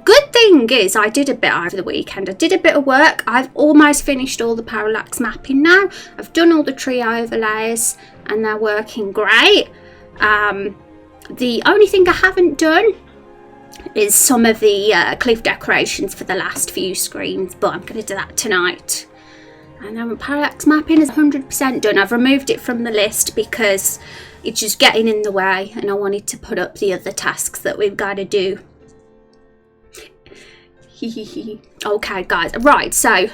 good thing is I did a bit over the weekend. I did a bit of work. I've almost finished all the parallax mapping now. I've done all the tree overlays and they're working great. The only thing I haven't done is some of the cliff decorations for the last few screens, but I'm going to do that tonight. And then parallax mapping is 100% done. I've removed it from the list because it's just getting in the way and I wanted to put up the other tasks that we've got to do. Okay guys, right, so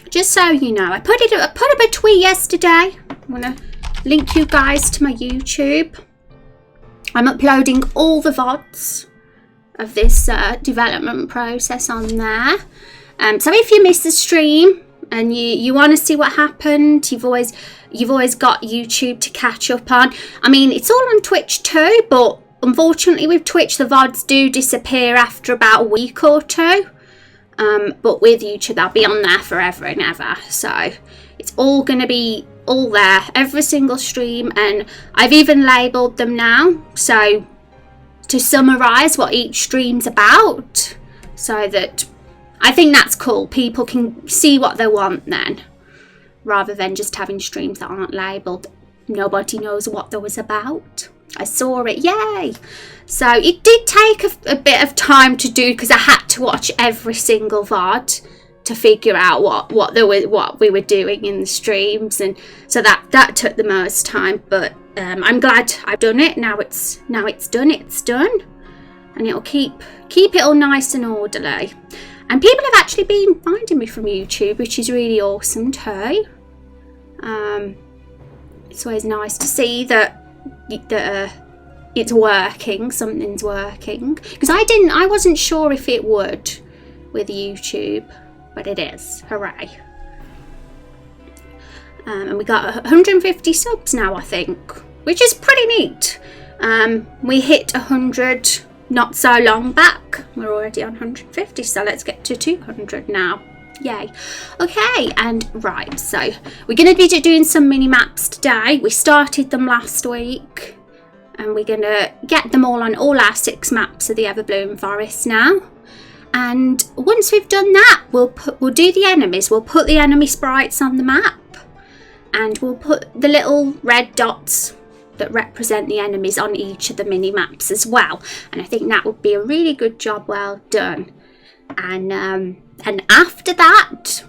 just so you know, I put up a tweet yesterday. I'm gonna link you guys to my YouTube. I'm uploading all the VODs of this development process on there. So if you miss the stream and you want to see what happened, you've always got YouTube to catch up on. I mean, it's all on Twitch too, but unfortunately with Twitch the VODs do disappear after about a week or two. But with YouTube they'll be on there forever and ever. So it's all going to be all there, every single stream, and I've even labelled them now. So to summarise what each stream's about, so that I think that's cool. People can see what they want then, rather than just having streams that aren't labelled. Nobody knows what they was about. I saw it, yay! So it did take a bit of time to do because I had to watch every single VOD to figure out what we were doing in the streams, and so that took the most time. But I'm glad I've done it. Now it's done. It's done, and it'll keep it all nice and orderly. And people have actually been finding me from YouTube, which is really awesome too. It's always nice to see that it's working, something's working, because I wasn't sure if it would with YouTube, but it is. Hooray. And we got 150 subs now, I think, which is pretty neat. We hit 100 not so long back. We're already on 150, so let's get to 200 now. Yay. Okay, and right, so we're going to be doing some mini maps today. We started them last week and we're going to get them all on all our 6 maps of the Everbloom Forest now. And once we've done that, we'll do the enemies. We'll put the enemy sprites on the map and we'll put the little red dots that represent the enemies on each of the mini maps as well. And I think that would be a really good job, well done. And after that,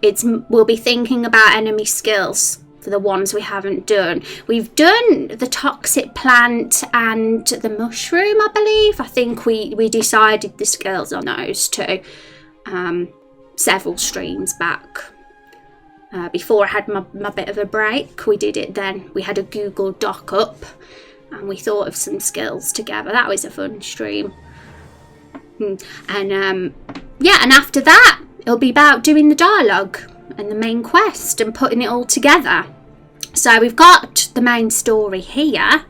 we'll be thinking about enemy skills for the ones we haven't done. We've done the toxic plant and the mushroom, I believe. I think we decided the skills on those two several streams back. Before I had my bit of a break, we did it then. We had a Google Doc up and we thought of some skills together. That was a fun stream. And yeah, and after that it'll be about doing the dialogue and the main quest and putting it all together. So we've got the main story here.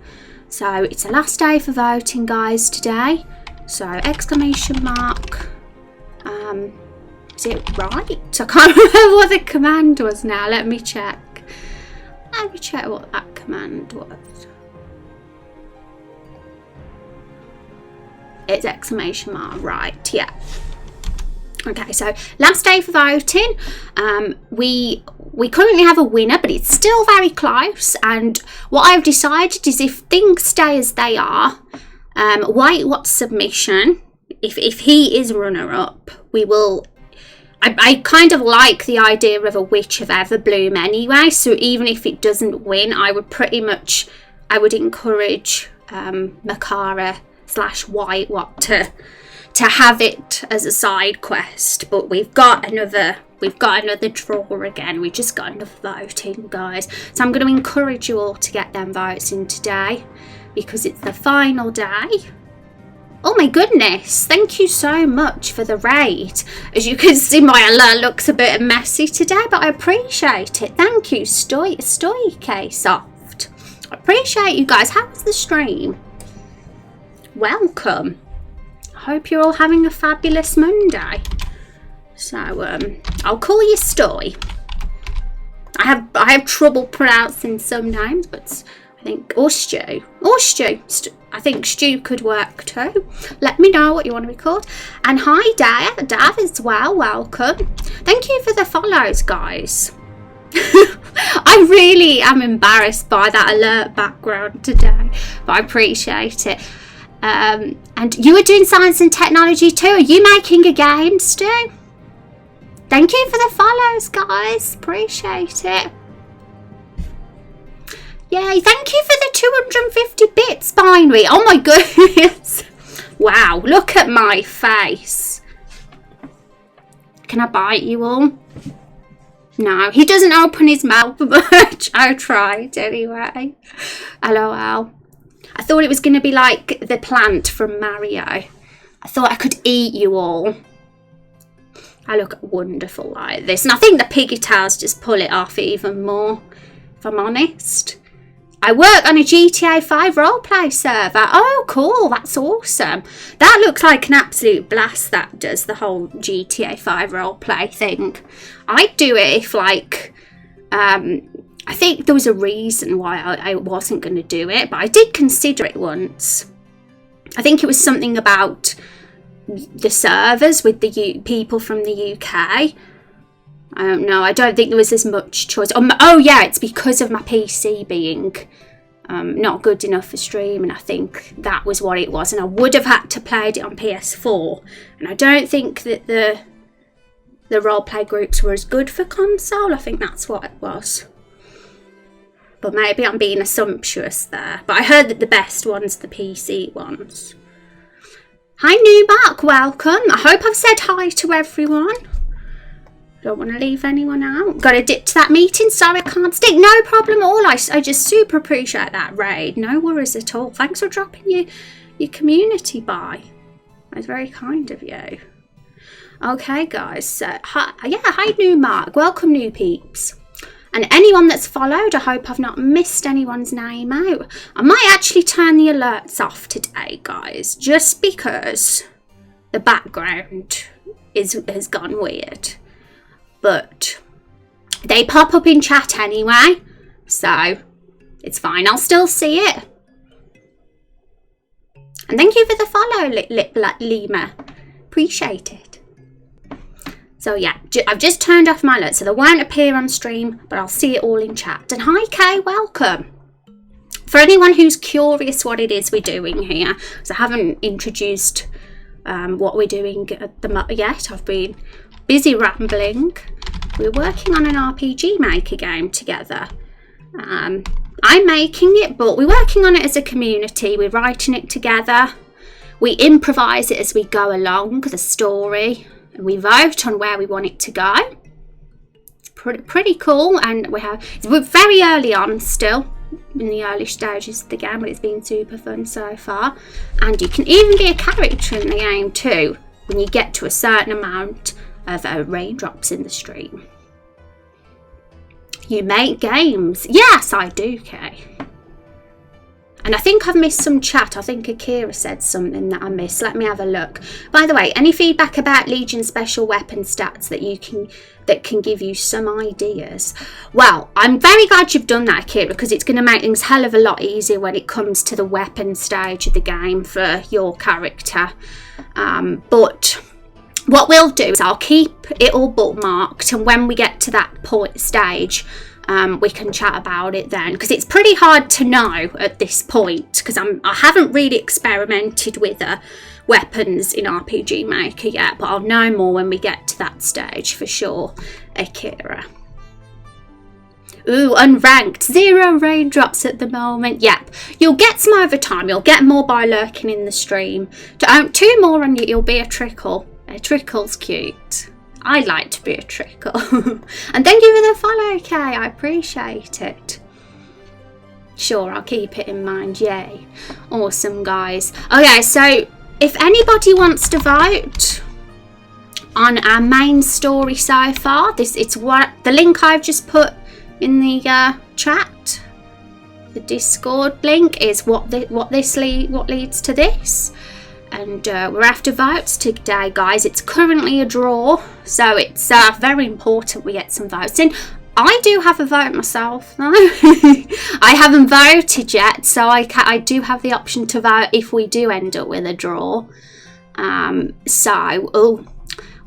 So it's the last day for voting, guys, today. So exclamation mark. Is it right? I can't remember what the command was now. Let me check. Let me check what that command was. It's exclamation mark, right, yeah. Okay, so last day for voting. We currently have a winner, but it's still very close. And what I've decided is if things stay as they are, White Watch submission, if he is runner-up, we will... I kind of like the idea of a Witch of Everbloom anyway, so even if it doesn't win, I would encourage Makara / White Watch to have it as a side quest. But we've got another draw again. We just got enough voting, guys. So I'm going to encourage you all to get them votes in today because it's the final day. Oh my goodness, thank you so much for the raid. As you can see, my alert looks a bit messy today, but I appreciate it. Thank you, Soft. I appreciate you guys. How was the stream? Welcome. I hope you're all having a fabulous Monday. So I'll call you Stoy. I have trouble pronouncing some names, but I think, or Stu. Or Stu. I think Stu could work too. Let me know what you want to be called. And hi, Dav as well. Welcome. Thank you for the follows, guys. I really am embarrassed by that alert background today, but I appreciate it. And you are doing science and technology too. Are you making a game, Stu? Thank you for the follows, guys. Appreciate it. Yay, thank you for the 250 bits, Binary. Oh my goodness. Wow, look at my face. Can I bite you all? No, he doesn't open his mouth much. I tried anyway. LOL. I thought it was going to be like the plant from Mario. I thought I could eat you all. I look wonderful like this. And I think the piggy tails just pull it off even more, if I'm honest. I work on a GTA 5 roleplay server. Oh, cool. That's awesome. That looks like an absolute blast, that does, the whole GTA 5 roleplay thing. I'd do it if, like, I think there was a reason why I wasn't going to do it, but I did consider it once. I think it was something about the servers with the people from the UK. I don't know. I don't think there was as much choice. Oh yeah, it's because of my PC being not good enough for streaming. I think that was what it was. And I would have had to play it on PS4. And I don't think that the roleplay groups were as good for console. I think that's what it was. But maybe I'm being assumptuous there. But I heard that the best ones are the PC ones. Hi, New Mark. Welcome. I hope I've said hi to everyone. Don't want to leave anyone out. Got to dip to that meeting. Sorry, I can't stick. No problem at all. I just super appreciate that raid. No worries at all. Thanks for dropping your community by. That's very kind of you. Okay, guys. So, hi, New Mark. Welcome, new peeps. And anyone that's followed, I hope I've not missed anyone's name out. I might actually turn the alerts off today, guys, just because the background has gone weird. But they pop up in chat anyway, so it's fine. I'll still see it. And thank you for the follow, Lima. Appreciate it. So yeah, I've just turned off my alerts, so they won't appear on stream, but I'll see it all in chat. And hi Kay, welcome. For anyone who's curious what it is we're doing here, because I haven't introduced what we're doing yet. I've been busy rambling. We're working on an RPG Maker game together. I'm making it, but we're working on it as a community. We're writing it together. We improvise it as we go along, the story. And we vote on where we want it to go. It's pretty cool, and we're very early on still, in the early stages of the game, but it's been super fun so far. And you can even be a character in the game too, when you get to a certain amount of raindrops in the stream. You make games. Yes, I do, Kay. And I think I've missed some chat. I think Akira said something that I missed. Let me have a look. By the way, any feedback about Legion special weapon stats that can give you some ideas? Well, I'm very glad you've done that, Akira, because it's going to make things a hell of a lot easier when it comes to the weapon stage of the game for your character. But what we'll do is I'll keep it all bookmarked, and when we get to that stage, we can chat about it then, because it's pretty hard to know at this point, because I haven't really experimented with weapons in RPG Maker yet, but I'll know more when we get to that stage for sure. Akira. Ooh, unranked. 0 raindrops at the moment. Yep. You'll get some over time. You'll get more by lurking in the stream. 2 more and you'll be a trickle. A trickle's cute. I'd like to be a trickle. And thank you for the follow, Kay. I appreciate it. Sure, I'll keep it in mind. Yay. Awesome, guys. Okay, so if anybody wants to vote on our main story so far, it's what the link I've just put in the chat. The Discord link is what leads to this. And we're after votes today, guys. It's currently a draw, so it's very important we get some votes in. I do have a vote myself, though. I haven't voted yet, so I do have the option to vote if we do end up with a draw.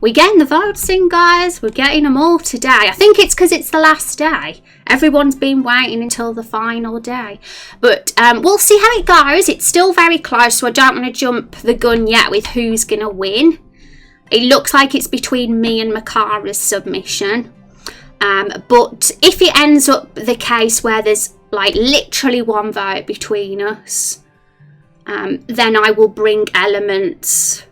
We're getting the votes in, guys. We're getting them all today. I think it's because it's the last day. Everyone's been waiting until the final day. But we'll see how it goes. It's still very close, so I don't want to jump the gun yet with who's going to win. It looks like it's between me and Makara's submission. But if it ends up the case where there's like literally one vote between us, then I will bring elements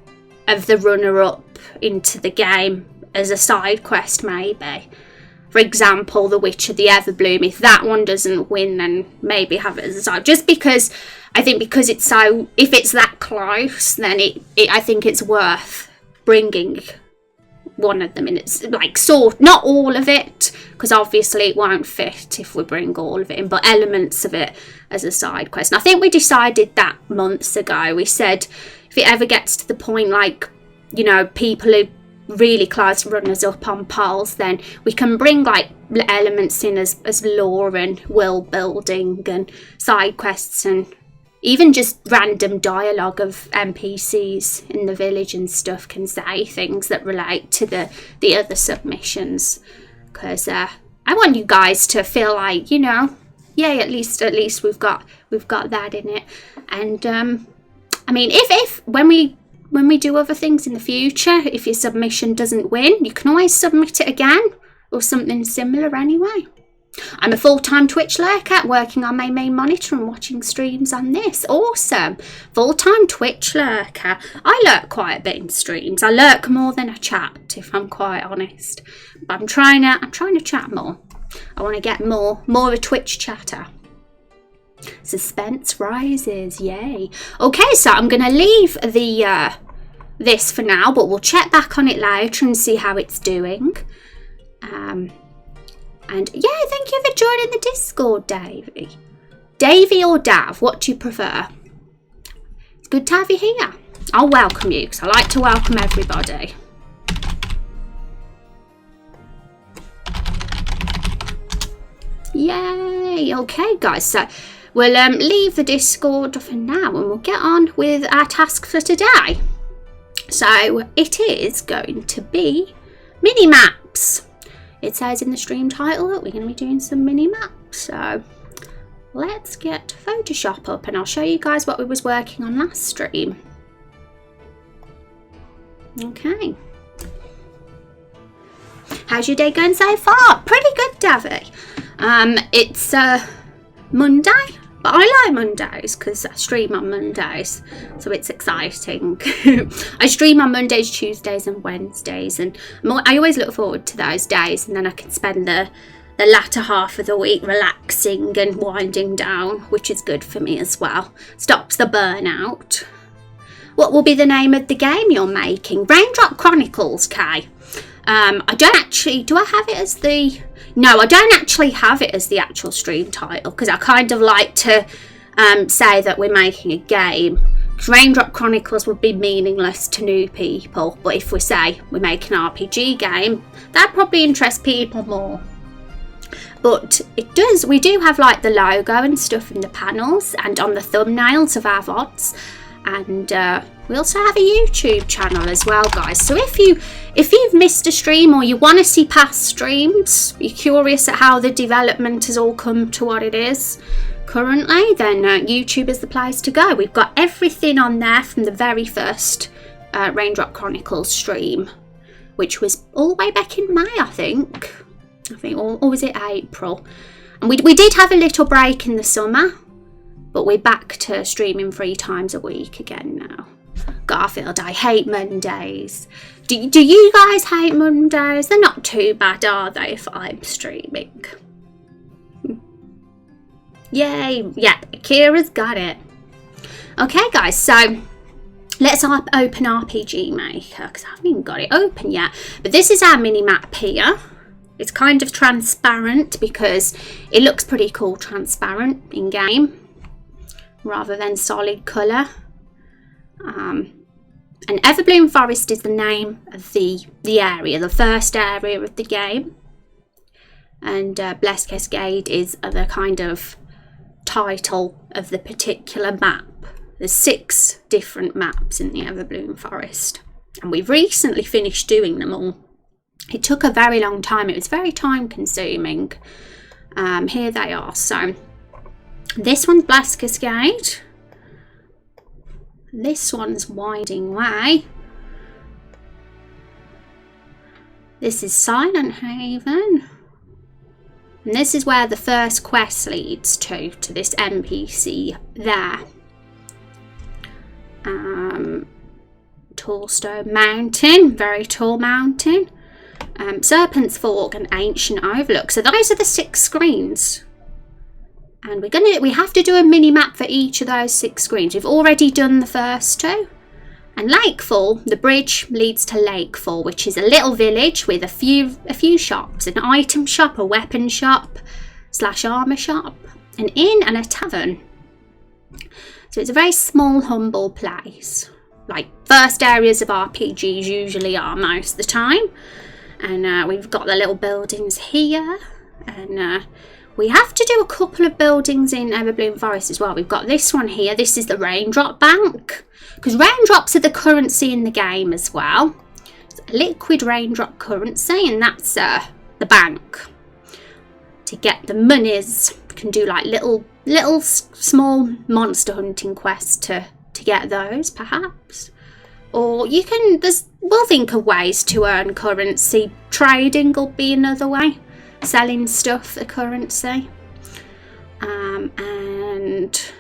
of the runner-up into the game as a side quest, maybe. For example, the Witch of the Everbloom. If that one doesn't win, then maybe have it as a side. Just because I think because it's so, if it's that close, then I think it's worth bringing one of them in. It's like not all of it, because obviously it won't fit if we bring all of it in, but elements of it as a side quest. And I think we decided that months ago. We said if it ever gets to the point, like, you know, people who really close runners up on polls, then we can bring like elements in as lore and world building and side quests, and even just random dialogue of NPCs in the village and stuff can say things that relate to the other submissions, because I want you guys to feel like, you know, yeah, at least we've got that in it. And I mean, if when we do other things in the future, if your submission doesn't win, you can always submit it again or something similar anyway. I'm a full-time Twitch lurker, working on my main monitor and watching streams on this. Awesome. Full-time Twitch lurker. I lurk quite a bit in streams. I lurk more than I chat, if I'm quite honest. But I'm trying to chat more. I want to get more of a Twitch chatter. Suspense rises, yay. Okay, so I'm going to leave the this for now, but we'll check back on it later and see how it's doing. And yeah, thank you for joining the Discord, Davey. Davey or Dav, what do you prefer? It's good to have you here. I'll welcome you, because I like to welcome everybody. Yay! Okay, guys, so we'll leave the Discord for now and we'll get on with our task for today. So it is going to be mini maps. It says in the stream title that we're going to be doing some mini maps. So let's get Photoshop up and I'll show you guys what we was working on last stream. Okay. How's your day going so far? Pretty good, Davy. It's Monday, but I like Mondays because I stream on Mondays, so it's exciting. I stream on Mondays, Tuesdays and Wednesdays, and I always look forward to those days, and then I can spend the latter half of the week relaxing and winding down, which is good for me as well. Stops the burnout. What will be the name of the game you're making? Raindrop Chronicles, Kay. I don't actually, do I have it as the, no, I don't actually have it as the actual stream title, because I kind of like to say that we're making a game, because Raindrop Chronicles would be meaningless to new people, but if we say we're making an RPG game, that probably interests people more. But it does, we do have like the logo and stuff in the panels and on the thumbnails of our VODs, and we also have a YouTube channel as well, guys. So if you've missed a stream or you want to see past streams, you're curious at how the development has all come to what it is currently, then YouTube is the place to go. We've got everything on there from the very first Raindrop Chronicles stream, which was all the way back in May, I think, or was it April? And we did have a little break in the summer, but we're back to streaming 3 times a week again now. Garfield, I hate Mondays. Do you guys hate Mondays? They're not too bad, are they, if I'm streaming? Yay. Yep, Kira's got it. Okay, guys, so let's open RPG Maker, because I haven't even got it open yet. But this is our mini-map here. It's kind of transparent because it looks pretty cool transparent in-game, rather than solid colour. And Everbloom Forest is the name of the area, the first area of the game. and Blessed Cascade is the kind of title of the particular map. There's 6 different maps in the Everbloom Forest, and we've recently finished doing them all. It took a very long time. It was very time consuming. Here they are. So this one's Blessed Cascade. This one's Winding Way. This is Silent Haven. And this is where the first quest leads to this NPC there. Tall Stone Mountain, very tall mountain. Serpent's Fork and Ancient Overlook. So those are the 6 screens. And we have to do a mini map for each of those 6 screens. We've already done the first 2. And Lakefall, the bridge leads to Lakefall, which is a little village with a few shops, an item shop, a weapon shop / armour shop, an inn and a tavern. So it's a very small, humble place, like first areas of RPGs usually are most of the time. And we've got the little buildings here, and we have to do a couple of buildings in Everbloom Forest as well. We've got this one here. This is the Raindrop Bank, because raindrops are the currency in the game as well. It's a liquid raindrop currency, and that's the bank. To get the monies, you can do like little small monster hunting quests to get those, perhaps. Or you can, we'll think of ways to earn currency. Trading will be another way. Selling stuff for currency. And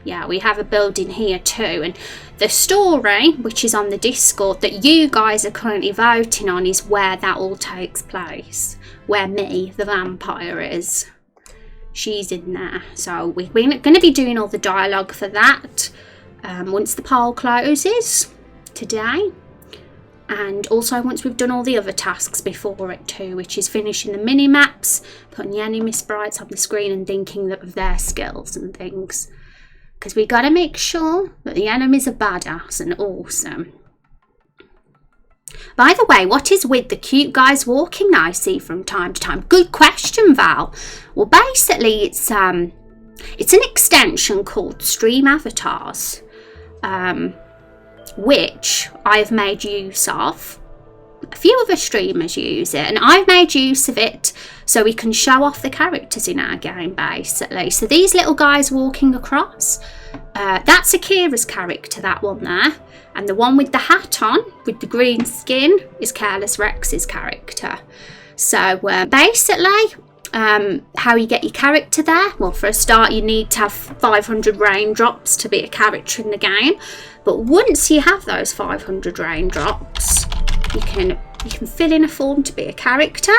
yeah, we have a building here too. And the story, which is on the Discord, that you guys are currently voting on, is where that all takes place. Where me, the vampire, is. She's in there. So we're going to be doing all the dialogue for that once the poll closes today. And also once we've done all the other tasks before it too, which is finishing the mini maps, putting the enemy sprites on the screen and thinking of their skills and things. Because we got to make sure that the enemies are badass and awesome. By the way, what is with the cute guys walking I see from time to time? Good question, Val. Well, basically it's an extension called Stream Avatars. Which I've made use of. A few other streamers use it, and I've made use of it so we can show off the characters in our game, basically. So these little guys walking across, that's Akira's character, that one there, and the one with the hat on with the green skin is Careless Rex's character. So basically how you get your character there, well, for a start you need to have 500 raindrops to be a character in the game. But once you have those 500 raindrops, you can fill in a form to be a character,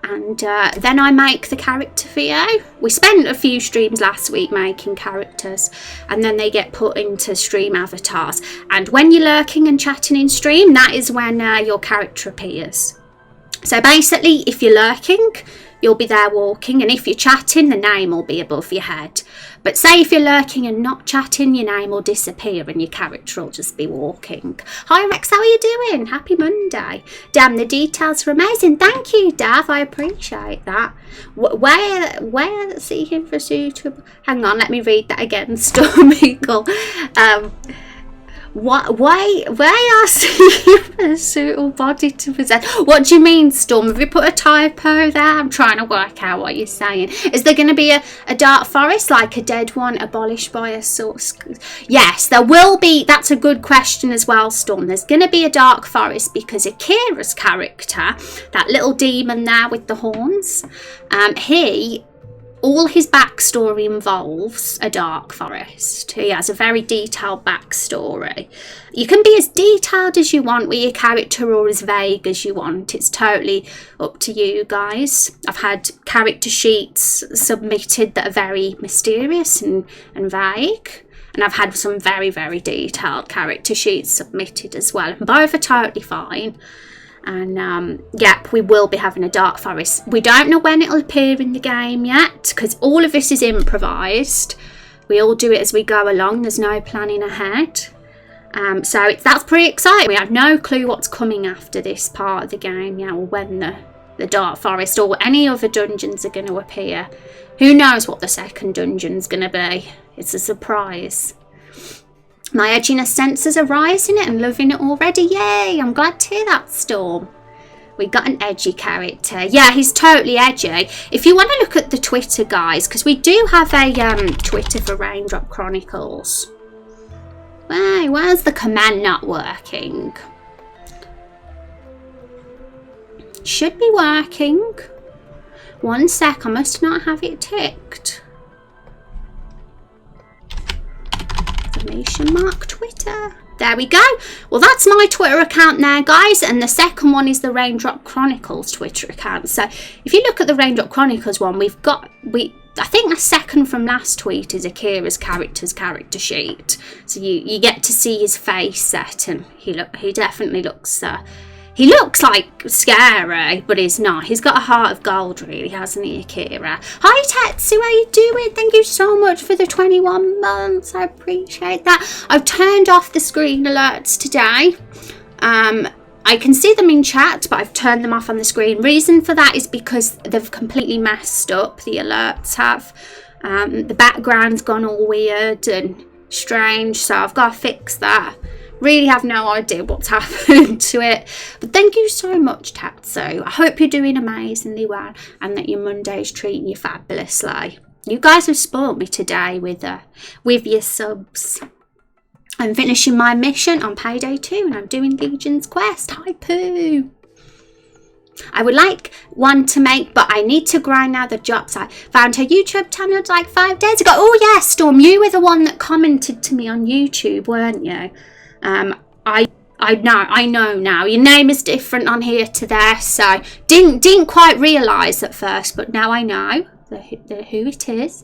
and then I make the character for you. We spent a few streams last week making characters, and then they get put into Stream Avatars. And when you're lurking and chatting in stream, that is when your character appears. So basically, if you're lurking, you'll be there walking, and if you're chatting, the name will be above your head. But say if you're lurking and not chatting, your name will disappear and your character will just be walking. Hi Rex, how are you doing? Happy Monday. Damn, the details are amazing. Thank you, Dav, I appreciate that. Where seeking for suitable... Hang on, let me read that again, Storm Eagle. Why are seeking a suitable body to possess? What do you mean, Storm? Have you put a typo there? I'm trying to work out what you're saying. Is there going to be a dark forest, like a dead one, abolished by a source? Yes, there will be. That's a good question as well, Storm. There's going to be a dark forest because Akira's character, that little demon there with the horns, all his backstory involves a dark forest. He has a very detailed backstory. You can be as detailed as you want with your character or as vague as you want. It's totally up to you guys. I've had character sheets submitted that are very mysterious and vague. And I've had some very, very detailed character sheets submitted as well. And both are totally fine. And yep, we will be having a dark forest. We don't know when it'll appear in the game yet, because all of this is improvised. We all do it as we go along. There's no planning ahead. So that's pretty exciting. We have no clue what's coming after this part of the game yet, or when the Dark Forest or any other dungeons are going to appear. Who knows what the second dungeon's going to be? It's a surprise. My edginess sensors are rising it and loving it already. Yay, I'm glad to hear that, Storm. We got an edgy character. Yeah, he's totally edgy. If you want to look at the Twitter, guys, because we do have a Twitter for Raindrop Chronicles. Hey, where's the command not working? Should be working. 1 sec, I must not have it ticked. Exclamation mark Twitter. There we go. Well, that's my Twitter account there, guys. And the second one is the Raindrop Chronicles Twitter account. So if you look at the Raindrop Chronicles one, I think the second from last tweet is Akira's character sheet. So you get to see his face set, and he definitely looks he looks like scary, but he's not. He's got a heart of gold, really, hasn't he, Akira? Hi, Tetsu, how you doing? Thank you so much for the 21 months. I appreciate that. I've turned off the screen alerts today. I can see them in chat, but I've turned them off on the screen. Reason for that is because they've completely messed up. The alerts have. The background's gone all weird and strange, so I've got to fix that. Really have no idea what's happened to it, but thank you so much, Tatsu. I hope you're doing amazingly well and that your Monday's treating you fabulously. You guys have spoiled me today with your subs. I'm finishing my mission on payday 2 and I'm doing Legion's Quest. Hi, Pooh. I would like one to make, but I need to grind now the jobs. I found her YouTube channel like 5 days ago. Oh yeah, Storm, you were the one that commented to me on YouTube, weren't you? I know now. Your name is different on here to there, so didn't quite realise at first, but now I know who it is.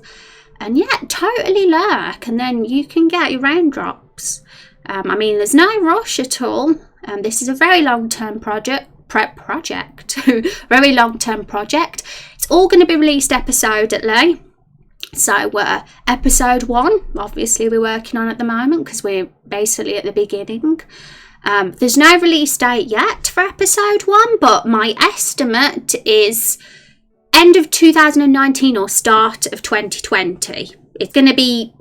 And yeah, totally lurk, and then you can get your raindrops. I mean, there's no rush at all. This is a very long-term project. Very long-term project. It's all going to be released episodically. So episode 1, obviously we're working on at the moment because we're basically at the beginning. There's no release date yet for episode 1, but my estimate is end of 2019 or start of 2020. It's going to be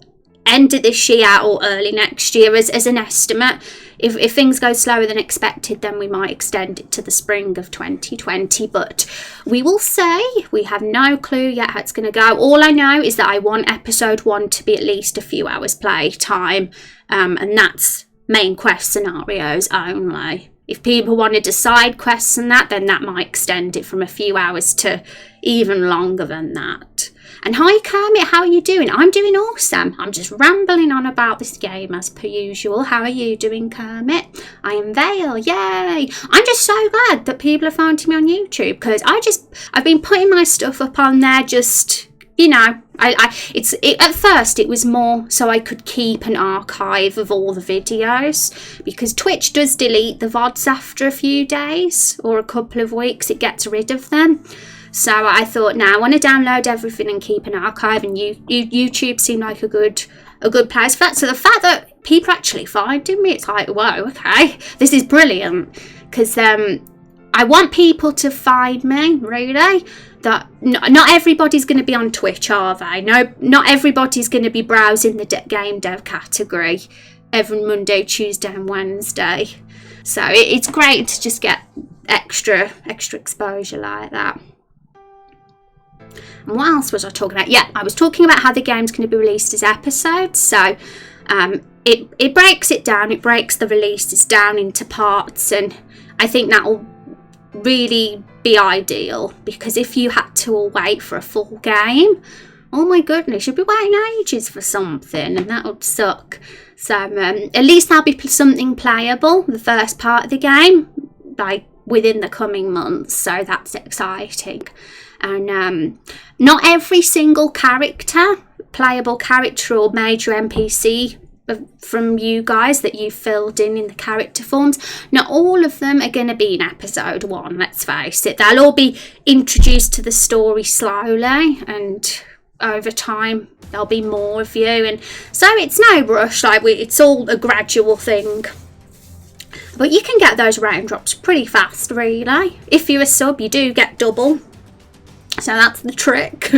end of this year or early next year as an estimate. If things go slower than expected, then we might extend it to the spring of 2020, but we will see. We have no clue yet how it's going to go. All I know is that I want episode 1 to be at least a few hours play time, and that's main quest scenarios only. If people wanted to side quests and that, then that might extend it from a few hours to even longer than that. And hi Kermit, how are you doing? I'm doing awesome. I'm just rambling on about this game as per usual. How are you doing, Kermit? I am Vale, yay! I'm just so glad that people are finding me on YouTube because I've been putting my stuff up on there just, you know, at first it was more so I could keep an archive of all the videos because Twitch does delete the VODs after a few days or a couple of weeks. It gets rid of them. So I thought, now I want to download everything and keep an archive, and YouTube seemed like a good place for that. So the fact that people actually finding me, it's like, whoa, okay, this is brilliant, because I want people to find me, really. That not everybody's going to be on Twitch, are they? No, not everybody's going to be browsing the game dev category every Monday, Tuesday and Wednesday. So it's great to just get extra exposure like that. And what else was I talking about? Yeah, I was talking about how the game's going to be released as episodes. So it breaks it down. It breaks the releases down into parts, and I think that'll really be ideal, because if you had to all wait for a full game, oh my goodness, you'd be waiting ages for something, and that would suck. So at least there'll be something playable, the first part of the game, like within the coming months. So that's exciting. And not every single playable character or major NPC from you guys that you filled in the character forms, not all of them are going to be in episode 1, let's face it. They'll all be introduced to the story slowly, and over time there'll be more of you, and so it's no rush. Like it's all a gradual thing. But you can get those raindrops pretty fast, really. If you're a sub, you do get double. So that's the trick.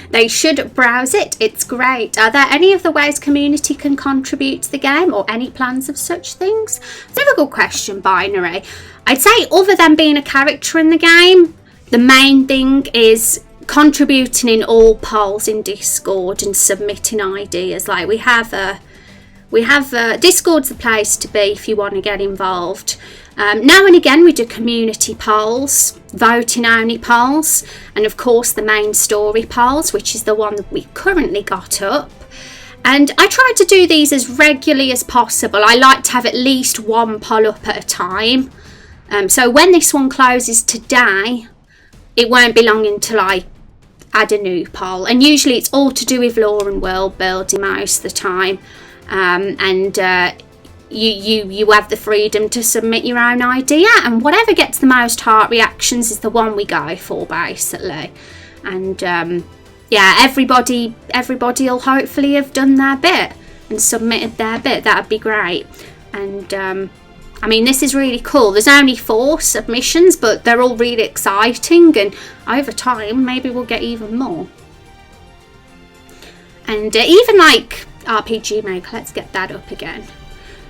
They should browse it. It's great. Are there any other ways community can contribute to the game, or any plans of such things? It's a good question, Binary. I'd say other than being a character in the game, the main thing is contributing in all polls in Discord and submitting ideas. Like we have Discord's the place to be if you want to get involved. Now and again we do community polls, voting only polls, and of course the main story polls, which is the one that we currently got up. And I try to do these as regularly as possible. I like to have at least one poll up at a time. So when this one closes today, it won't be long until I add a new poll. And usually it's all to do with lore and world building most of the time. You have the freedom to submit your own idea, and whatever gets the most heart reactions is the one we go for, basically. And yeah, everybody will hopefully have done their bit and submitted their bit. That'd be great. And I mean, this is really cool. There's only 4 submissions, but they're all really exciting, and over time maybe we'll get even more. And even like RPG Maker, let's get that up again.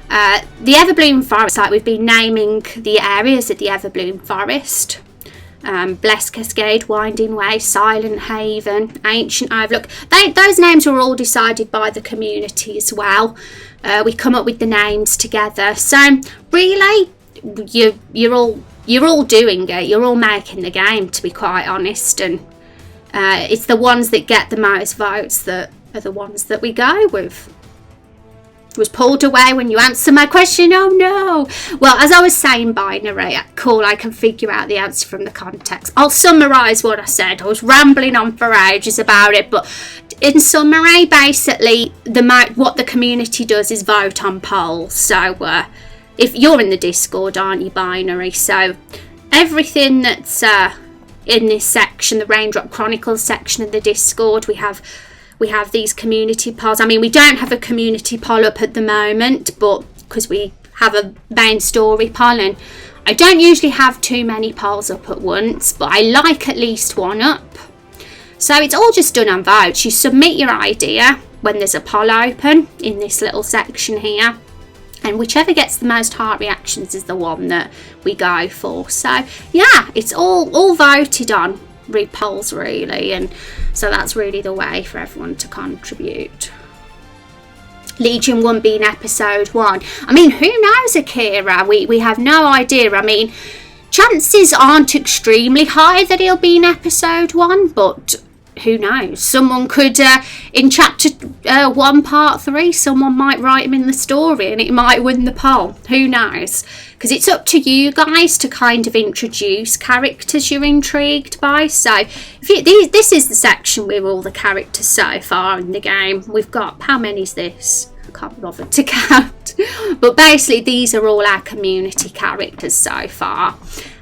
The Everbloom Forest, like we've been naming the areas of the Everbloom Forest. Blessed Cascade, Winding Way, Silent Haven, Ancient Overlook. Those names were all decided by the community as well. We come up with the names together. So really, you're all doing it. You're all making the game, to be quite honest. And it's the ones that get the most votes that are the ones that we go with. Was pulled away when you answer my question. Oh no. Well, as I was saying, Binary, cool, I can figure out the answer from the context. I'll summarise what I said. I was rambling on for ages about it, but in summary, basically what the community does is vote on polls. So if you're in the Discord, aren't you, Binary? So everything that's in this section, the Raindrop Chronicles section of the Discord, we have these community polls. I mean, we don't have a community poll up at the moment, but because we have a main story poll, and I don't usually have too many polls up at once, but I like at least one up. So it's all just done on votes. You submit your idea when there's a poll open in this little section here, and whichever gets the most heart reactions is the one that we go for. So yeah, it's all voted on. Polls really, and so that's really the way for everyone to contribute. Legion 1 being episode 1. I mean, who knows, Akira? We have no idea. I mean, chances aren't extremely high that he'll be in episode 1, but who knows? Someone could, in chapter 1 part 3, someone might write him in the story and it might win the poll. Who knows? Because it's up to you guys to kind of introduce characters you're intrigued by. So this is the section with all the characters so far in the game. We've got, how many is this? I can't bother to count. But basically these are all our community characters so far.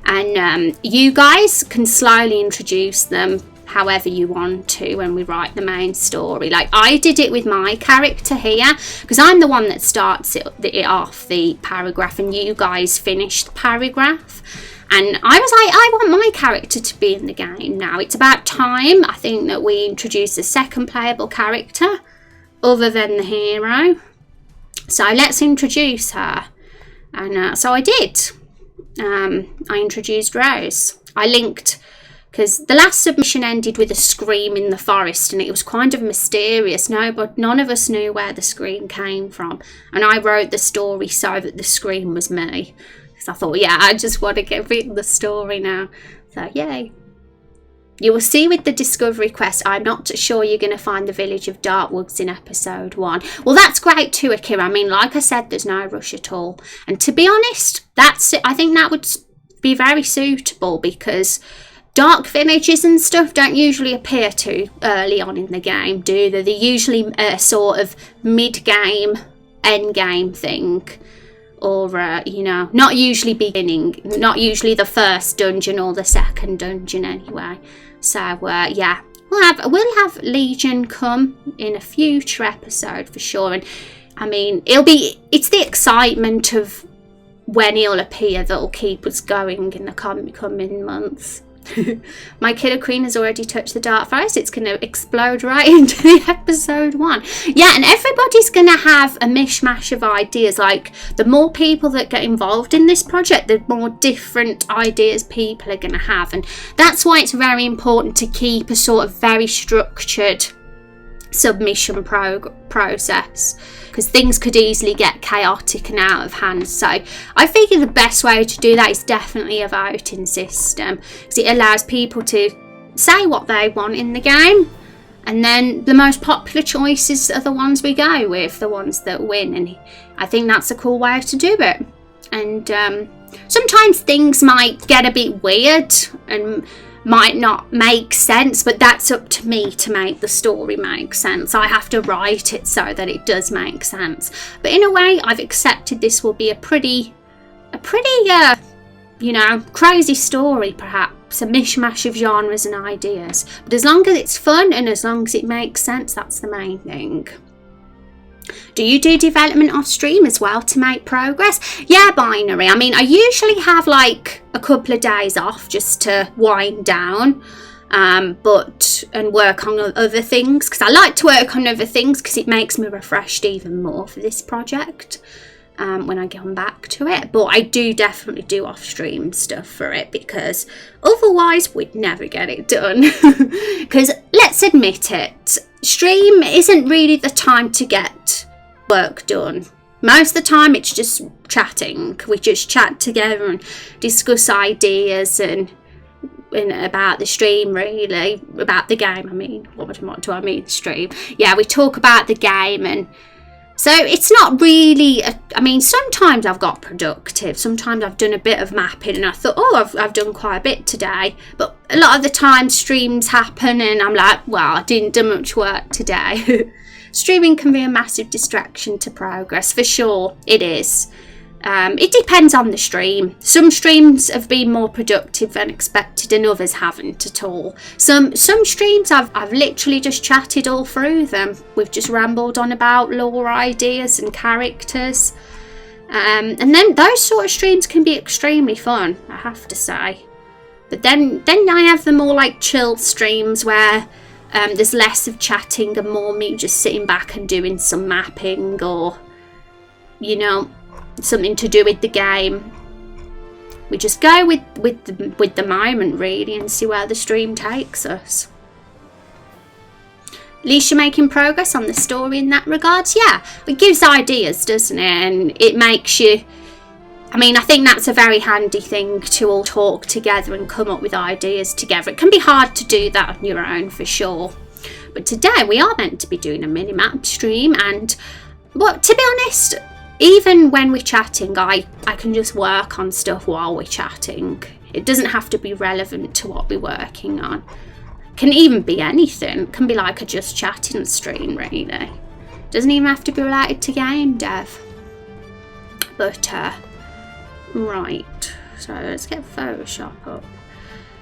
And you guys can slowly introduce them however you want to when we write the main story. Like I did it with my character here, because I'm the one that starts it off, the paragraph, and you guys finish the paragraph. And I was like, I want my character to be in the game now. It's about time, I think, that we introduce a second playable character other than the hero. So let's introduce her. And so I did. I introduced Rose. I linked, because the last submission ended with a scream in the forest, and it was kind of mysterious. But none of us knew where the scream came from. And I wrote the story so that the scream was me. Because I thought, yeah, I just want to get rid of the story now. So, yay. You will see with the Discovery Quest, I'm not sure you're going to find the Village of Darkwoods in episode 1. Well, that's great too, Akira. I mean, like I said, there's no rush at all. And to be honest, that's it. I think that would be very suitable, because dark villages and stuff don't usually appear too early on in the game, do they? They're usually a sort of mid-game, end-game thing. Or, you know, not usually beginning, not usually the first dungeon or the second dungeon anyway. So, yeah, we'll have Legion come in a future episode for sure. And, I mean, it's the excitement of when he'll appear that'll keep us going in the coming months. My killer queen has already touched the dark forest. It's going to explode right into the episode 1. Yeah, and everybody's going to have a mishmash of ideas. Like, the more people that get involved in this project, the more different ideas people are going to have. And that's why it's very important to keep a sort of very structured submission process, because things could easily get chaotic and out of hand. So I figure the best way to do that is definitely a voting system, because it allows people to say what they want in the game, and then the most popular choices are the ones we go with, the ones that win. And I think that's a cool way to do it. And sometimes things might get a bit weird and might not make sense, but that's up to me to make the story make sense. I have to write it so that it does make sense. But in a way, I've accepted this will be a pretty you know, crazy story, perhaps, a mishmash of genres and ideas. But as long as it's fun and as long as it makes sense, that's the main thing. Do you do development off stream as well to make progress? Yeah, Binary. I mean, I usually have like a couple of days off just to wind down and work on other things, because I like to work on other things because it makes me refreshed even more for this project when I come back to it. But I do definitely do off stream stuff for it, because otherwise we'd never get it done. Because let's admit it, stream isn't really the time to get work done. Most of the time it's just chatting. We just chat together and discuss ideas and about the stream, really, about the game. I mean, what do I mean, stream? Yeah, we talk about the game. And so it's not really I mean, sometimes I've got productive, sometimes I've done a bit of mapping and I thought, oh, I've done quite a bit today. But a lot of the time streams happen and I'm like, well, I didn't do much work today. Streaming can be a massive distraction to progress, for sure. It is. It depends on the stream. Some streams have been more productive than expected and others haven't at all. Some streams I've literally just chatted all through them. We've just rambled on about lore ideas and characters. And then those sort of streams can be extremely fun, I have to say. But then I have the more like chill streams where there's less of chatting and more me just sitting back and doing some mapping, or, you know, something to do with the game. We just go with the moment, really, and see where the stream takes us. At least you're making progress on the story in that regards. Yeah, it gives ideas, doesn't it? And it makes you, I mean, I think that's a very handy thing to all talk together and come up with ideas together. It can be hard to do that on your own, for sure. But today we are meant to be doing a mini-map stream, and, but to be honest, even when we're chatting, I can just work on stuff while we're chatting. It doesn't have to be relevant to what we're working on. It can even be anything. It can be like a just chatting stream, really. It doesn't even have to be related to game dev. But, right. So let's get Photoshop up.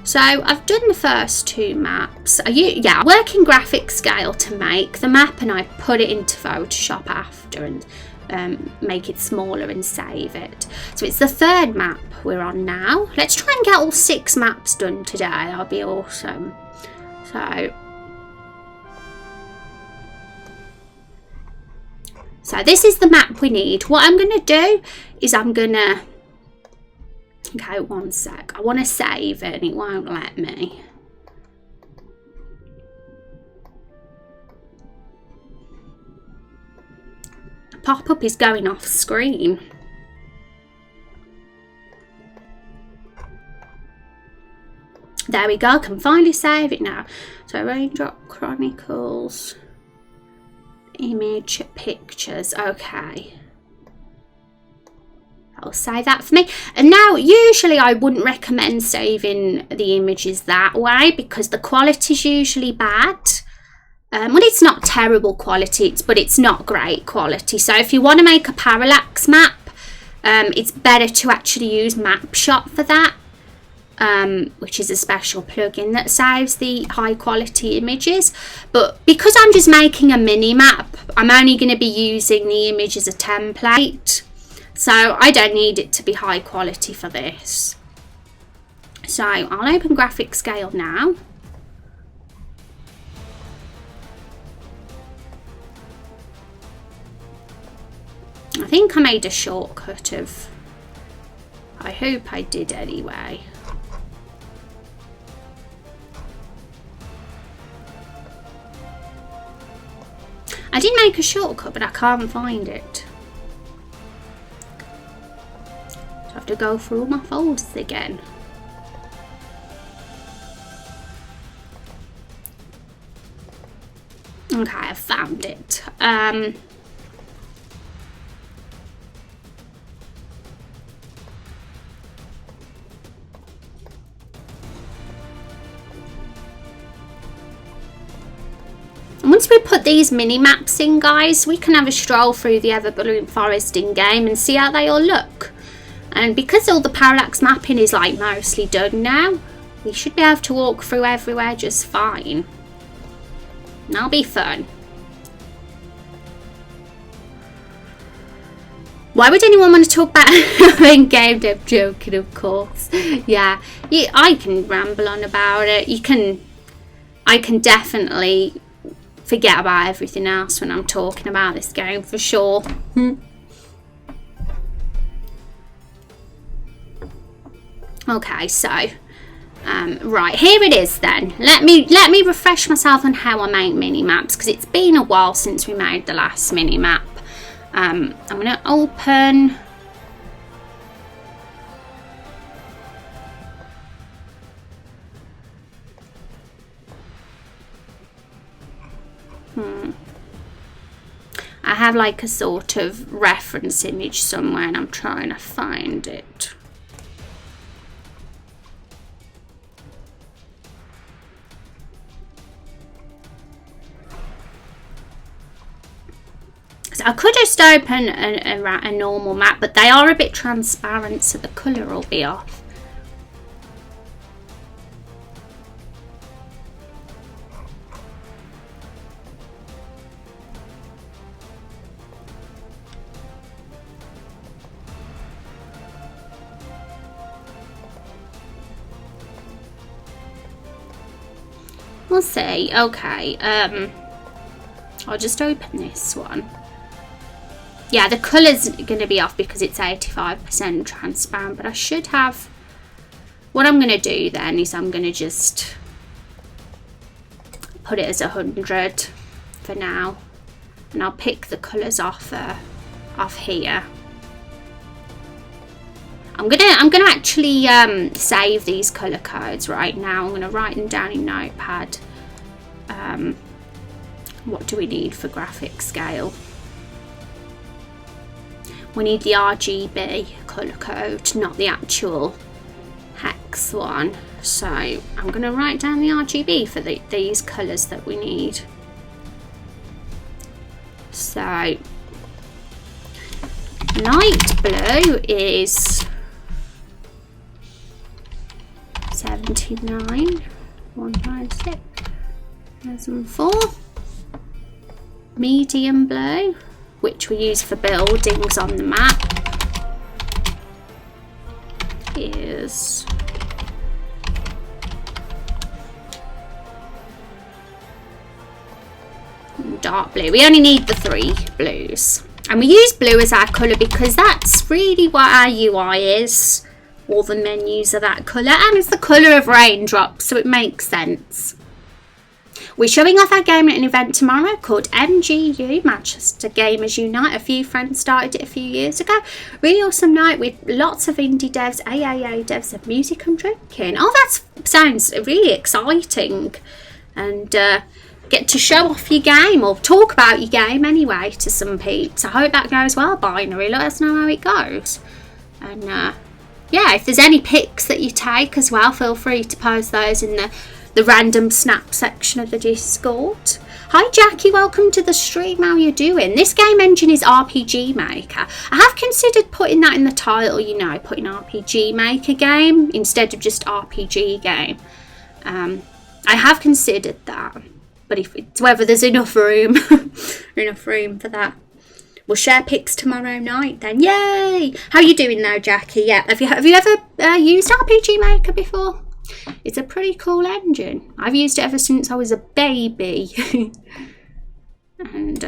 So I've done the first 2 maps. I work in graphic scale to make the map, and I put it into Photoshop after and make it smaller and save it. So it's the 3rd map we're on now. Let's try and get all 6 maps done today. That'll be awesome. So this is the map we need. What I'm going to do is okay, one sec. I want to save it and it won't let me. The pop-up is going off screen. There we go. I can finally save it now. So Raindrop Chronicles, image pictures. Okay. I'll save that for me. And now, usually I wouldn't recommend saving the images that way because the quality is usually bad. Well, it's not terrible quality, but it's not great quality. So if you want to make a parallax map, it's better to actually use MapShot for that, which is a special plugin that saves the high quality images. But because I'm just making a mini map, I'm only going to be using the image as a template. So I don't need it to be high quality for this. So I'll open graphic scale now. I think I made a shortcut of, I hope I did anyway. I did make a shortcut, but I can't find it. So I have to go through all my folders again. Okay, I found it. Once we put these mini maps in, guys, we can have a stroll through the Everbloom Forest in game and see how they all look. And because all the parallax mapping is like mostly done now, we should be able to walk through everywhere just fine. And that'll be fun. Why would anyone want to talk about in game? I'm joking, of course. Yeah, I can ramble on about it. I can definitely forget about everything else when I'm talking about this game for sure. Okay, so right, here it is then. Let me refresh myself on how I make mini maps, because it's been a while since we made the last mini map. I'm gonna open I have like a sort of reference image somewhere and I'm trying to find it. So I could just open a normal map, but they are a bit transparent, so the colour will be off. We'll see. Okay, I'll just open this one. Yeah, the colour's going to be off because it's 85% transparent, but I should have... What I'm going to do then is I'm going to just put it as 100 for now, and I'll pick the colours off here. I'm gonna actually save these colour codes right now. I'm gonna write them down in Notepad. What do we need for graphic scale? We need the RGB colour code, not the actual hex one. So I'm gonna write down the RGB for these colours that we need. So light blue is 79 196 2004. Medium blue, which we use for buildings on the map, is dark blue. We only need the 3 blues, and we use blue as our colour because that's really what our UI is. All the menus are that colour, and it's the colour of raindrops, so it makes sense. We're showing off our game at an event tomorrow called MGU, Manchester Gamers Unite. A few friends started it a few years ago. Really awesome night with lots of indie devs, AAA devs, and music and drinking. Oh, that sounds really exciting. And get to show off your game, or talk about your game anyway, to some peeps. I hope that goes well, Binary. Let us know how it goes. And yeah, if there's any pics that you take as well, feel free to post those in the random snap section of the Discord. Hi Jackie, welcome to the stream. How you doing? This game engine is RPG Maker. I have considered putting that in the title, you know, putting RPG Maker game instead of just RPG game. I have considered that, but if it's whether there's enough room enough room for that. We'll share pics tomorrow night then. Yay! How are you doing now, Jackie? Yeah, have you ever used RPG Maker before? It's a pretty cool engine. I've used it ever since I was a baby. And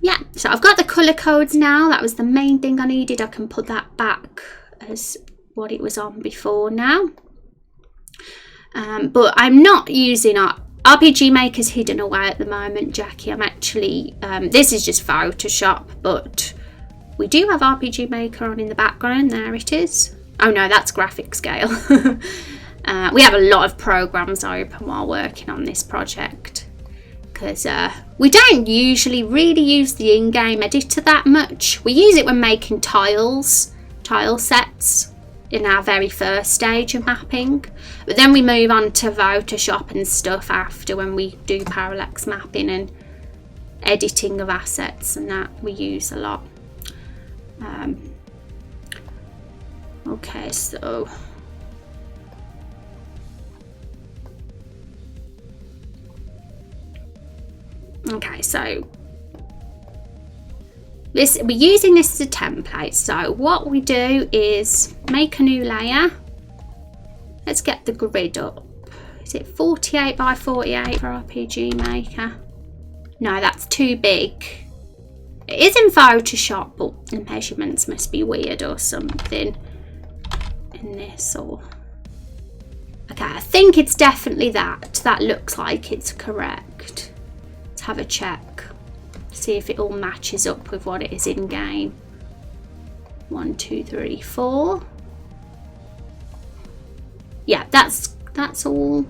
yeah, so I've got the colour codes now. That was the main thing I needed. I can put that back as what it was on before now. But I'm not using RPG Maker's hidden away at the moment, Jackie. I'm actually, this is just Photoshop, but we do have RPG Maker on in the background. There it is. Oh no, that's graphic scale. We have a lot of programs open while working on this project, because we don't usually really use the in-game editor that much. We use it when making tile sets in our very first stage of mapping, but then we move on to Photoshop and stuff after, when we do parallax mapping and editing of assets, and that we use a lot. Okay, so we're using this as a template. So what we do is make a new layer. Let's get the grid up. Is it 48 by 48 for RPG Maker? No, that's too big. It is in Photoshop, but the measurements must be weird or something in this. Or okay, I think it's definitely that. That looks like it's correct. Let's have a check. See if it all matches up with what it is in game. 1, 2, 3, 4. Yeah, that's all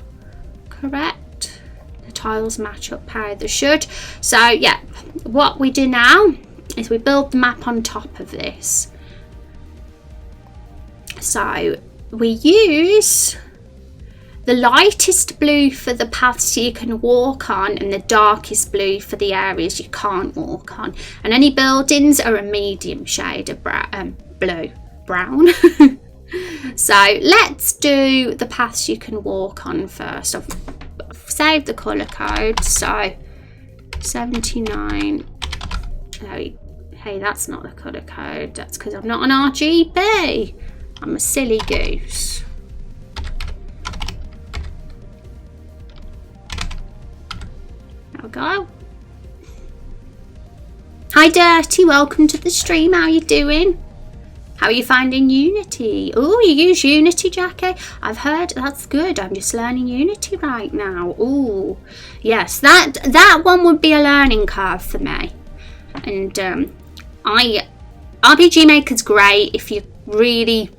correct. The tiles match up how they should. So yeah, what we do now is we build the map on top of this. So we use the lightest blue for the paths you can walk on, and the darkest blue for the areas you can't walk on. And any buildings are a medium shade of blue. Brown. So let's do the paths you can walk on first. I've saved the colour code. So 79. Hey, that's not the colour code. That's because I'm not an RGB. I'm a silly goose. There we go. Hi Dirty, welcome to the stream. How are you doing? How are you finding Unity? Oh, you use Unity, Jackie? I've heard that's good. I'm just learning Unity right now. Oh, yes, that one would be a learning curve for me. And RPG Maker's great if you really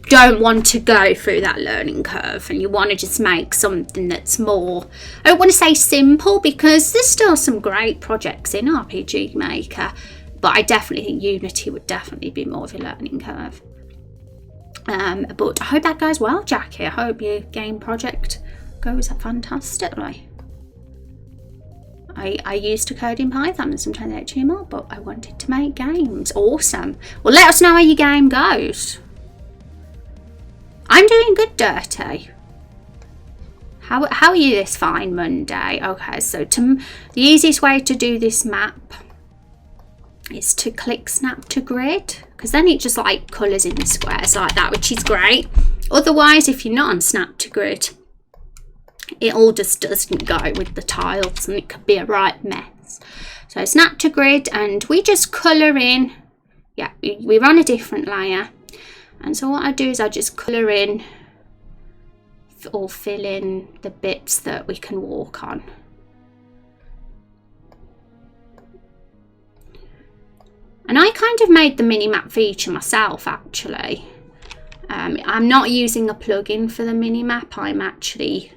don't want to go through that learning curve and you want to just make something that's more, I don't want to say simple, because there's still some great projects in RPG Maker, but I definitely think Unity would definitely be more of a learning curve. But I hope that goes well, Jackie. I hope your game project goes fantastically. I used to code in Python and sometimes HTML, but I wanted to make games. Awesome. Well, let us know how your game goes. I'm doing good, Dirty. How are you this fine Monday? Okay, so the easiest way to do this map is to click snap to grid, because then it just like colours in the squares like that, which is great. Otherwise, if you're not on snap to grid, it all just doesn't go with the tiles and it could be a right mess. So snap to grid, and we just colour in. Yeah, we run a different layer. And so what I do is I just colour in or fill in the bits that we can walk on. And I kind of made the minimap feature myself, actually. I'm not using a plugin for the minimap. I'm actually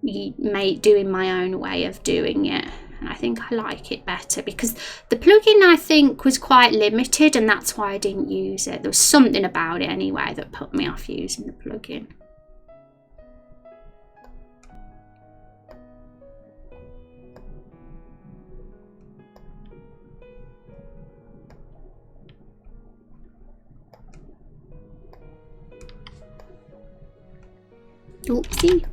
doing my own way of doing it. And I think I like it better, because the plugin I think was quite limited, and that's why I didn't use it. There was something about it anyway that put me off using the plugin. Oopsie.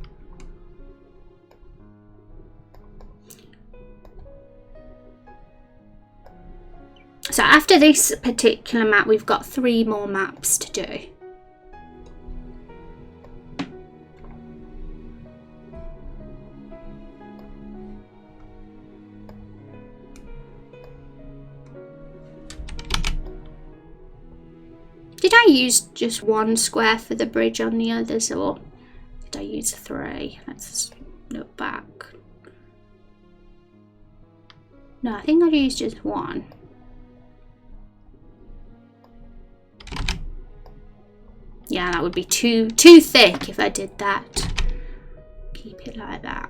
So after this particular map, we've got 3 more maps to do. Did I use just 1 square for the bridge on the others, or did I use 3? Let's look back. No, I think I used just 1. Yeah, that would be too thick if I did that. Keep it like that.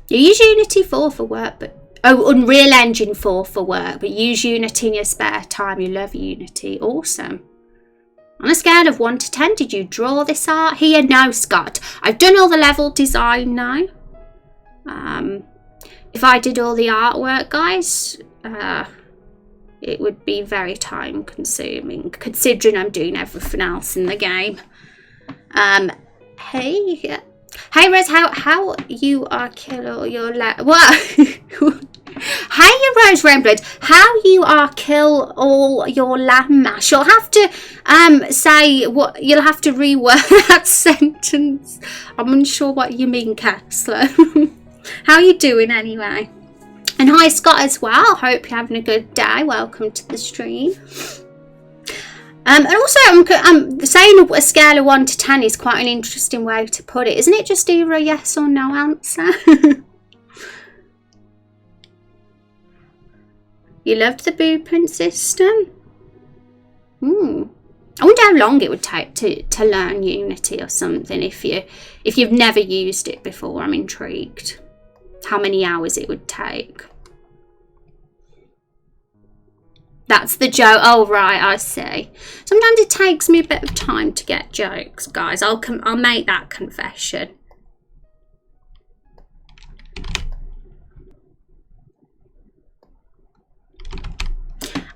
You use Unity 4 for work, but Unreal Engine 4 for work, but use Unity in your spare time. You love Unity. Awesome. On a scale of 1 to 10, did you draw this art here? No, Scott. I've done all the level design now. If I did all the artwork, guys, it would be very time consuming, considering I'm doing everything else in the game. Hey Rose, how you are kill all your what? Hey Rose Rainblood, how you are kill all your lamb mash? You'll have to say what, you'll have to rework that sentence. I'm unsure what you mean, Kessler. How are you doing anyway? And hi Scott as well. Hope you're having a good day. Welcome to the stream. And also, I'm saying a scale of 1 to 10 is quite an interesting way to put it, isn't it? Just either a yes or no answer. You loved the blueprint system? I wonder how long it would take to learn Unity or something if you've never used it before. I'm intrigued. How many hours it would take. That's the joke. Oh, right, I see. Sometimes it takes me a bit of time to get jokes, guys. I'll make that confession.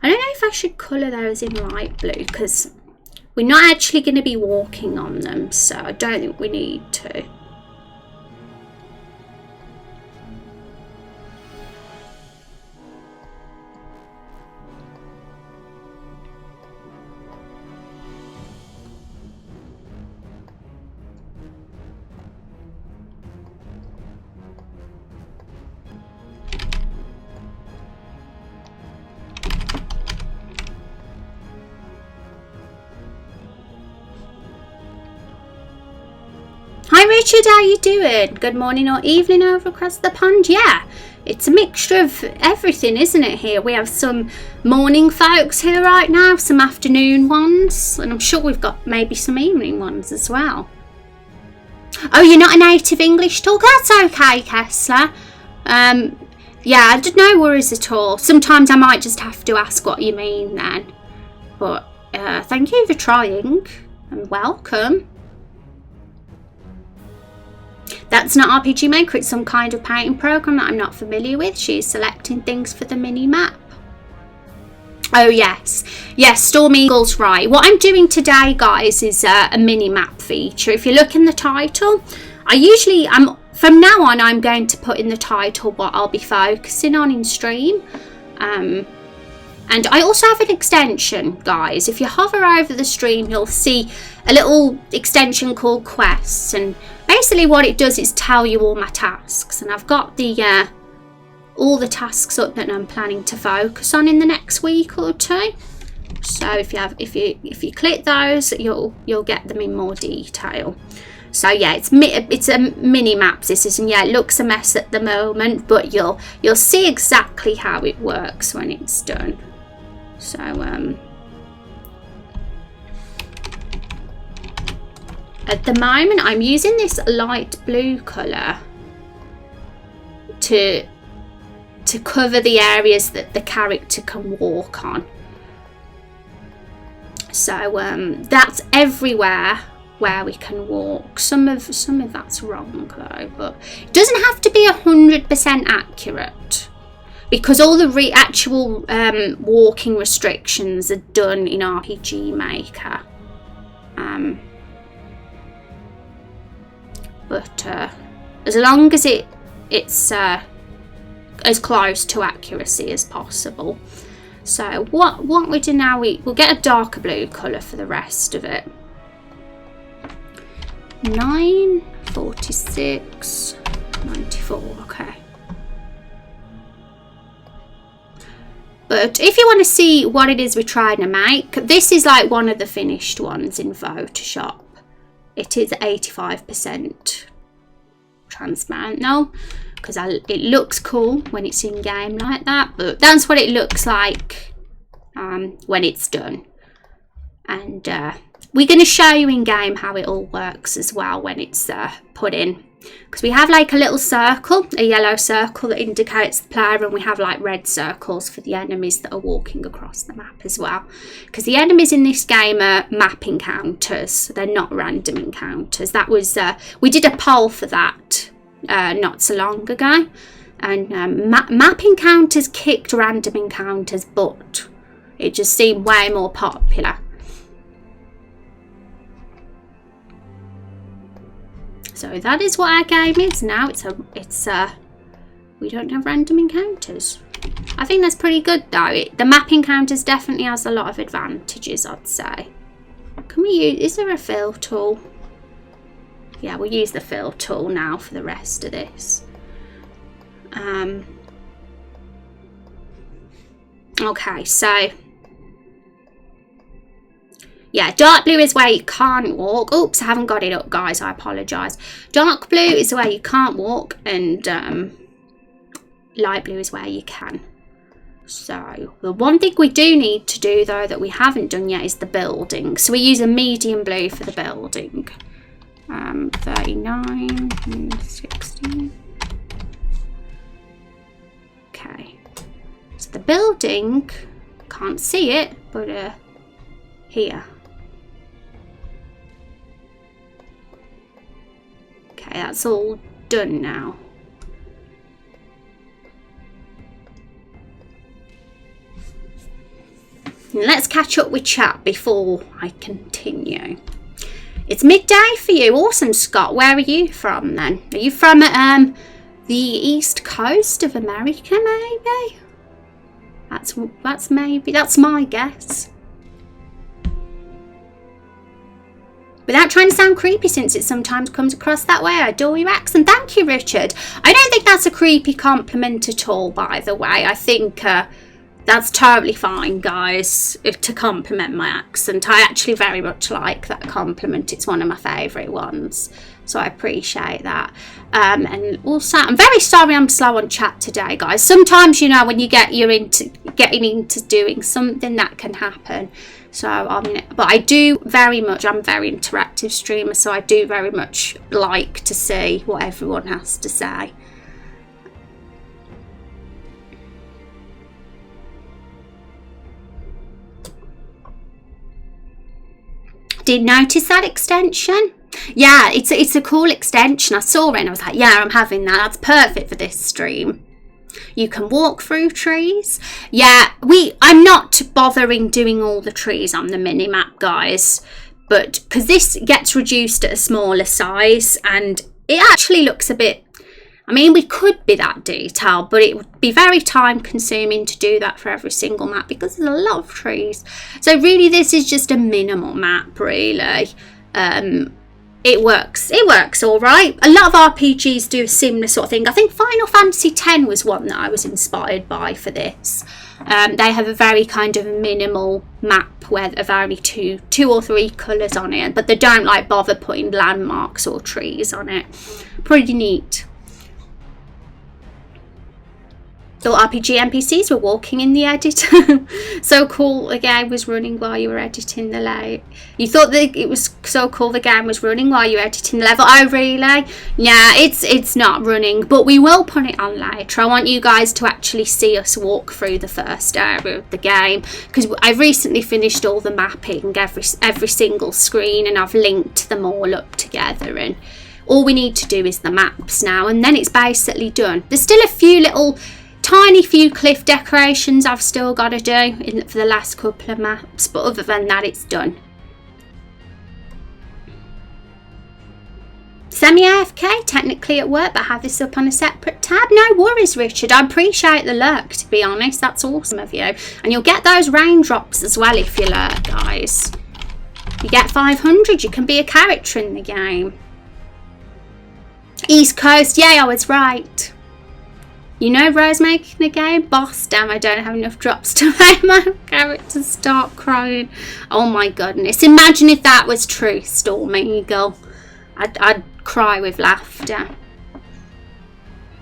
I don't know if I should colour those in light blue because we're not actually going to be walking on them, so I don't think we need to. Hi Richard, how you doing? Good morning or evening over across the pond. Yeah, it's a mixture of everything, isn't it, here? We have some morning folks here right now, some afternoon ones, and I'm sure we've got maybe some evening ones as well. Oh, you're not a native English talker? That's okay, Kessler. Yeah, no worries at all. Sometimes I might just have to ask what you mean then. But thank you for trying, and welcome. That's not RPG Maker, it's some kind of painting program that I'm not familiar with. She's selecting things for the mini map. Oh yes, yes, Storm Eagle's right. What I'm doing today, guys, is a mini map feature. If you look in the title, from now on I'm going to put in the title what I'll be focusing on in stream. And I also have an extension, guys. If you hover over the stream, you'll see a little extension called Quests, and basically what it does is tell you all my tasks. And I've got the all the tasks up that I'm planning to focus on in the next week or two. So if you click those, you'll get them in more detail. So yeah, it's a mini map this, and yeah, it looks a mess at the moment, but you'll see exactly how it works when it's done. So at the moment I'm using this light blue colour to cover the areas that the character can walk on. So that's everywhere where we can walk. Some of that's wrong though, but it doesn't have to be 100% accurate, because all the actual walking restrictions are done in RPG Maker. But as long as it's as close to accuracy as possible. So what we do now, we'll get a darker blue colour for the rest of it. 9, 46, 94, okay. But if you want to see what it is we're trying to make, this is like one of the finished ones in Photoshop. It is 85% transparent now, because it looks cool when it's in game like that, but that's what it looks like when it's done. And we're going to show you in game how it all works as well when it's put in, because we have like a little circle, a yellow circle that indicates the player, and we have like red circles for the enemies that are walking across the map as well, because the enemies in this game are map encounters, they're not random encounters. That was we did a poll for that not so long ago, and map encounters kicked random encounters, but it just seemed way more popular. So that is what our game is now. It's we don't have random encounters. I think that's pretty good though. The map encounters definitely has a lot of advantages, I'd say. Can we use, is there a fill tool? Yeah, we'll use the fill tool now for the rest of this. Okay, so yeah, dark blue is where you can't walk. Oops, I haven't got it up, guys. I apologise. Dark blue is where you can't walk, and light blue is where you can. So the one thing we do need to do, though, that we haven't done yet is the building. So we use a medium blue for the building. 39, 16. Okay. So the building, can't see it, but here. Okay, that's all done now. Let's catch up with chat before I continue. It's midday for you. Awesome, Scott. Where are you from then? Are you from the east coast of America, maybe? That's my guess. Without trying to sound creepy, since it sometimes comes across that way, I adore your accent. Thank you, Richard. I don't think that's a creepy compliment at all, by the way. I think that's totally fine, guys, to compliment my accent. I actually very much like that compliment. It's one of my favourite ones, so I appreciate that. And also, I'm very sorry I'm slow on chat today, guys. Sometimes, you know, when you getting into doing something, that can happen. So but I do very much, I'm a very interactive streamer, so I do very much like to see what everyone has to say. Did notice that extension? Yeah, it's a cool extension. I saw it and I was like, yeah, I'm having that. That's perfect for this stream. You can walk through trees. Yeah, I'm not bothering doing all the trees on the mini map, guys, but because this gets reduced at a smaller size, and it actually looks a bit, I mean, we could be that detailed, but it would be very time consuming to do that for every single map because there's a lot of trees. So really this is just a minimal map, really. It works all right. A lot of RPGs do a similar sort of thing. I think Final Fantasy X was one that I was inspired by for this. They have a very kind of minimal map where there are only two or three colours on it, but they don't like bother putting landmarks or trees on it. Pretty neat. Thought RPG NPCs were walking in the edit. So cool, the game was running while you were editing the layout. You thought that it was so cool the game was running while you were editing the level. Oh really? Yeah, it's not running, but we will put it on later. I want you guys to actually see us walk through the first area of the game, because I've recently finished all the mapping, every single screen, and I've linked them all up together, and all we need to do is the maps now, and then it's basically done. There's still a few little tiny few cliff decorations I've still got to do for the last couple of maps, but other than that it's done. Semi-AFK, technically at work, but have this up on a separate tab. No worries, Richard. I appreciate the lurk, to be honest. That's awesome of you. And you'll get those raindrops as well if you lurk, guys. You get 500, you can be a character in the game. East Coast, yay, I was right. You know Rose making the game? Boss, damn, I don't have enough drops to make my character start crying. Oh my goodness. Imagine if that was true, Storm Eagle. I'd cry with laughter.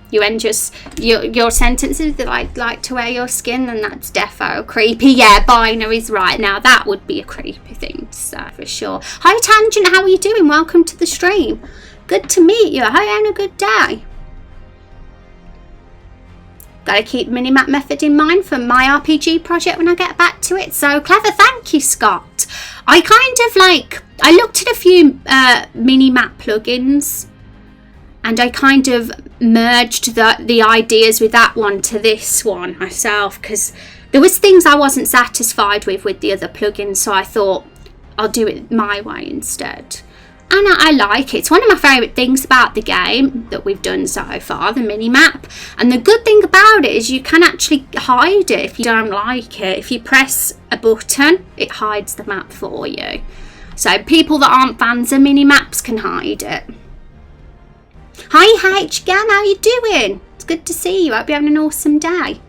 You end your sentences that like to wear your skin, and that's defo creepy. Yeah, Binary's right. Now that would be a creepy thing to say for sure. Hi Tangent, how are you doing? Welcome to the stream. Good to meet you. I hope you're having a good day. Gotta keep minimap method in mind for my RPG project when I get back to it. So clever, thank you, Scott. I kind of I looked at a few minimap plugins, and I kind of merged the ideas with that one to this one myself, because there was things I wasn't satisfied with the other plugins, so I thought I'll do it my way instead. And I like it. It's one of my favourite things about the game that we've done so far, the mini-map. And the good thing about it is you can actually hide it if you don't like it. If you press a button, it hides the map for you. So people that aren't fans of mini-maps can hide it. Hi H-Gan, how you doing? It's good to see you. I hope you're having an awesome day.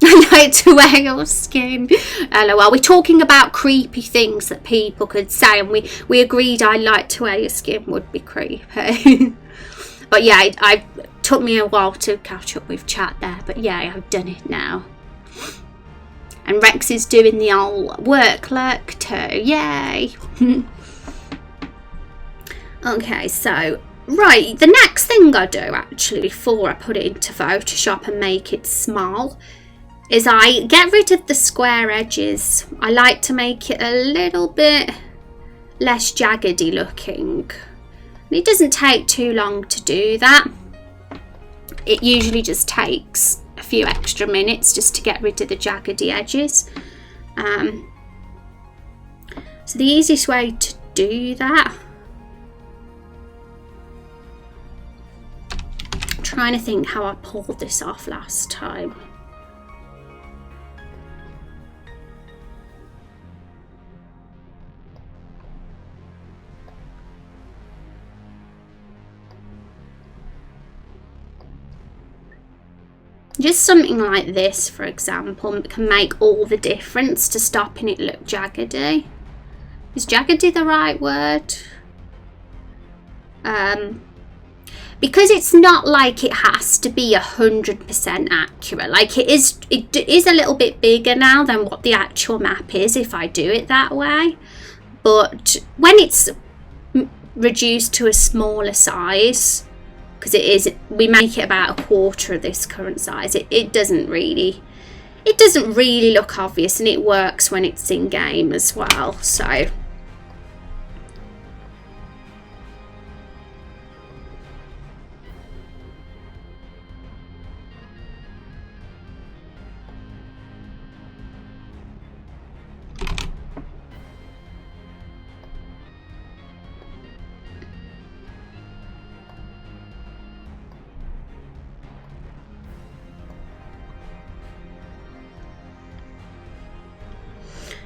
I like to wear your skin. LOL. We're talking about creepy things that people could say, and we agreed I like to wear your skin would be creepy. But yeah, it took me a while to catch up with chat there, but yeah, I've done it now. And Rex is doing the old work lurk too. Yay. Okay, so right, the next thing I do actually before I put it into Photoshop and make it small is I get rid of the square edges. I like to make it a little bit less jaggedy looking. It doesn't take too long to do that. It usually just takes a few extra minutes just to get rid of the jaggedy edges. So the easiest way to do that, I'm trying to think how I pulled this off last time. Just something like this, for example, can make all the difference to stopping it look jaggedy. Is jaggedy the right word? Because it's not like it has to be 100% accurate. Like it is a little bit bigger now than what the actual map is if I do it that way. But when it's reduced to a smaller size, because we make it about a quarter of this current size, it doesn't really look obvious, and it works when it's in game as well.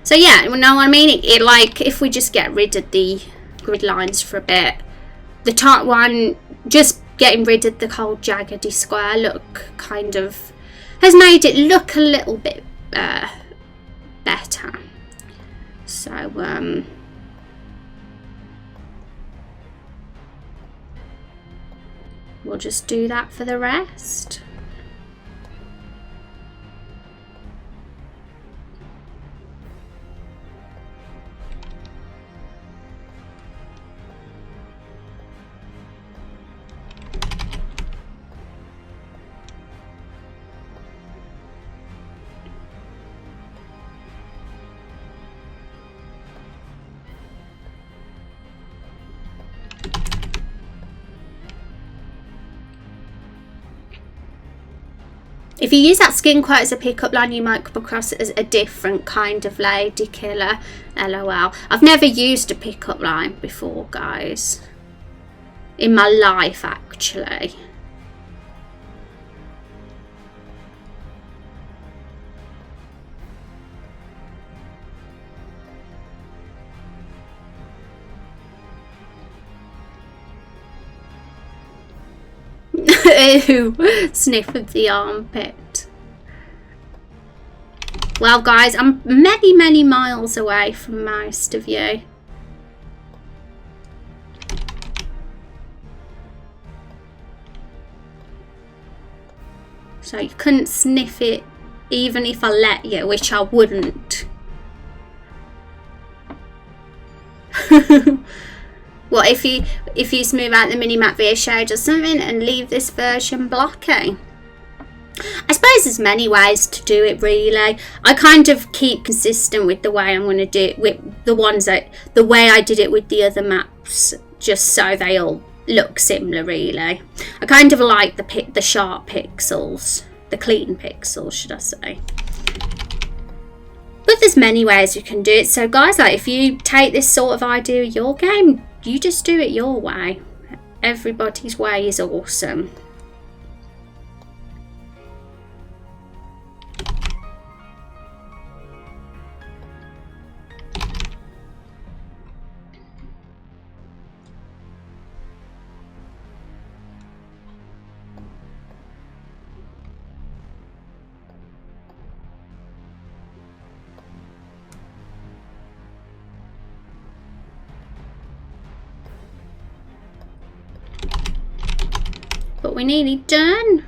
So yeah, you know what I mean? It like, if we just get rid of the grid lines for a bit, the top one, just getting rid of the cold jaggedy square look kind of has made it look a little bit better. So we'll just do that for the rest. If you use that skin quote as a pickup line, you might come across it as a different kind of lady killer. LOL. I've never used a pickup line before, guys. in my life, actually. Ew, sniff of the armpit. Well, guys, I'm many, many miles away from most of you. So you couldn't sniff it even if I let you, which I wouldn't. What if you smooth out the mini-map via shade or something and leave this version blocky? I suppose there's many ways to do it, really. I kind of keep consistent with the way I'm going to do it with the way I did it with the other maps, just so they all look similar, really. I kind of like the sharp pixels, the clean pixels, should I say. But there's many ways you can do it. So guys, like, if you take this sort of idea of your game, you just do it your way. Everybody's way is awesome. But we're nearly done.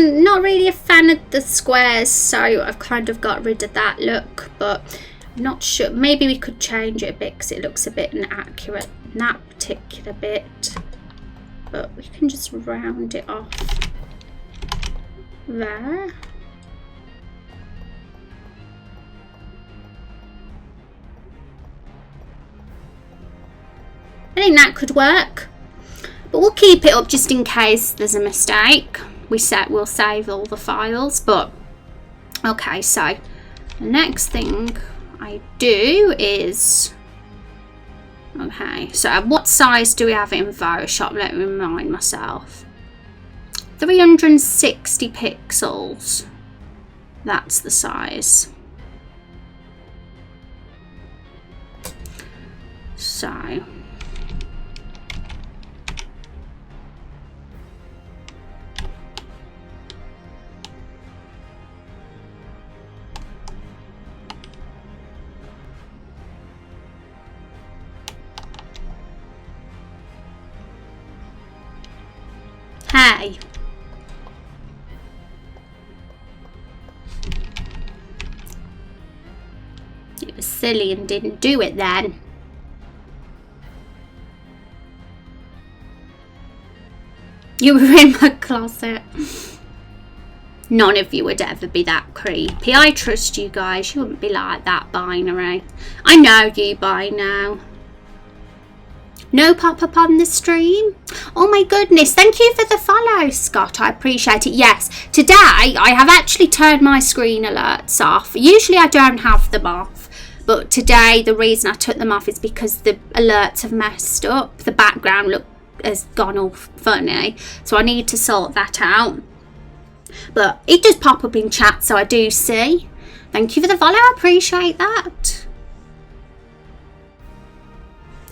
Not really a fan of the squares, so I've kind of got rid of that look, but I'm not sure. Maybe we could change it a bit because it looks a bit inaccurate in that particular bit, but we can just round it off there. I think that could work, but we'll keep it up just in case there's a mistake. We'll save all the files. But okay, so the next thing I do is, okay, so what size do we have in Photoshop? Let me remind myself. 360 pixels. That's the size. So hey, you were silly and didn't do it then. You were in my closet. None of you would ever be that creepy. I trust you guys. You wouldn't be like that, Binary. I know you by now. No pop-up on the stream? Oh my goodness, thank you for the follow, Scott. I appreciate it. Yes, today I have actually turned my screen alerts off. Usually I don't have them off, but today the reason I took them off is because the alerts have messed up. The background has gone all funny, so I need to sort that out. But it does pop up in chat, so I do see. Thank you for the follow, I appreciate that.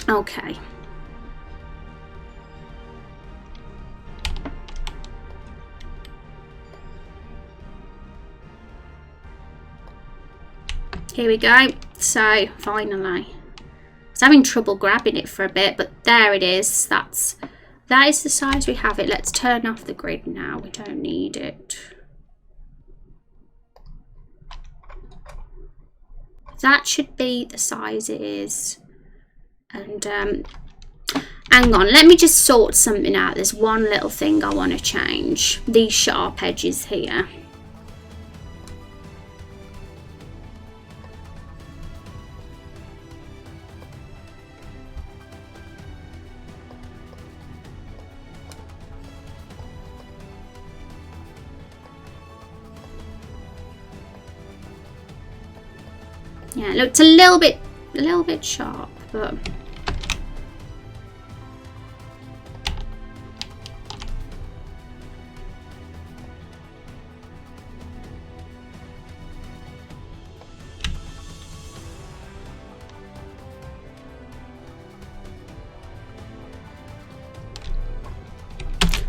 Okay. Here we go. So finally, I was having trouble grabbing it for a bit, but there it is. That is the size we have it. Let's turn off the grid now. We don't need it. That should be the size it is. And hang on, let me just sort something out. There's one little thing I want to change. These sharp edges here. Yeah, it looked a little bit sharp, but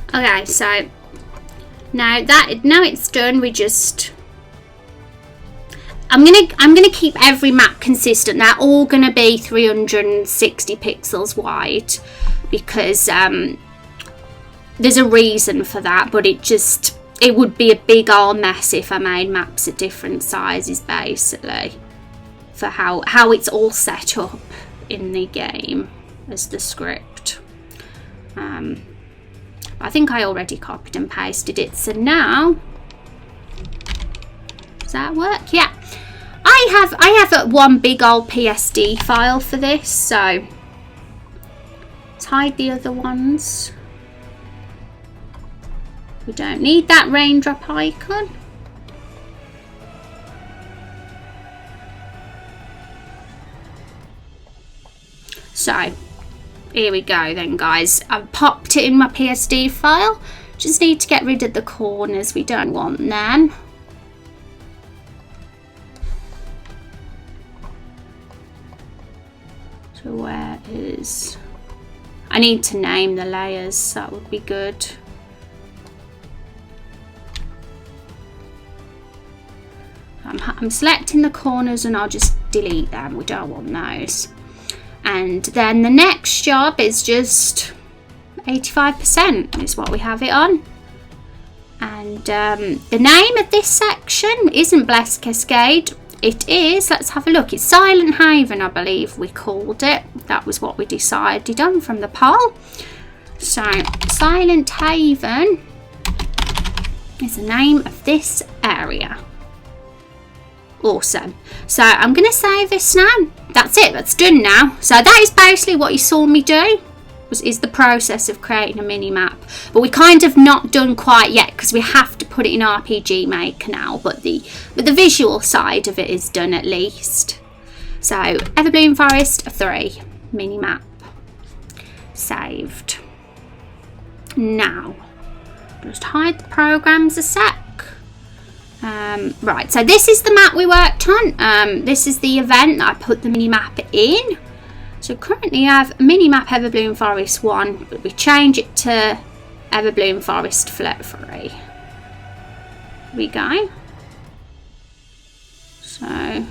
okay, so now it's done, we just I'm gonna keep every map consistent. They're all gonna be 360 pixels wide because there's a reason for that, but it would be a big old mess if I made maps at different sizes, basically, for how it's all set up in the game as the script. I think I already copied and pasted it, so now does that work? Yeah. I have one big old PSD file for this, so let's hide the other ones. We don't need that raindrop icon. So here we go then, guys. I've popped it in my PSD file. Just need to get rid of the corners. We don't want them. So where is... I need to name the layers. That would be good. I'm selecting the corners and I'll just delete them. We don't want those. And then the next job is just 85% is what we have it on. And the name of this section isn't Blessed Cascade. It is, let's have a look, it's Silent Haven, I believe we called it. That was what we decided on from the poll. So Silent Haven is the name of this area. Awesome. So I'm going to save this now. That's it, that's done now. So that is basically what you saw me do, is the process of creating a mini map. But we kind of not done quite yet because we have to put it in RPG Maker now, but the visual side of it is done at least. So Everbloom Forest 3 mini map saved. Now just hide the programs a sec. Right, so this is the map we worked on. This is the event that I put the mini map in. So currently I have mini map Everbloom Forest 1, but we change it to Everbloom Forest Flat 3. Here we go. So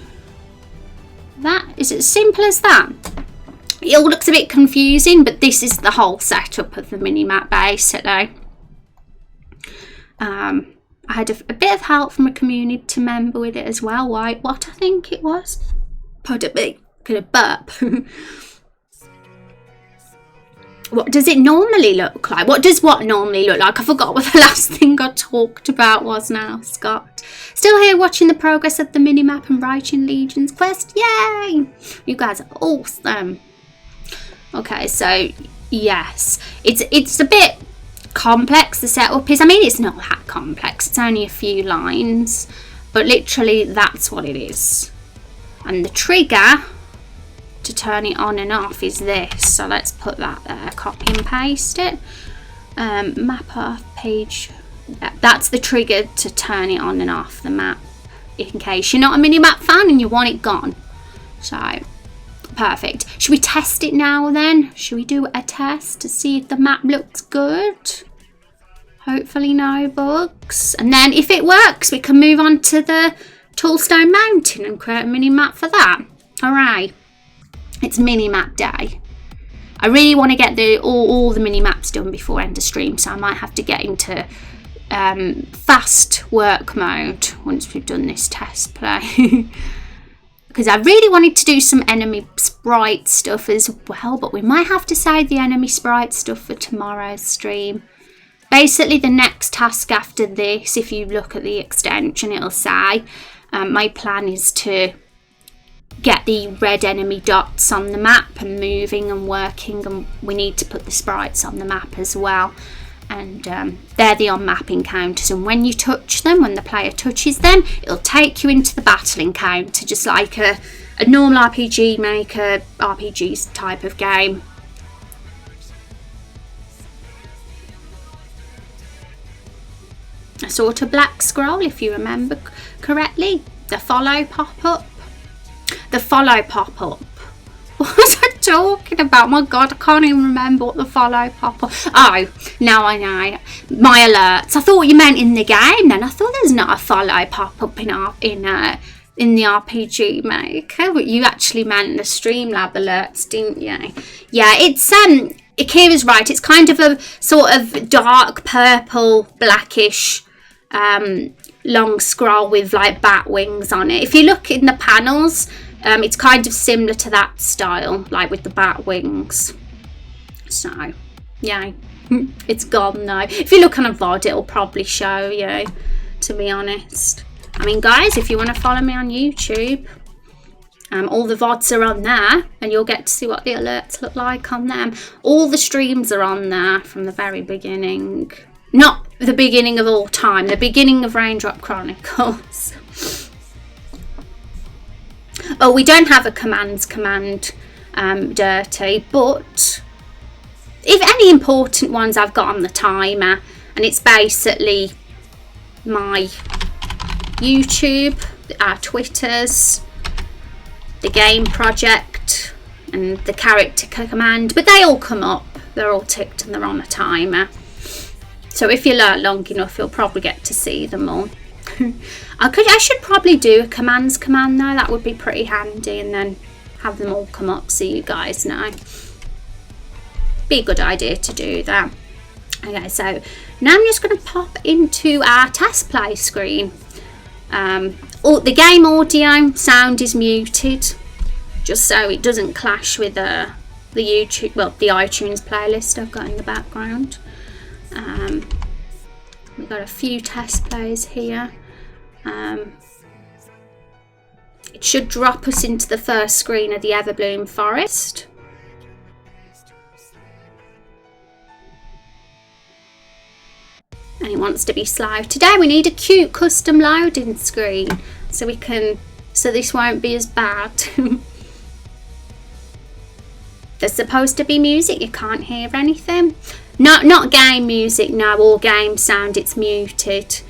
that is as simple as that. It all looks a bit confusing, but this is the whole setup of the mini map basically. I had a bit of help from a community member with it as well. What I think it was. Put a bit could have burp. What does it normally look like? What does what normally look like? I forgot what the last thing I talked about was now, Scott. Still here watching the progress of the minimap and writing Legion's quest. Yay! You guys are awesome. Okay, so yes. It's a bit complex, the setup is. I mean, it's not that complex. It's only a few lines. But literally, that's what it is. And the trigger to turn it on and off is this, so let's put that there, copy and paste it. Map off page, that's the trigger to turn it on and off the map, in case you're not a mini map fan and you want it gone. So perfect. Should we test it now then? Should we do a test to see if the map looks good? Hopefully no bugs, and then if it works we can move on to the Toolstone Mountain and create a mini map for that. Alright. It's mini map day. I really want to get all the mini maps done before end of stream, so I might have to get into fast work mode once we've done this test play. Because I really wanted to do some enemy sprite stuff as well, but we might have to save the enemy sprite stuff for tomorrow's stream. Basically the next task after this, if you look at the extension, it'll say my plan is to get the red enemy dots on the map and moving and working, and we need to put the sprites on the map as well, and they're the on-map encounters, and when you touch them, when the player touches them, it'll take you into the battle encounter, just like a a normal RPG maker, RPG type of game. A sort of black scroll, if you remember correctly. The follow pop-up. The follow pop-up. What was I talking about? My God, I can't even remember what the follow pop-up. Oh, now I know. My alerts. I thought you meant in the game then. I thought there's not a follow pop-up in the RPG maker, but you actually meant the Streamlab alerts, didn't you? Yeah, it's Akira's right. It's kind of a sort of dark purple, blackish long scroll with like bat wings on it. If you look in the panels, it's kind of similar to that style, like with the bat wings. So, yeah, it's gone now. If you look on a VOD, it'll probably show you, to be honest. I mean, guys, if you want to follow me on YouTube, all the VODs are on there, and you'll get to see what the alerts look like on them. All the streams are on there from the very beginning. Not the beginning of all time, the beginning of Raindrop Chronicles. Oh, we don't have a command, Dirty, but if any important ones I've got on the timer, and it's basically my YouTube, our Twitters, the game project, and the character command, but they all come up. They're all ticked and they're on a timer. So if you learn long enough, you'll probably get to see them all. I should probably do a commands command though. That would be pretty handy, and then have them all come up so you guys know. Be a good idea to do that. Okay, so now I'm just going to pop into our test play screen. The game audio sound is muted, just so it doesn't clash with the YouTube, well, the iTunes playlist I've got in the background. We've got a few test plays here. It should drop us into the first screen of the Everbloom Forest. And it wants to be slow. Today we need a cute custom loading screen so this won't be as bad. There's supposed to be music, you can't hear anything. Not game music, no, all game sound, it's muted.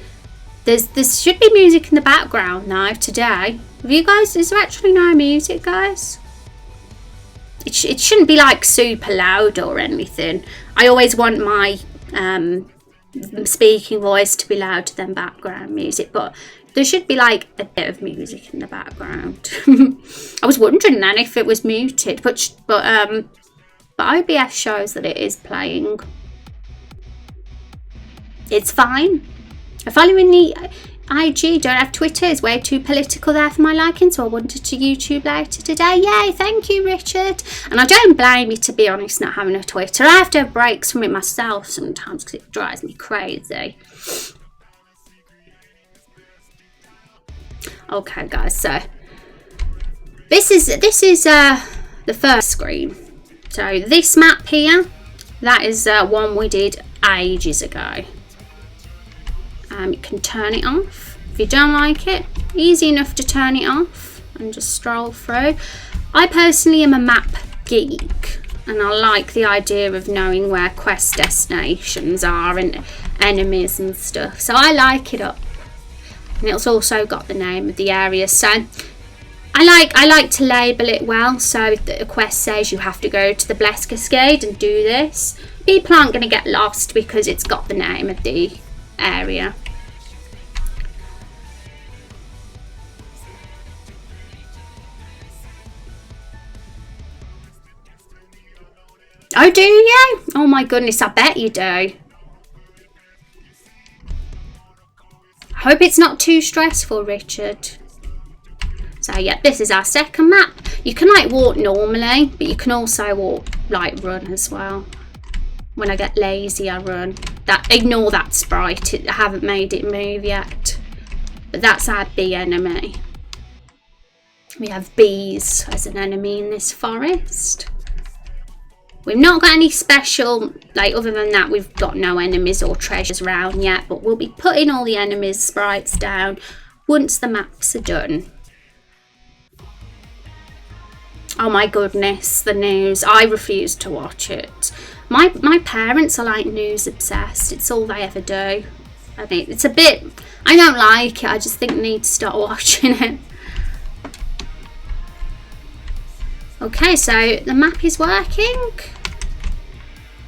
There should be music in the background now today. Have you guys, is there actually no music, guys? It shouldn't be like super loud or anything. I always want my speaking voice to be loud to them background music, but there should be like a bit of music in the background. I was wondering then if it was muted, but OBS shows that it is playing. It's fine. I follow in the IG, don't have Twitter, it's way too political there for my liking, so I wanted to YouTube later today. Yay, thank you, Richard. And I don't blame you, to be honest, not having a Twitter. I have to have breaks from it myself sometimes because it drives me crazy. Okay, guys, so this is the first screen. So this map here, that is one we did ages ago. You can turn it off if you don't like it. Easy enough to turn it off and just stroll through. I personally am a map geek, and I like the idea of knowing where quest destinations are and enemies and stuff, so I like it up. And it's also got the name of the area, so I like to label it well. So if the quest says you have to go to the Blessed Cascade and do this, people aren't going to get lost because it's got the name of the area. Oh, do you? Oh my goodness, I bet you do. I hope it's not too stressful, Richard. So yeah, this is our second map. You can like walk normally, but you can also walk like run as well. When I get lazy, I run. Ignore that sprite, I haven't made it move yet. But that's our bee enemy. We have bees as an enemy in this forest. We've not got any special, like other than that, we've got no enemies or treasures around yet, but we'll be putting all the enemies sprites down once the maps are done. Oh my goodness, the news. I refuse to watch it. My parents are like news obsessed. It's all they ever do. I mean, it's a bit, I don't like it. I just think I need to start watching it. Okay, so the map is working.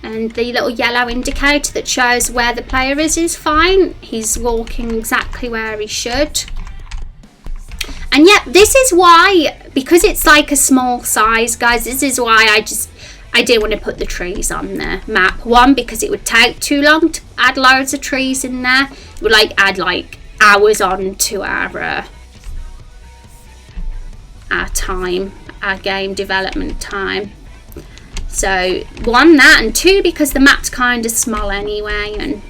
And the little yellow indicator that shows where the player is fine. He's walking exactly where he should. And yet, this is why, because it's like a small size, guys, this is why I didn't want to put the trees on the map. One, because it would take too long to add loads of trees in there. It would like add like hours on to our time, our game development time. So one, that, and two, because the map's kind of small anyway, and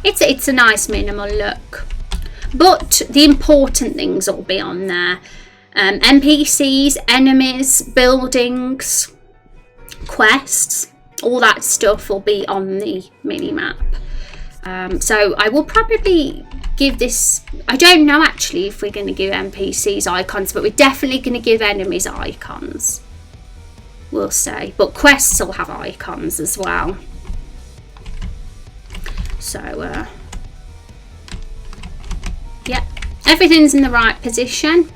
it's a nice minimal look. But the important things will be on there. NPCs, enemies, buildings, quests, all that stuff will be on the mini-map. So I will probably give this, I don't know actually if we're going to give NPCs icons, but we're definitely going to give enemies icons. We'll say. But quests will have icons as well. So, yeah, everything's in the right position.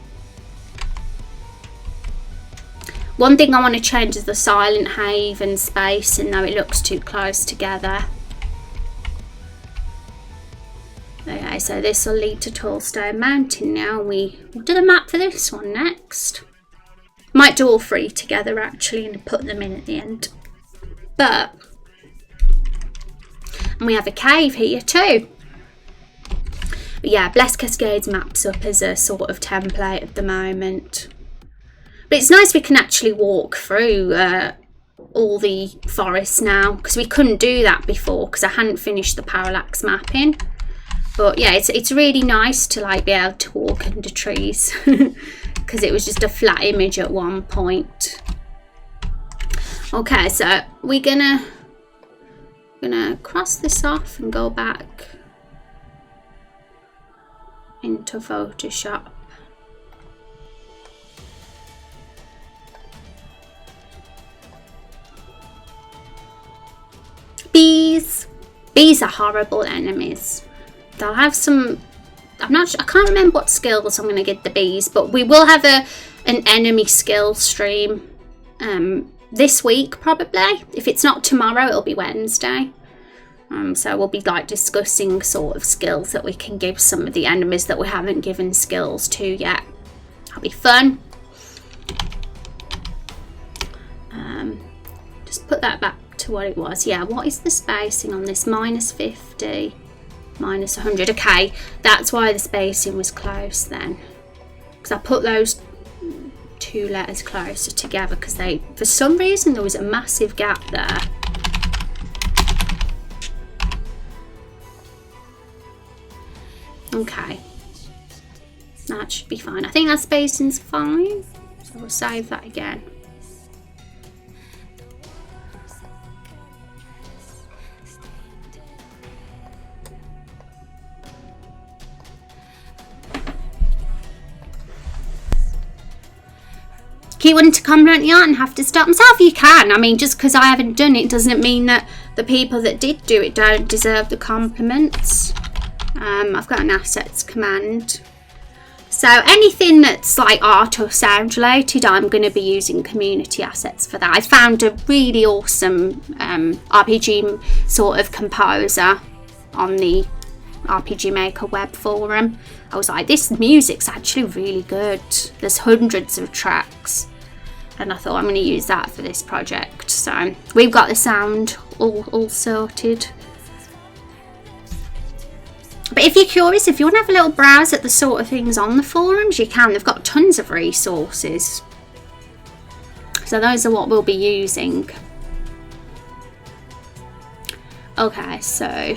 One thing I want to change is the Silent Haven spacing, though it looks too close together. Okay, so this will lead to Tallstone Mountain now. We'll do the map for this one next. Might do all three together actually and put them in at the end. And we have a cave here too. But yeah, Blessed Cascades maps up as a sort of template at the moment. But it's nice we can actually walk through all the forests now, because we couldn't do that before because I hadn't finished the parallax mapping. But yeah, it's really nice to like be able to walk under trees because it was just a flat image at one point. Okay, so we're gonna cross this off and go back into Photoshop. Bees are horrible enemies. They'll have some, I can't remember what skills I'm going to give the bees, but we will have an enemy skill stream this week probably. If it's not tomorrow, it'll be Wednesday. So we'll be like discussing sort of skills that we can give some of the enemies that we haven't given skills to yet. That'll be fun. Just put that back to what it was. Yeah, what is the spacing on this? -50, -100. Okay, that's why the spacing was close then, because I put those two letters closer together because they, for some reason, there was a massive gap there. Okay, that should be fine. I think that spacing's fine, so we'll save that again. Keep wanting to compliment the art and have to stop myself. You can. I mean, just because I haven't done it doesn't mean that the people that did do it don't deserve the compliments. I've got an assets command. So anything that's like art or sound related, I'm going to be using community assets for that. I found a really awesome RPG sort of composer on the RPG Maker web forum. I was like, this music's actually really good. There's hundreds of tracks. And I thought I'm going to use that for this project. So we've got the sound all sorted. But if you're curious, if you want to have a little browse at the sort of things on the forums, you can. They've got tons of resources. So those are what we'll be using. Okay, so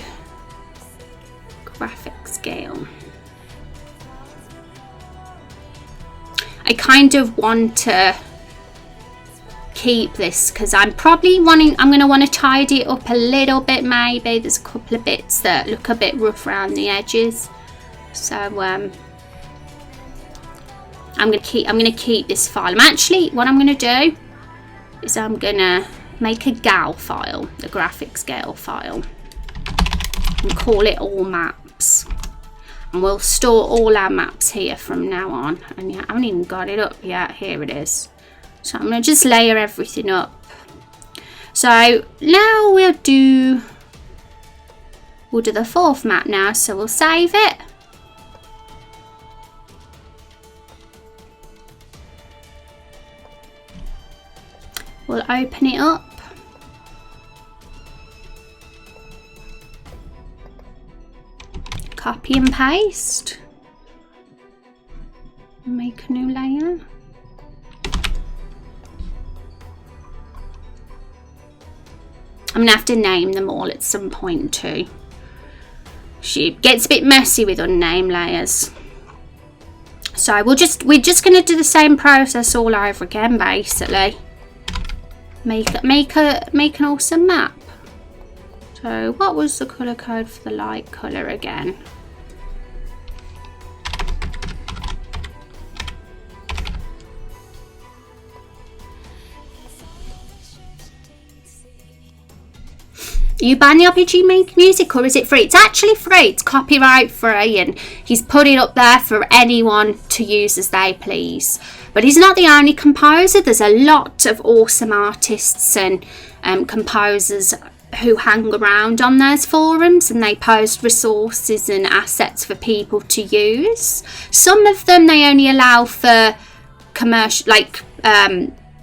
graphic scale. I kind of want to keep this because I'm going to want to tidy it up a little bit. Maybe there's a couple of bits that look a bit rough around the edges, so I'm I'm gonna keep this file. What I'm gonna do is I'm gonna make a GAL file, a graphics GAL file, and call it all maps. And we'll store all our maps here from now on. And yeah, I haven't even got it up yet. Here it is. So I'm gonna just layer everything up. So now we'll do the fourth map now. So we'll save it. We'll open it up. Copy and paste. Make a new layer. I'm gonna have to name them all at some point too. She gets a bit messy with unnamed layers. So we're just gonna do the same process all over again, basically. Make an awesome map. So what was the colour code for the light colour again? You ban the RPG Maker music, or is it free? It's actually free. It's copyright free, and he's put it up there for anyone to use as they please. But he's not the only composer. There's a lot of awesome artists and composers who hang around on those forums, and they post resources and assets for people to use. Some of them they only allow for commercial, like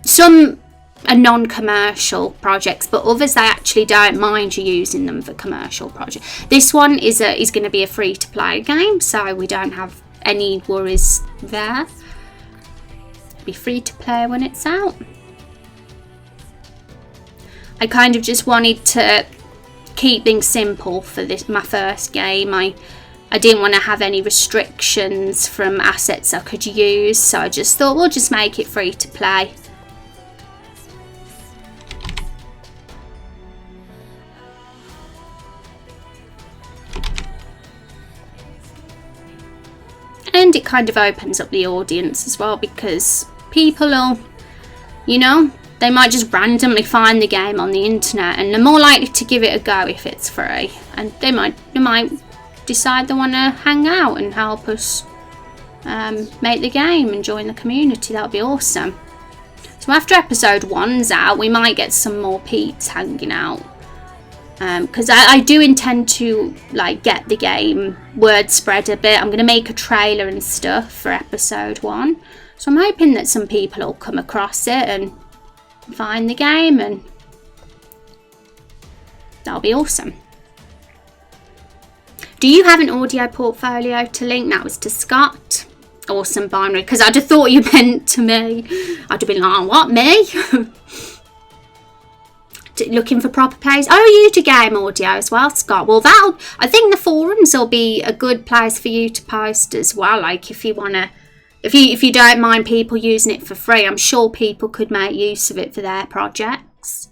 some are non-commercial projects, but others they actually don't mind you using them for commercial projects. This one is going to be a free-to-play game, so we don't have any worries there. It'll be free to play when it's out. I kind of just wanted to keep things simple for my first game. I didn't want to have any restrictions from assets I could use, so I just thought we'll just make it free to play. And it kind of opens up the audience as well, because people will, you know, they might just randomly find the game on the internet, and they're more likely to give it a go if it's free. And they might decide they want to hang out and help us make the game and join the community. That would be awesome. So after episode 1's out, we might get some more peeps hanging out. Because I do intend to like get the game word spread a bit. I'm going to make a trailer and stuff for episode 1, so I'm hoping that some people will come across it and find the game, and that'll be awesome. Do you have an audio portfolio to link? That was to Scott. Awesome, Binary, because I'd have thought you meant to me. I'd have been like, oh, what, me? Looking for proper plays. Oh, you do game audio as well, Scott. Well, I think the forums will be a good place for you to post as well. Like if you wanna, if you don't mind people using it for free, I'm sure people could make use of it for their projects.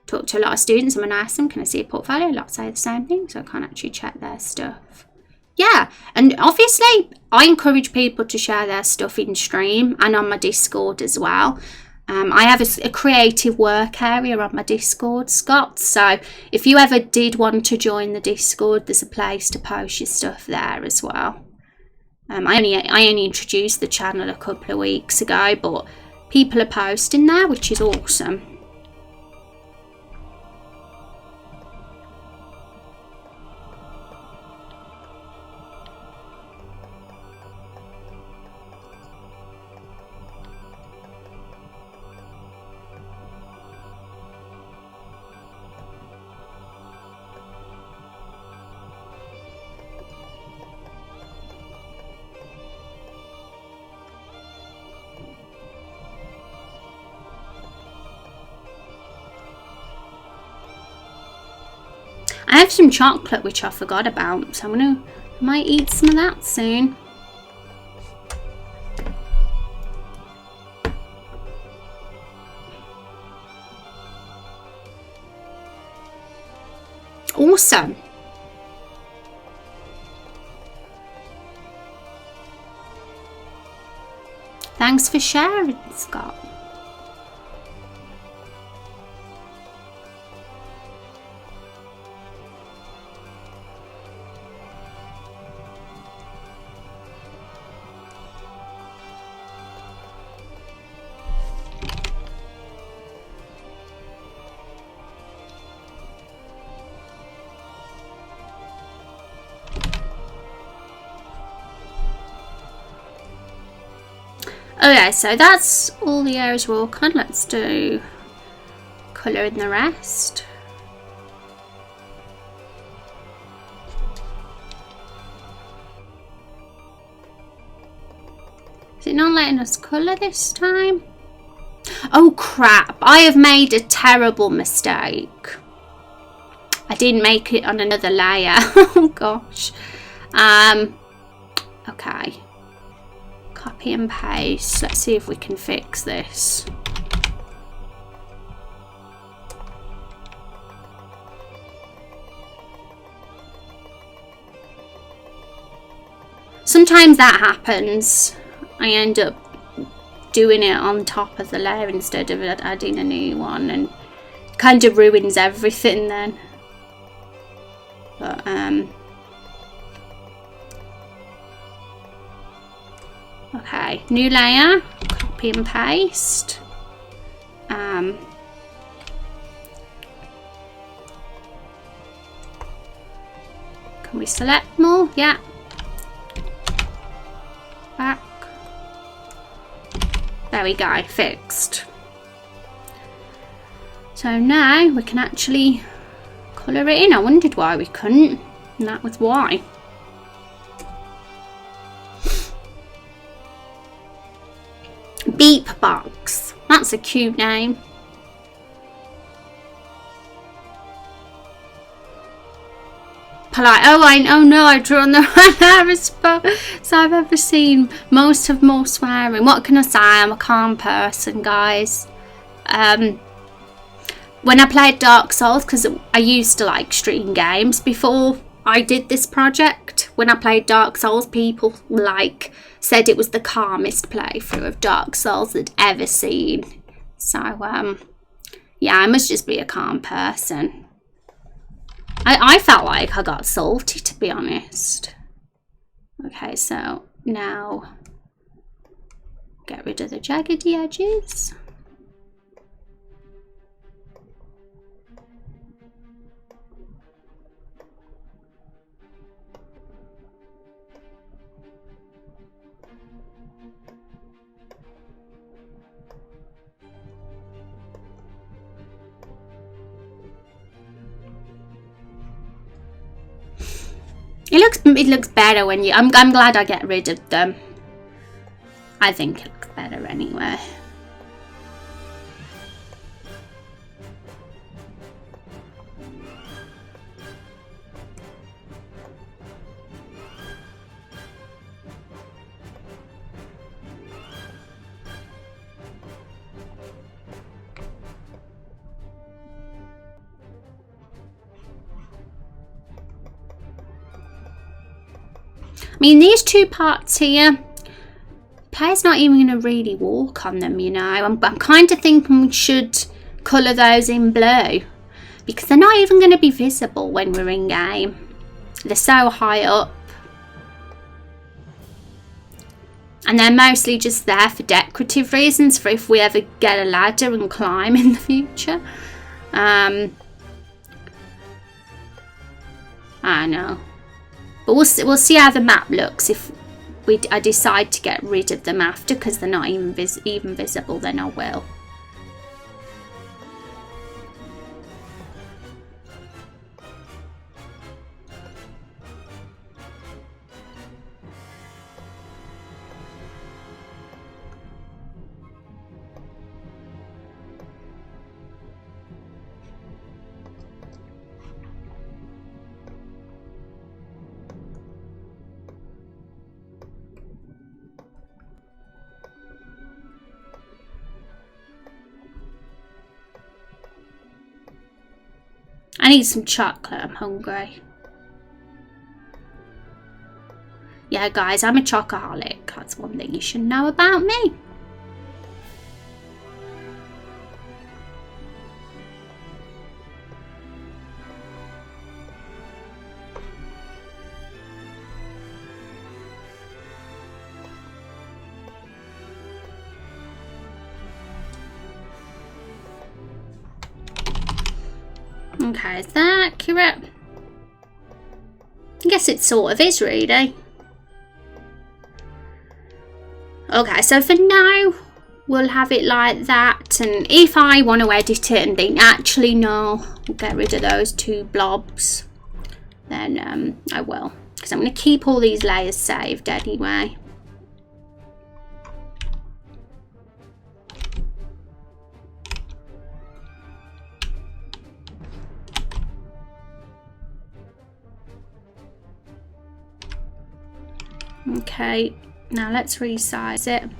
Talk to a lot of students. I'm gonna ask them, can I see a portfolio? A lot say the same thing, so I can't actually check their stuff. Yeah, and obviously I encourage people to share their stuff in stream and on my Discord as well. I have a creative work area on my Discord, Scott, so if you ever did want to join the Discord, there's a place to post your stuff there as well. I only introduced the channel a couple of weeks ago, but people are posting there, which is awesome. I have some chocolate which I forgot about, so I might eat some of that soon. Awesome. Thanks for sharing, Scott. Okay, so that's all the areas we're working on. Let's do colour in the rest. Is it not letting us colour this time? Oh crap, I have made a terrible mistake. I didn't make it on another layer. Oh gosh. Okay. Copy and paste. Let's see if we can fix this. Sometimes that happens. I end up doing it on top of the layer instead of adding a new one, and it kind of ruins everything then. But okay, new layer, copy and paste. Can we select more? Yeah. Back. There we go, fixed. So now we can actually colour it in. I wondered why we couldn't, and that was why. Beep box. That's a cute name. Polite. Oh no, I've drawn the right response so I've ever seen. Most have more swearing. What can I say? I'm a calm person, guys. When I played Dark Souls, because I used to like stream games before I did this project. When I played Dark Souls, people like said it was the calmest playthrough of Dark Souls they'd ever seen. So yeah, I must just be a calm person. I felt like I got salty, to be honest. Okay, so now get rid of the jaggedy edges. It looks better when you. I'm glad I get rid of them. I think it looks better anyway. I mean, these two parts here, player's not even going to really walk on them, you know. I'm kind of thinking we should colour those in blue, because they're not even going to be visible when we're in game. They're so high up. And they're mostly just there for decorative reasons, for if we ever get a ladder and climb in the future. I know. But we'll see how the map looks if I decide to get rid of them after, because they're not even visible, then I will. I need some chocolate, I'm hungry. Yeah guys, I'm a chocoholic. That's one thing you should know about me. Okay, is that accurate? I guess it sort of is, really. Okay, so for now, we'll have it like that. And if I want to edit it and think, actually, no, we'll get rid of those 2 blobs, then I will. Because I'm going to keep all these layers saved anyway. Okay, now let's resize it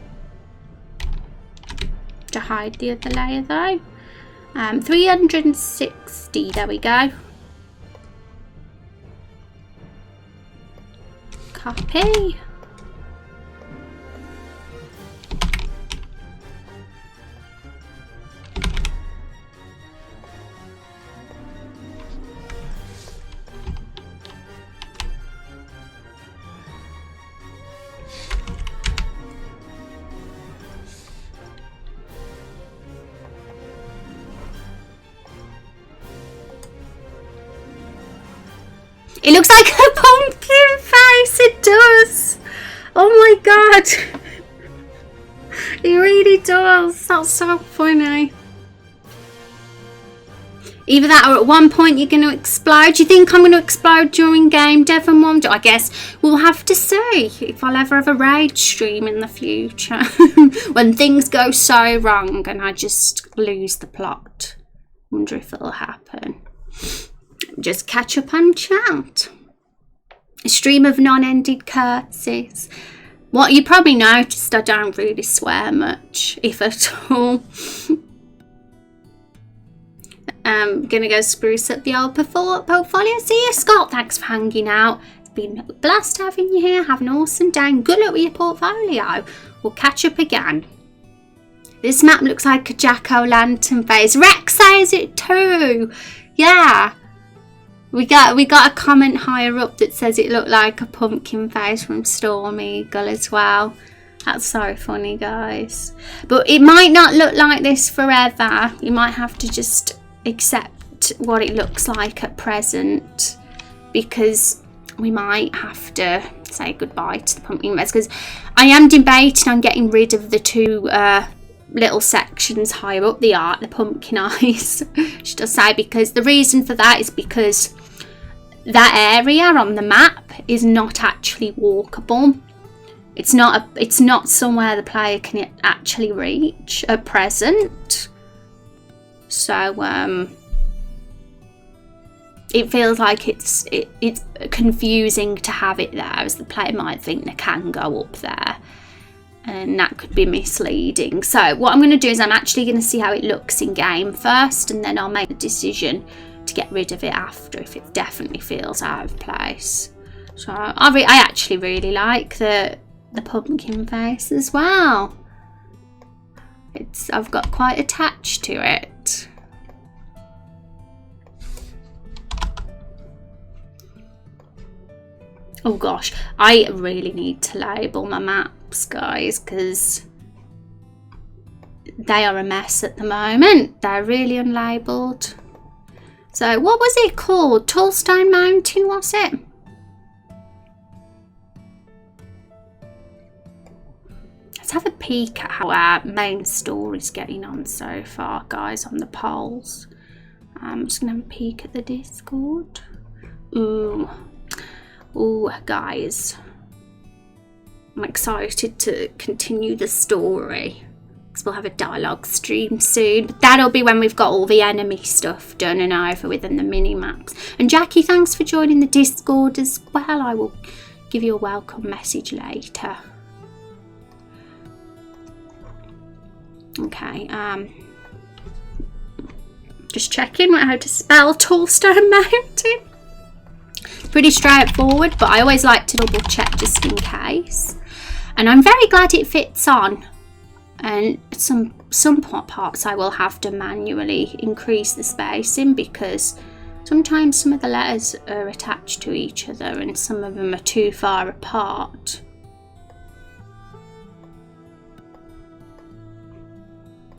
to hide the other layer though. 360, there we go. Copy. It looks like a pumpkin face, it does. Oh my god. It really does. That's so funny. Either that or at one point you're going to explode. Do you think I'm going to explode during game dev and wonder? I guess we'll have to see if I'll ever have a raid stream in the future. When things go so wrong and I just lose the plot. Wonder if it'll happen. Just catch up on chat. A stream of non-ended curtsies. What you probably noticed, I don't really swear much, if at all. Gonna go spruce up the old portfolio. See you, Scott. Thanks for hanging out. It's been a blast having you here. Have an awesome day and good luck with your portfolio. We'll catch up again. This map looks like a jack-o'-lantern face. Rex says it too. Yeah. We got a comment higher up that says it looked like a pumpkin face from Storm Eagle as well. That's so funny, guys. But it might not look like this forever. You might have to just accept what it looks like at present, because we might have to say goodbye to the pumpkin face, because I am debating on getting rid of the 2 little sections higher up the art, the pumpkin eyes, should I say, because the reason for that is because that area on the map is not actually walkable. It's not somewhere the player can actually reach at present. So it feels like it's confusing to have it there, as the player might think they can go up there, and that could be misleading. So what I'm going to do is I'm actually going to see how it looks in game first, and then I'll make a decision to get rid of it after if it definitely feels out of place. So I actually really like the pumpkin face as well. I've got quite attached to it. Oh gosh, I really need to label my maps, guys, because they are a mess at the moment. They're really unlabeled. So what was it called? Tallstone Mountain, was it? Let's have a peek at how our main story's getting on so far, guys, on the polls. I'm just going to have a peek at the Discord. Ooh, guys. I'm excited to continue the story, because we'll have a dialogue stream soon. But that'll be when we've got all the enemy stuff done and over within the mini-maps. And Jackie, thanks for joining the Discord as well. I will give you a welcome message later. Okay, just checking how to spell Tallstone Mountain. Pretty straightforward, but I always like to double check just in case. And I'm very glad it fits on. And some parts I will have to manually increase the spacing, because sometimes some of the letters are attached to each other and some of them are too far apart.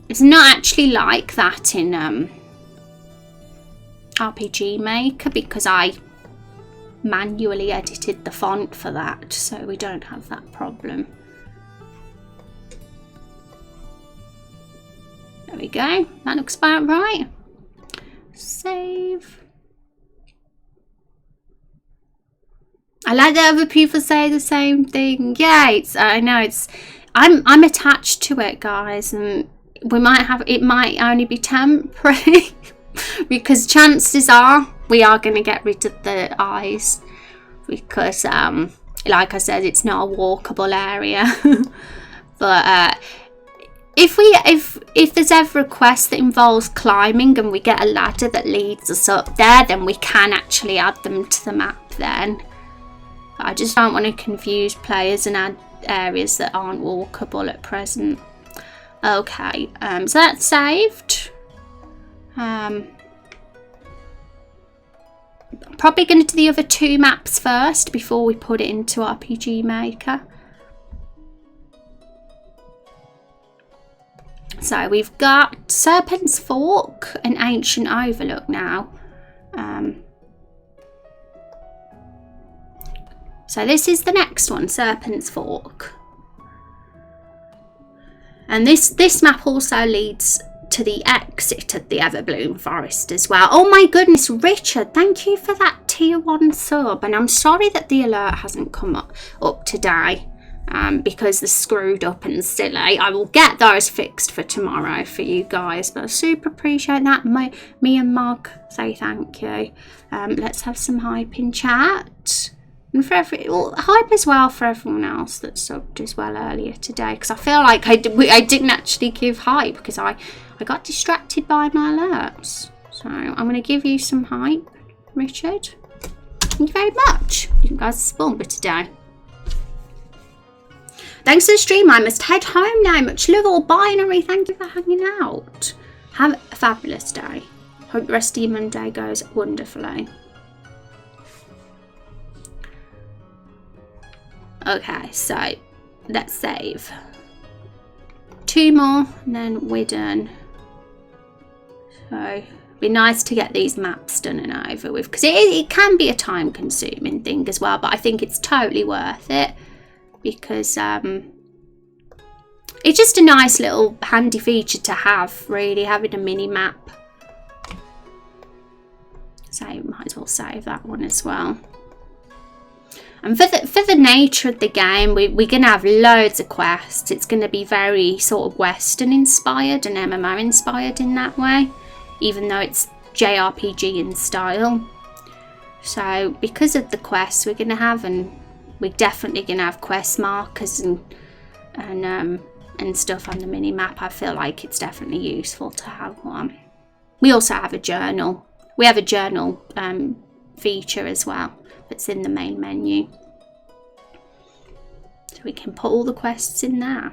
It's not actually like that in RPG Maker because I manually edited the font for that, so we don't have that problem. There we go, that looks about right. Save. I like that other people say the same thing. Yeah, I know I'm attached to it, guys, and it might only be temporary because chances are we are going to get rid of the eyes because like I said, it's not a walkable area. But if there's ever a quest that involves climbing and we get a ladder that leads us up there, then we can actually add them to the map then. But I just don't want to confuse players and add areas that aren't walkable at present. Okay, so that's saved. I'm probably going to do the other 2 maps first before we put it into RPG Maker. So we've got Serpent's Fork and Ancient Overlook now. So this is the next one, Serpent's Fork. And this map also leads to the exit of the Everbloom Forest as well. Oh my goodness, Richard, thank you for that tier 1 sub. And I'm sorry that the alert hasn't come up today because they're screwed up and silly. I will get those fixed for tomorrow for you guys, but I super appreciate that. Me and Mog say thank you. Let's have some hype in chat. And for hype as well for everyone else that subbed as well earlier today, because I feel like I didn't actually give hype because I got distracted by my alerts. So I'm going to give you some hype, Richard. Thank you very much. You guys are spumper today. Thanks for the stream. I must head home now. Much love, all binary. Thank you for hanging out. Have a fabulous day. Hope the rest of your Monday goes wonderfully. Okay, so let's save. 2 more and then we're done. So it'd be nice to get these maps done and over with, because it can be a time consuming thing as well, but I think it's totally worth it because it's just a nice little handy feature to have, really, having a mini map. So might as well save that one as well. And for the nature of the game, we're going to have loads of quests. It's going to be very sort of Western inspired and MMO inspired in that way, even though it's JRPG in style. So because of the quests we're going to have, and we're definitely going to have quest markers and stuff on the mini map, I feel like it's definitely useful to have one. We also have a journal. We have a journal feature as well. That's in the main menu, so we can put all the quests in there.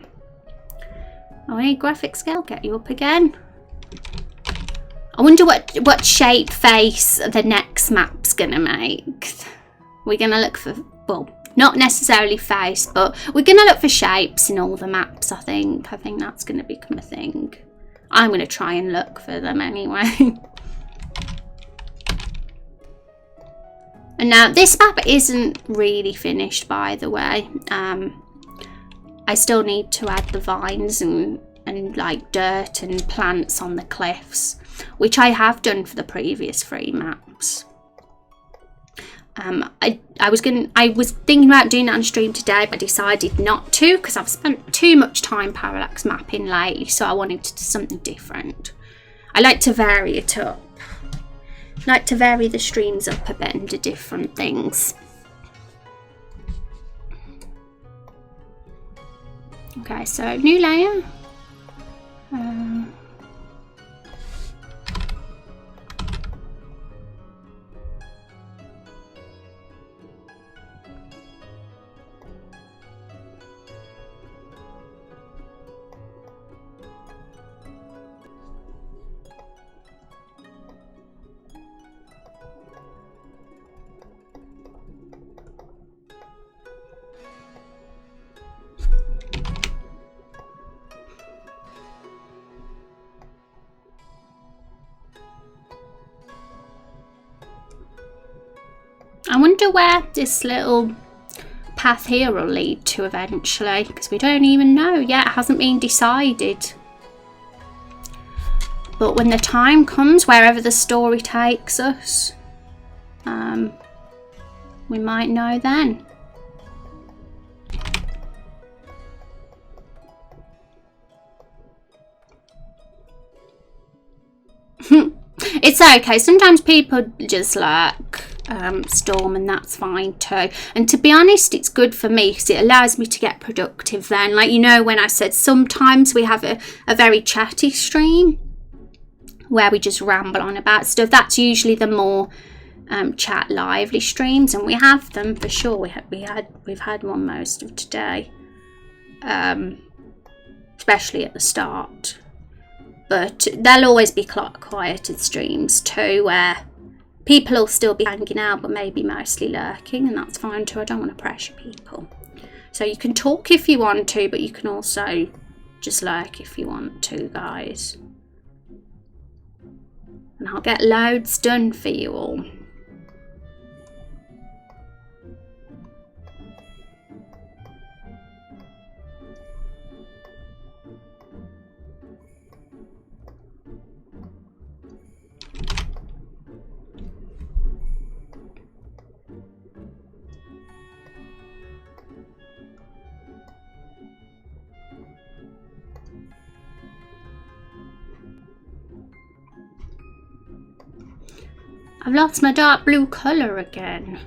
Oh, hey, graphic scale, get you up again. I wonder what shape face the next map's gonna make. We're gonna look for, well, not necessarily face, but we're gonna look for shapes in all the maps. I think that's gonna become a thing. I'm gonna try and look for them anyway. And now this map isn't really finished, by the way. I still need to add the vines and like dirt and plants on the cliffs, which I have done for the previous 3 maps. I was thinking about doing that on stream today, but I decided not to because I've spent too much time parallax mapping lately, so I wanted to do something different. I like to vary it up. Like to vary the streams up a bit and do different things. Okay, so new layer. I wonder where this little path here will lead to eventually, because we don't even know yet. It hasn't been decided. But when the time comes, wherever the story takes us, we might know then. It's okay. Sometimes people just lurk, Storm, and that's fine too. And to be honest, it's good for me because it allows me to get productive then. Like, you know, when I said sometimes we have a very chatty stream where we just ramble on about stuff. That's usually the more chat lively streams, and we have them for sure. We've had one most of today, especially at the start. But there'll always be quieter streams too, where people will still be hanging out, but maybe mostly lurking, and that's fine too. I don't want to pressure people. So you can talk if you want to, but you can also just lurk if you want to, guys. And I'll get loads done for you all. I've lost my dark blue colour again.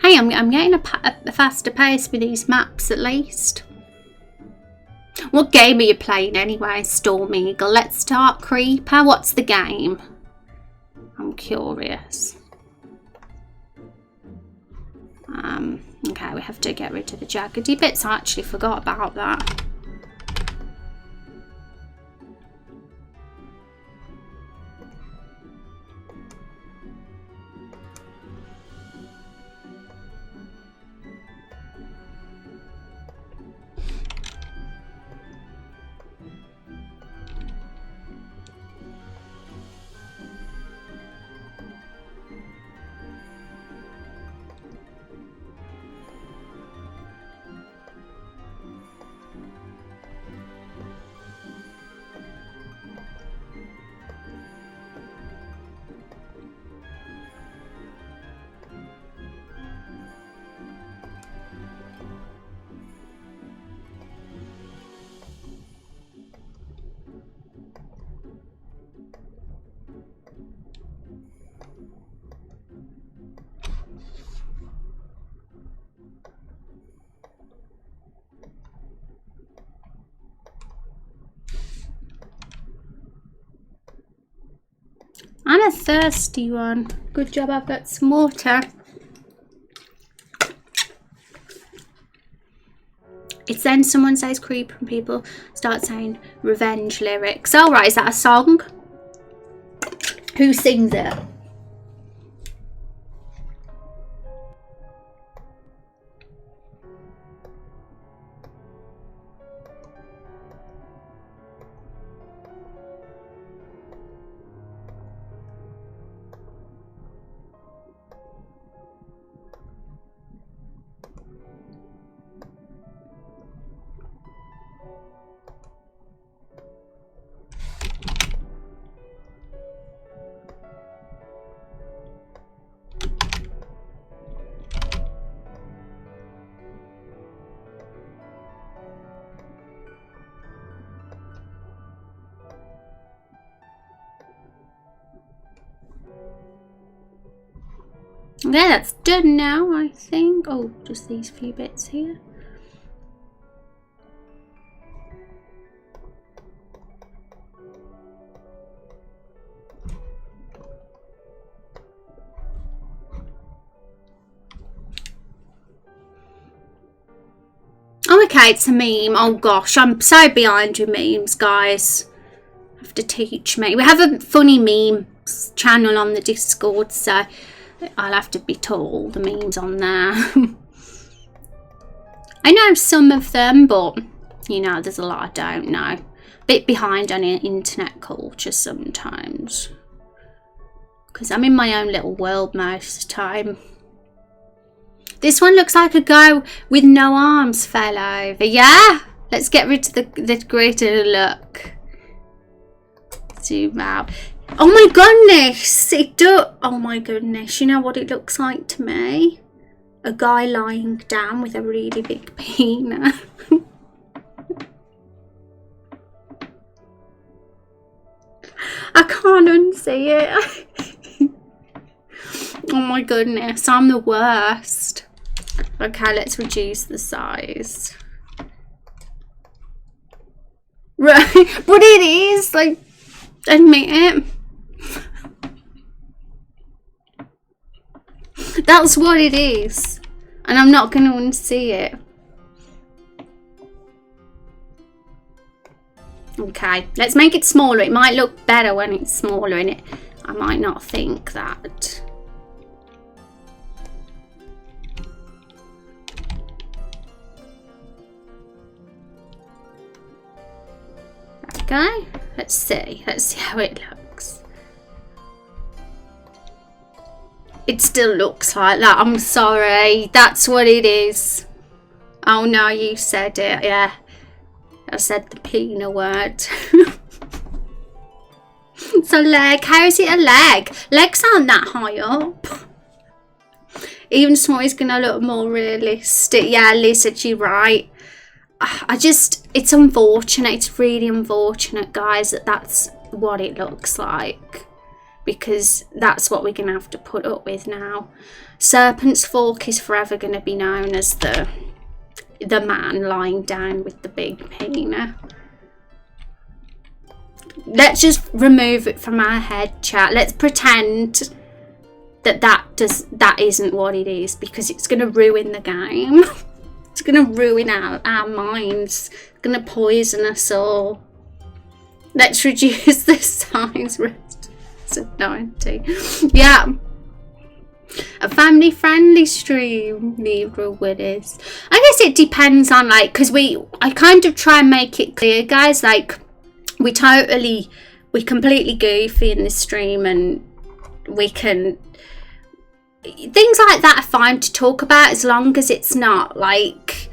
Hey, I'm getting a faster pace with these maps at least. What game are you playing anyway, Storm Eagle? Let's start Creeper. What's the game? I'm curious. Okay, we have to get rid of the jaggedy bits. I actually forgot about that. I'm a thirsty one. Good job I've got some water. It's then someone says creeper and people start saying revenge lyrics. All right, is that a song? Who sings it? Okay, that's done now, I think. Oh, just these few bits here. Oh, okay, it's a meme. Oh gosh, I'm so behind with memes, guys. Have to teach me. We have a funny memes channel on the Discord, so I'll have to be told the memes on there. I know some of them, but You know, there's a lot I don't know. Bit behind on internet culture sometimes. Because I'm in my own little world most of the time. This one looks like a guy with no arms fell over. Yeah? Let's get rid of the greater look. Zoom out. Oh my goodness! It does. Oh my goodness. You know what it looks like to me? A guy lying down with a really big peener. I can't unsee it. Oh my goodness, I'm the worst. Okay, let's reduce the size. Right, but it is, like, admit it. That's what it is. And I'm not going to unsee it. Okay, let's make it smaller. It might look better when it's smaller in it. I might not think that. Okay, let's see how it looks. It still looks like that. I'm sorry, that's what it is. Oh no, you said it. Yeah, I said the PEENER word. It's a leg. How is it a leg? Legs aren't that high up. Even small is gonna look more realistic. Yeah, Lizard, you're right. It's unfortunate. It's really unfortunate, guys, that that's what it looks like. Because that's what we're gonna have to put up with now. Serpent's Fork is forever gonna be known as the man lying down with the big peener. Let's just remove it from our head, chat. Let's pretend that isn't what it is, because it's going to ruin the game. It's going to ruin our minds. It's going to poison us all. Let's reduce the size to 90. Yeah. A family friendly stream, Libra Willis. I guess it depends on, like, because I kind of try and make it clear, guys, like, we completely goofy in this stream, and we can, things like that are fine to talk about as long as it's not like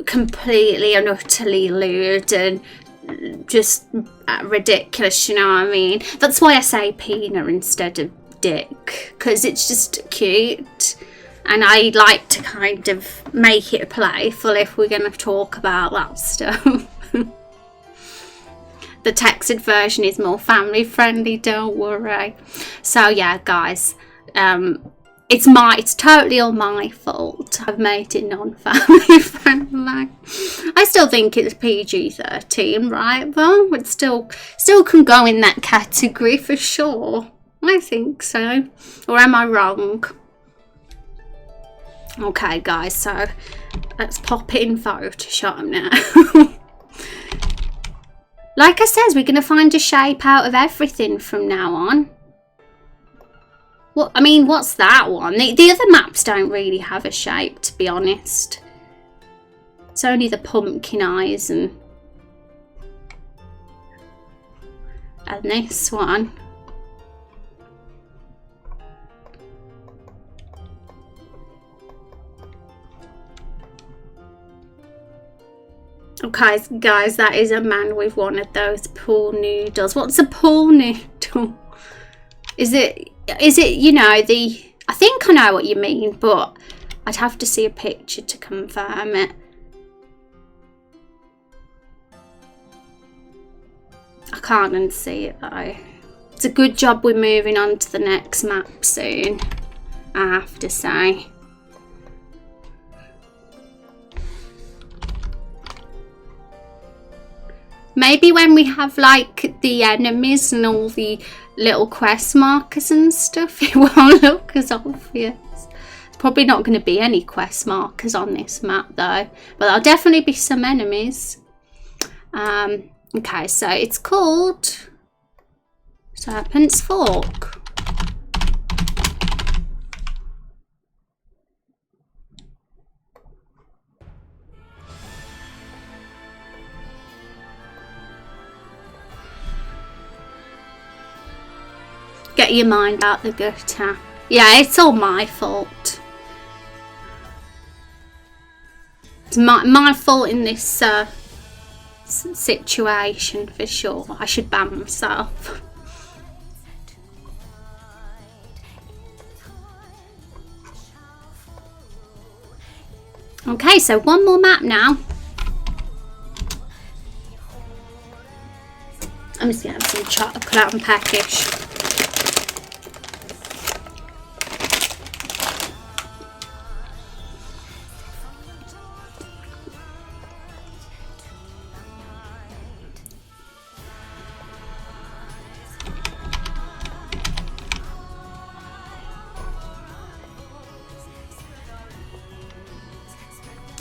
completely and utterly lewd and just ridiculous, you know what I mean? That's why I say PEENER instead of dick, because it's just cute, and I like to kind of make it playful if we're going to talk about that stuff. The texted version is more family friendly, don't worry. So yeah, guys, it's totally all my fault. I've made it non-family friendly. I still think it's PG-13, right? Well, it still can go in that category for sure. I think so. Or am I wrong? Okay, guys, so let's pop it in Photoshop now. Like I said, we're going to find a shape out of everything from now on. Well, I mean, what's that one? The other maps don't really have a shape, to be honest. It's only the pumpkin eyes and this one. Okay, guys, that is a man with one of those pool noodles. What's a pool noodle? Is it, you know, I think I know what you mean, but I'd have to see a picture to confirm it. I can't unsee it though. It's a good job we're moving on to the next map soon, I have to say. Maybe when we have like the enemies and all the little quest markers and stuff, it won't look as obvious. There's probably not going to be any quest markers on this map though, but there'll definitely be some enemies. Okay, so it's called Serpent's Fork. Get your mind out the gutter. Yeah, it's all my fault. It's my fault in this situation for sure. I should ban myself. Okay, so one more map now. I'm just gonna have some chocolate and peckish.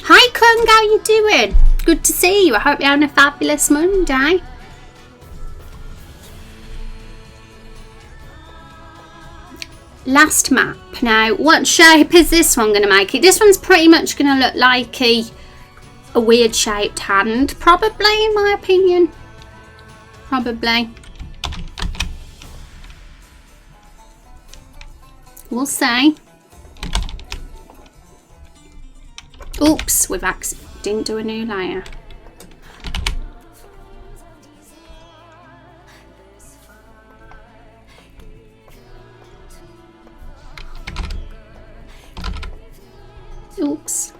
Hi Kung, how you doing? Good to see you. I hope you're having a fabulous Monday. Last map. Now, what shape is this one going to make it? This one's pretty much going to look like a weird shaped hand. Probably, in my opinion. Probably. We'll see. Oops, we've didn't do a new layer. Oops.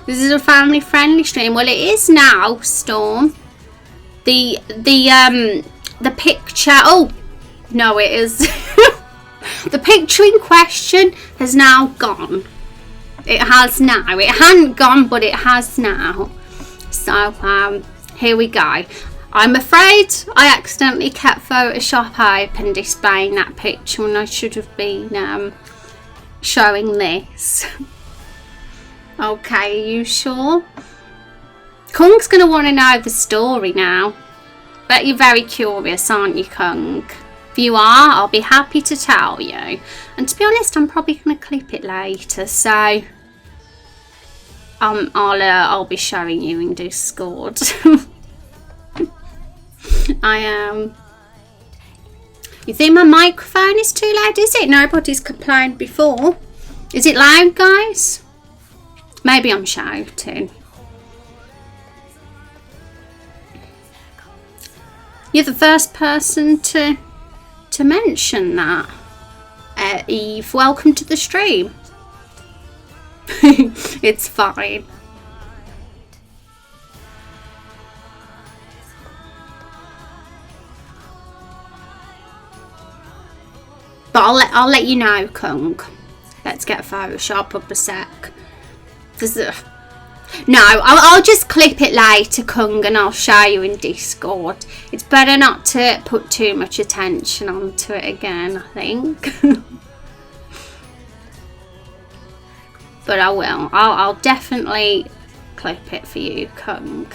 This is a family friendly stream. Well, it is now, Storm. The picture, oh no, it is. The picture in question has now gone. It has now. It hadn't gone, but it has now. So here we go. I'm afraid I accidentally kept Photoshop open displaying that picture when I should have been showing this. Okay, are you sure? Kung's going to want to know the story now. Bet you're very curious, aren't you, Kung? If you are, I'll be happy to tell you. And to be honest, I'm probably going to clip it later, so I'll be showing you in Discord. I am. You think my microphone is too loud? Is it? Nobody's complained before. Is it loud, guys? Maybe I'm shouting. You're the first person to mention that. Eve, welcome to the stream. It's fine. But I'll let you know, Kung. Let's get Photoshop up a sec. No, I'll just clip it later, Kung, and I'll show you in Discord. It's better not to put too much attention onto it again, I think. But I will. I'll definitely clip it for you, Kung.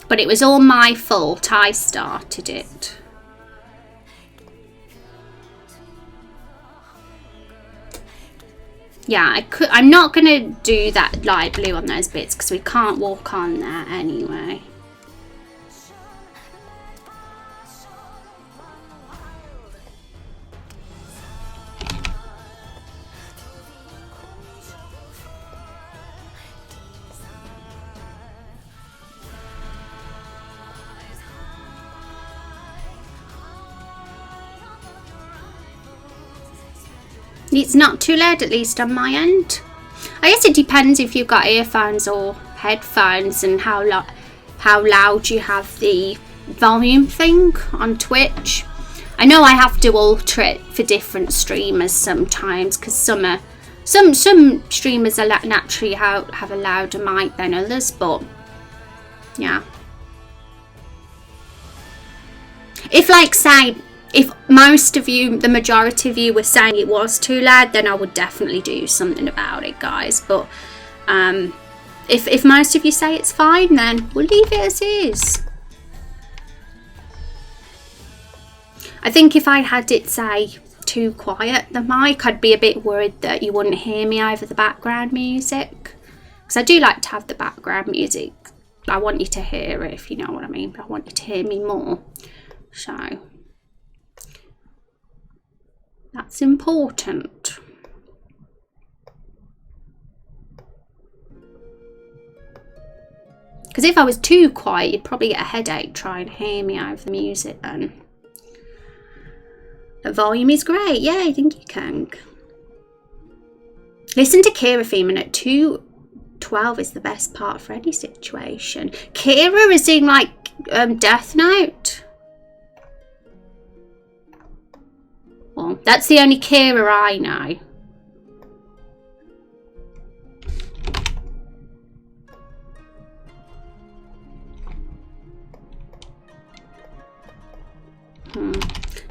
But it was all my fault. I started it. Yeah, I'm not going to do that light blue on those bits because we can't walk on there anyway. It's not too loud, at least on my end. I guess it depends if you've got earphones or headphones and how loud you have the volume thing on Twitch. I know I have to alter it for different streamers sometimes because some streamers are naturally have a louder mic than others, but yeah. If, like, say, if most of you, the majority of you were saying it was too loud, then I would definitely do something about it, guys. But if most of you say it's fine, then we'll leave it as is. I think if I had it, say, too quiet, the mic, I'd be a bit worried that you wouldn't hear me over the background music. Because I do like to have the background music. I want you to hear it, if you know what I mean. But I want you to hear me more. So that's important. Because if I was too quiet, you'd probably get a headache trying to hear me over the music then. The volume is great. Yeah, I think you can. Listen to Kira theme, and at 2:12 is the best part for any situation. Kira is in, like, Death Note. Well, that's the only Kira I know.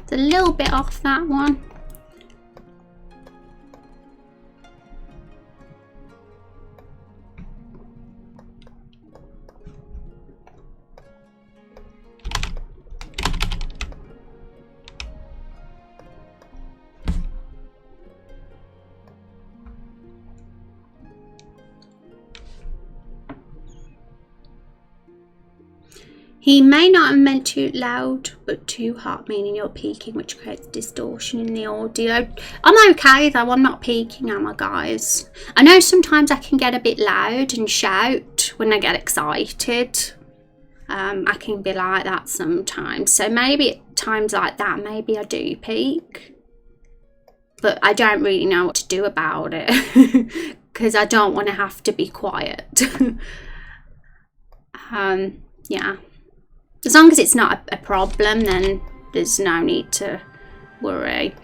It's a little bit off, that one. He may not have meant too loud, but too hot, meaning you're peaking, which creates distortion in the audio. I'm okay though, I'm not peaking, am I, guys? I know sometimes I can get a bit loud and shout when I get excited. I can be like that sometimes. So maybe at times like that, maybe I do peak. But I don't really know what to do about it. Because I don't want to have to be quiet. Yeah. As long as it's not a problem, then there's no need to worry.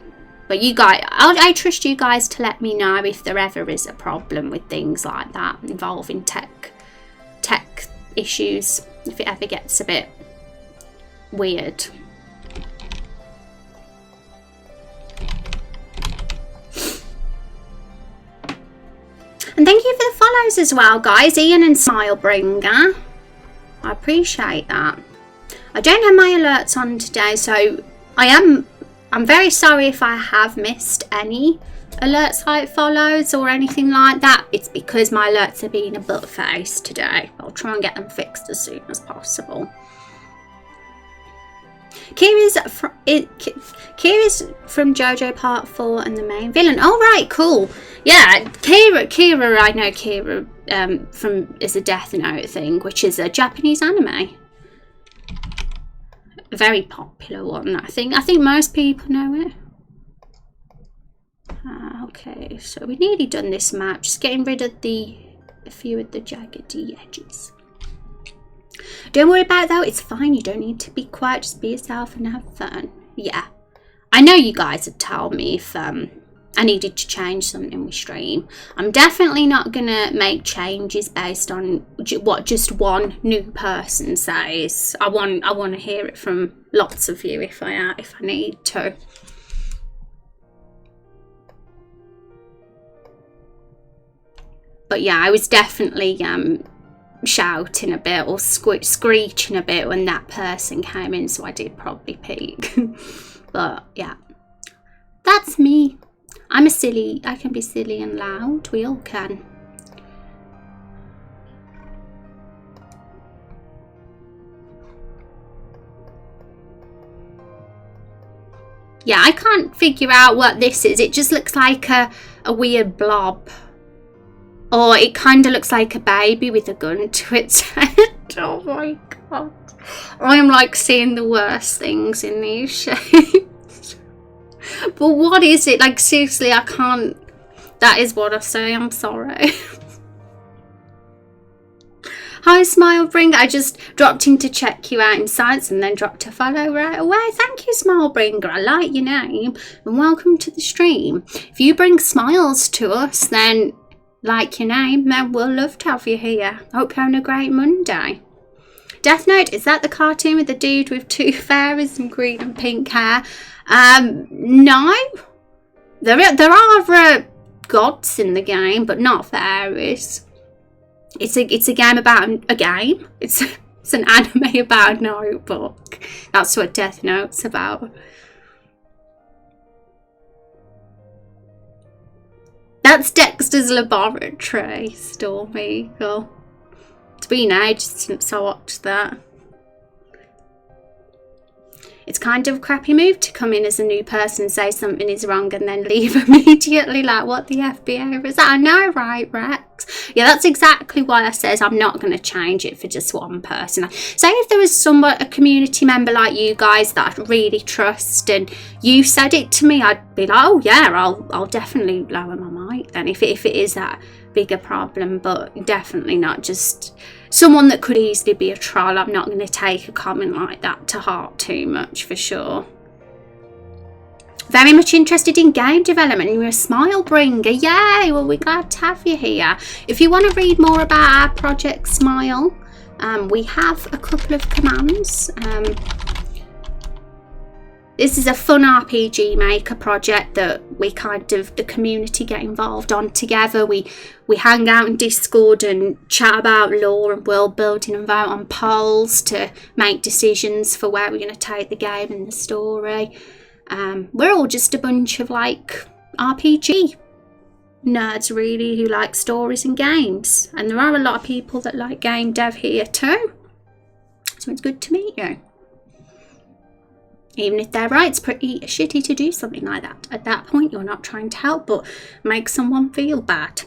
But you guys, I trust you guys to let me know if there ever is a problem with things like that involving tech issues, if it ever gets a bit weird. And thank you for the follows as well, guys. Ian and Smilebringer. I appreciate that. I don't have my alerts on today, so I'm very sorry if I have missed any alerts like follows or anything like that. It's because my alerts are being a butt face today. I'll try and get them fixed as soon as possible. Kira's from JoJo Part 4 and the main villain. Oh, right, cool. Yeah, Kira, I know Kira from is a Death Note thing, which is a Japanese anime. A very popular one, I think. I think most people know it. Okay, so we've nearly done this map. Just getting rid of a few of the jaggedy edges. Don't worry about it though, it's fine. You don't need to be quiet. Just be yourself and have fun. Yeah. I know you guys would tell me if I needed to change something with stream. I'm definitely not gonna make changes based on what just one new person says. I want to hear it from lots of you if I need to. But yeah, I was definitely shouting a bit or screeching a bit when that person came in, so I did probably peak. But yeah, that's me. I can be silly and loud. We all can. Yeah, I can't figure out what this is. It just looks like a weird blob. Or it kind of looks like a baby with a gun to its head. Oh my god. I'm like seeing the worst things in these shapes. But what is it? Like, seriously, I can't. That is what I say. I'm sorry. Hi, Smilebringer. I just dropped in to check you out in Science and then dropped a follow right away. Thank you, Smilebringer. I like your name. And welcome to the stream. If you bring smiles to us, then like your name, then we'll love to have you here. Hope you're having a great Monday. Death Note, is that the cartoon with the dude with two fairies and green and pink hair? No. There are gods in the game, but not fairies. It's a game about a game. It's an anime about a notebook. That's what Death Note's about. That's Dexter's Laboratory, Stormy Eagle. It's been ages since I watched that. It's kind of a crappy move to come in as a new person, say something is wrong and then leave immediately, like what the FBI was. I know, right, Rex? Yeah, that's exactly why I says I'm not going to change it for just one person. Say if there was a community member like you guys that I really trust and you said it to me, I'd be like, oh yeah, I'll definitely lower my mic then if it is that bigger problem, but definitely not just someone that could easily be a troll. I'm not going to take a comment like that to heart too much, for sure. Very much interested in game development. You're a smile bringer. Yay! Well, we're glad to have you here. If you want to read more about our project Smile, we have a couple of commands. This is a fun RPG maker project that we the community get involved on together. We hang out in Discord and chat about lore and world building and vote on polls to make decisions for where we're going to take the game and the story. We're all just a bunch of like RPG nerds really who like stories and games. And there are a lot of people that like game dev here too. So it's good to meet you. Even if they're right, it's pretty shitty to do something like that. At that point, you're not trying to help, but make someone feel bad.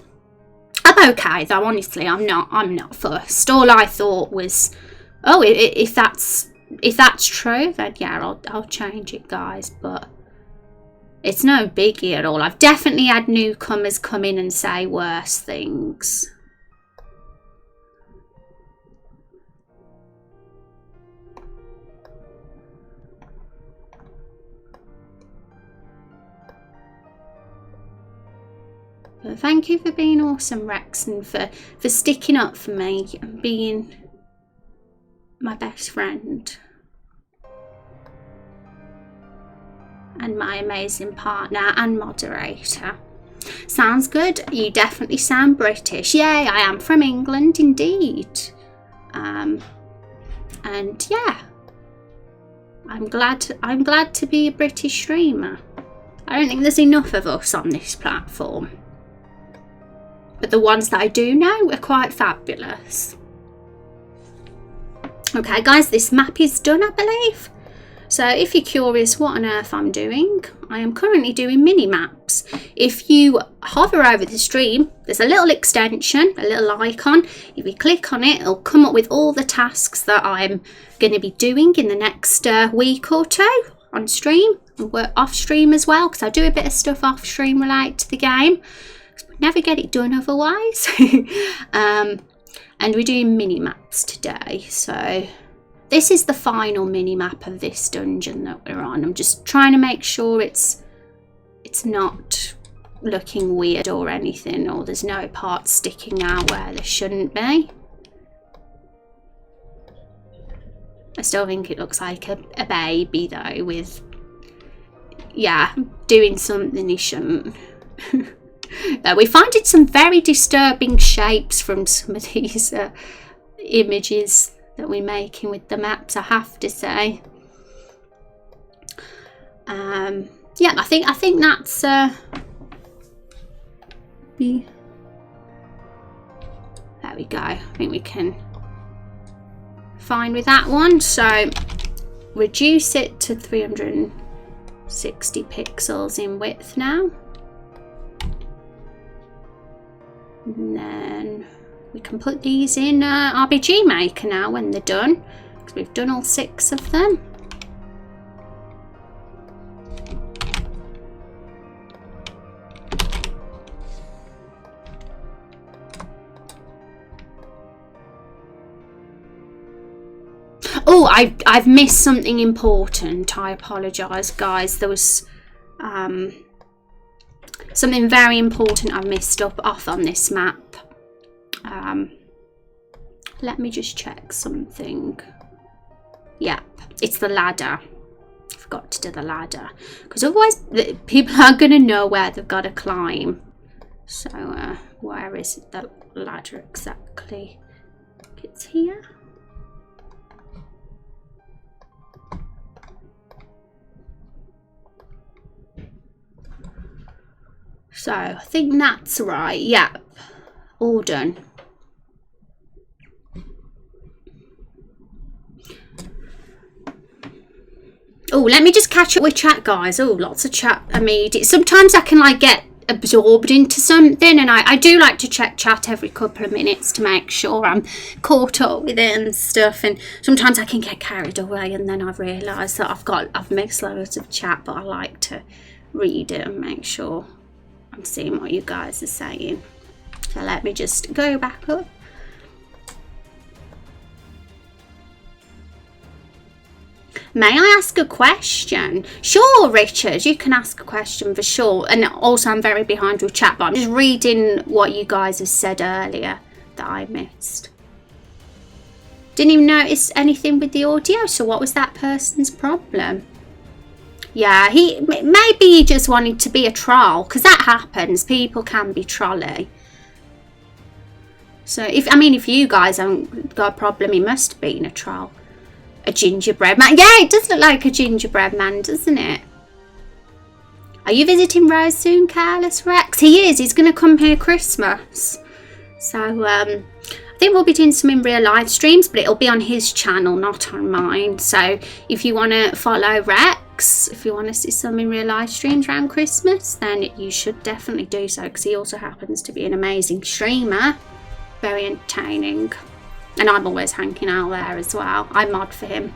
I'm okay, though, honestly, I'm not fussed. All I thought was, oh, if that's true, then yeah, I'll change it, guys, but it's no biggie at all. I've definitely had newcomers come in and say worse things. But thank you for being awesome, Rex, and for sticking up for me and being my best friend. And my amazing partner and moderator. Sounds good. You definitely sound British. Yay, I am from England indeed. And yeah. I'm glad to be a British streamer. I don't think there's enough of us on this platform. But the ones that I do know are quite fabulous. Okay, guys, this map is done, I believe. So if you're curious what on earth I'm doing, I am currently doing mini maps. If you hover over the stream, there's a little extension, a little icon. If you click on it, it'll come up with all the tasks that I'm going to be doing in the next week or two on stream. And work off stream as well, because I do a bit of stuff off stream related to the game. Never get it done otherwise. And we're doing mini maps today, so this is the final mini map of this dungeon that we're on. I'm just trying to make sure it's not looking weird or anything, or there's no parts sticking out where there shouldn't be. I still think it looks like a baby though, with yeah, doing something he shouldn't. We finding some very disturbing shapes from some of these images that we're making with the maps, I have to say. Yeah, I think that's there we go. I think we can fine with that one. So reduce it to 360 pixels in width now. And then we can put these in RPG Maker now when they're done, because we've done all 6 of them. Oh, I've missed something important. I apologise, guys. There was something very important I missed off on this map. Let me just check something. Yep, it's the ladder. I forgot to do the ladder. Because otherwise, people are going to know where they've got to climb. So, where is the ladder exactly? It's here. So, I think that's right. Yep, all done. Oh, let me just catch up with chat, guys. Oh, lots of chat immediate. Sometimes I can like get absorbed into something, and I do like to check chat every couple of minutes to make sure I'm caught up with it and stuff. And sometimes I can get carried away, and then I realise that I've missed loads of chat, but I like to read it and make sure I'm seeing what you guys are saying. So let me just go back up. May I ask a question? Sure, Richard, you can ask a question for sure. And also, I'm very behind with chat, but I'm just reading what you guys have said earlier that I missed. Didn't even notice anything with the audio, so what was that person's problem? Yeah, maybe he just wanted to be a troll, because that happens. People can be trolly. So, if you guys haven't got a problem, he must have been a troll. A gingerbread man. Yeah, it does look like a gingerbread man, doesn't it? Are you visiting Rose soon, Careless Rex? He is. He's going to come here Christmas. So, I think we'll be doing some in real live streams, but it'll be on his channel, not on mine. So, if you want to follow Rex, if you want to see some in real live streams around Christmas, then you should definitely do so, because he also happens to be an amazing streamer. Very entertaining. And I'm always hanging out there as well. I mod for him.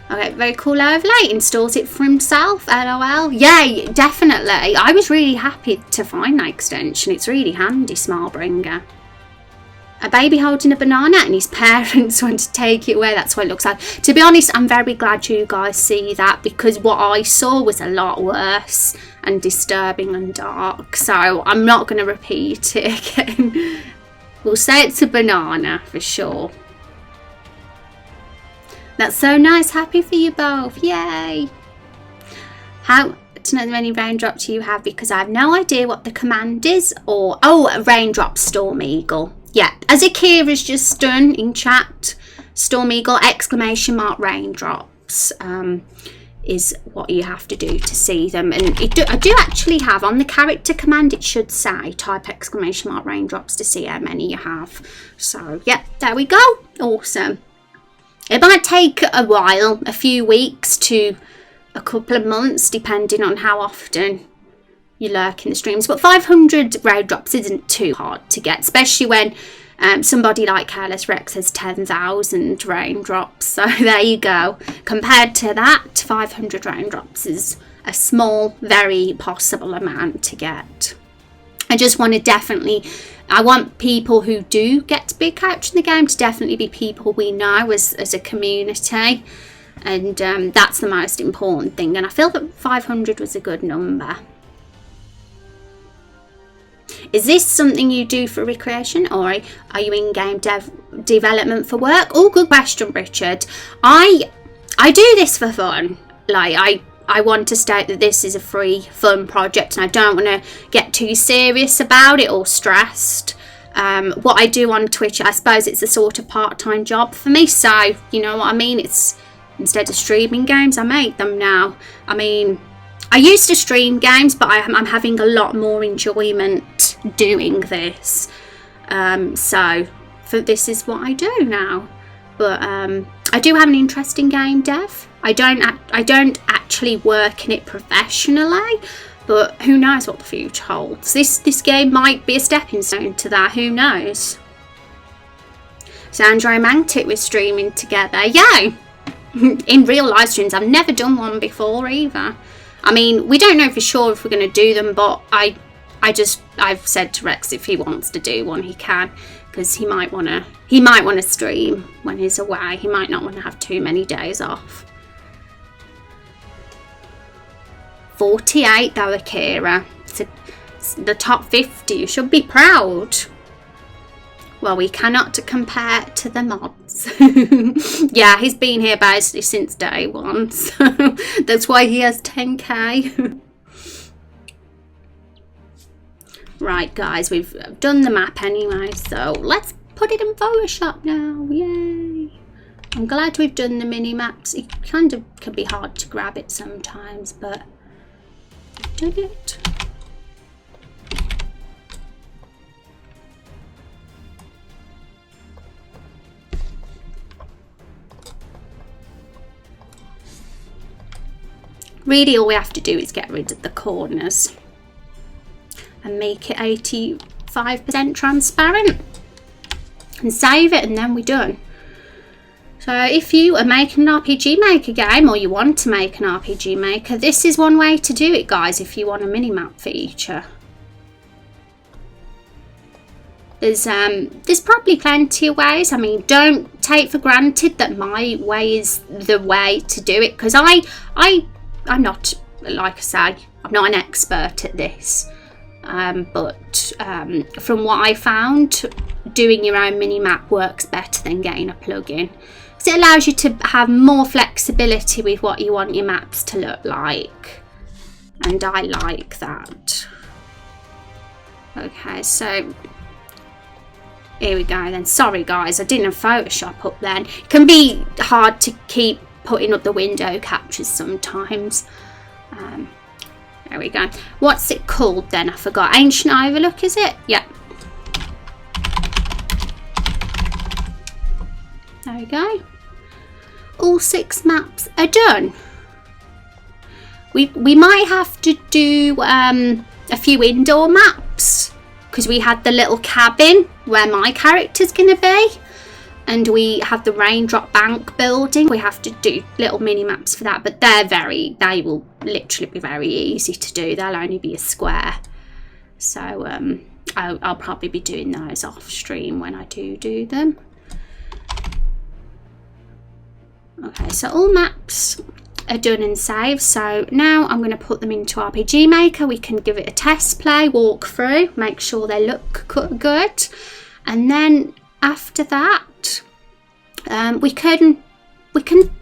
Okay, very cool overlay. Installs it for himself. LOL. Yeah, definitely. I was really happy to find that extension. It's really handy, Smallbringer. A baby holding a banana and his parents want to take it away. That's what it looks like. To be honest, I'm very glad you guys see that, because what I saw was a lot worse and disturbing and dark. So I'm not going to repeat it again. We'll say it's a banana for sure. That's so nice. Happy for you both. Yay. How to know how many raindrops you have, because I have no idea what the command is. Or, oh, raindrop Storm Eagle. Yeah, as Akira's just done in chat, Storm Eagle, ! Raindrops. Is what you have to do to see them. And I do actually have on the character command, it should say type ! Raindrops to see how many you have. So yeah, there we go. Awesome. It might take a while, a few weeks to a couple of months, depending on how often you lurk in the streams, but 500 raindrops isn't too hard to get, especially when somebody like Careless Rex has 10,000 raindrops. So there you go. Compared to that, 500 raindrops is a small, very possible amount to get. I just want to I want people who do get to be a character in the game to definitely be people we know as a community. And that's the most important thing. And I feel that 500 was a good number. Is this something you do for recreation, or are you in game development for work? Oh, good question, Richard. I do this for fun. Like I want to state that this is a free, fun project, and I don't want to get too serious about it or stressed. What I do on Twitch, I suppose it's a sort of part-time job for me. So you know what I mean. It's instead of streaming games, I make them now. I mean, I used to stream games, but I'm having a lot more enjoyment doing this. So this is what I do now. But I do have an interest in game dev. I don't actually work in it professionally, but who knows what the future holds. This game might be a stepping stone to that. Who knows? Sounds romantic with streaming together. Yeah, in real live streams. I've never done one before either. I mean, we don't know for sure if we're going to do them, but I've said to Rex if he wants to do one, he can, because he might want to stream when he's away. He might not want to have too many days off. 48 though, Akira. It's the top 50. You should be proud. Well, we cannot compare to the mods. Yeah, he's been here basically since day one, so that's why he has 10k. Right, guys, we've done the map anyway, so let's put it in Photoshop now. Yay! I'm glad we've done the mini maps. It kind of can be hard to grab it sometimes, but we've done it. Really, all we have to do is get rid of the corners and make it 85% transparent and save it, and then we're done. So if you are making an RPG Maker game, or you want to make an RPG Maker, this is one way to do it, guys, if you want a mini-map feature. There's probably plenty of ways. I mean, don't take for granted that my way is the way to do it, because I'm not, like I say, I'm not an expert at this. But from what I found, doing your own mini-map works better than getting a plugin. Because it allows you to have more flexibility with what you want your maps to look like. And I like that. Okay, so here we go then. Sorry guys, I didn't have Photoshop up then. It can be hard to keep putting up the window captures sometimes. There we go. What's it called then? I forgot. Ancient Overlook, is it? Yeah. There we go. All 6 maps are done. We might have to do a few indoor maps, because we had the little cabin where my character's going to be, and we have the Raindrop Bank building. We have to do little mini maps for that, but they will literally be very easy to do. They'll only be a square. So I'll probably be doing those off stream when I do them. Okay, so all maps are done and saved. So now I'm going to put them into RPG Maker. We can give it a test play, walk through, make sure they look good, and then after that we can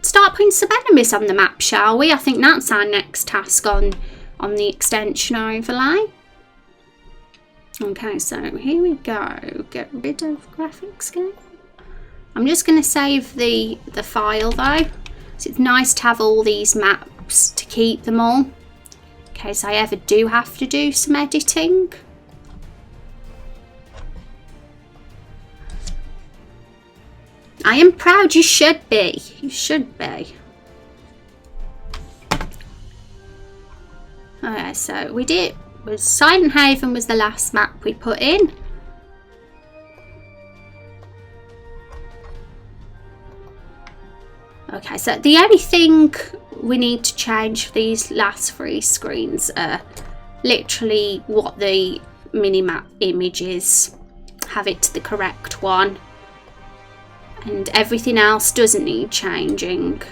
start putting some enemies on the map, shall we? I think that's our next task on the extension overlay. Okay, so here we go. Get rid of graphics game. I'm just going to save the file though, so it's nice to have all these maps to keep them all in case I ever do have to do some editing. I am proud. You should be. You should be. Okay, so we did. Silent Haven was the last map we put in. Okay, so the only thing we need to change for these last 3 screens are literally what the mini-map image is. Have it to the correct one. And everything else doesn't need changing.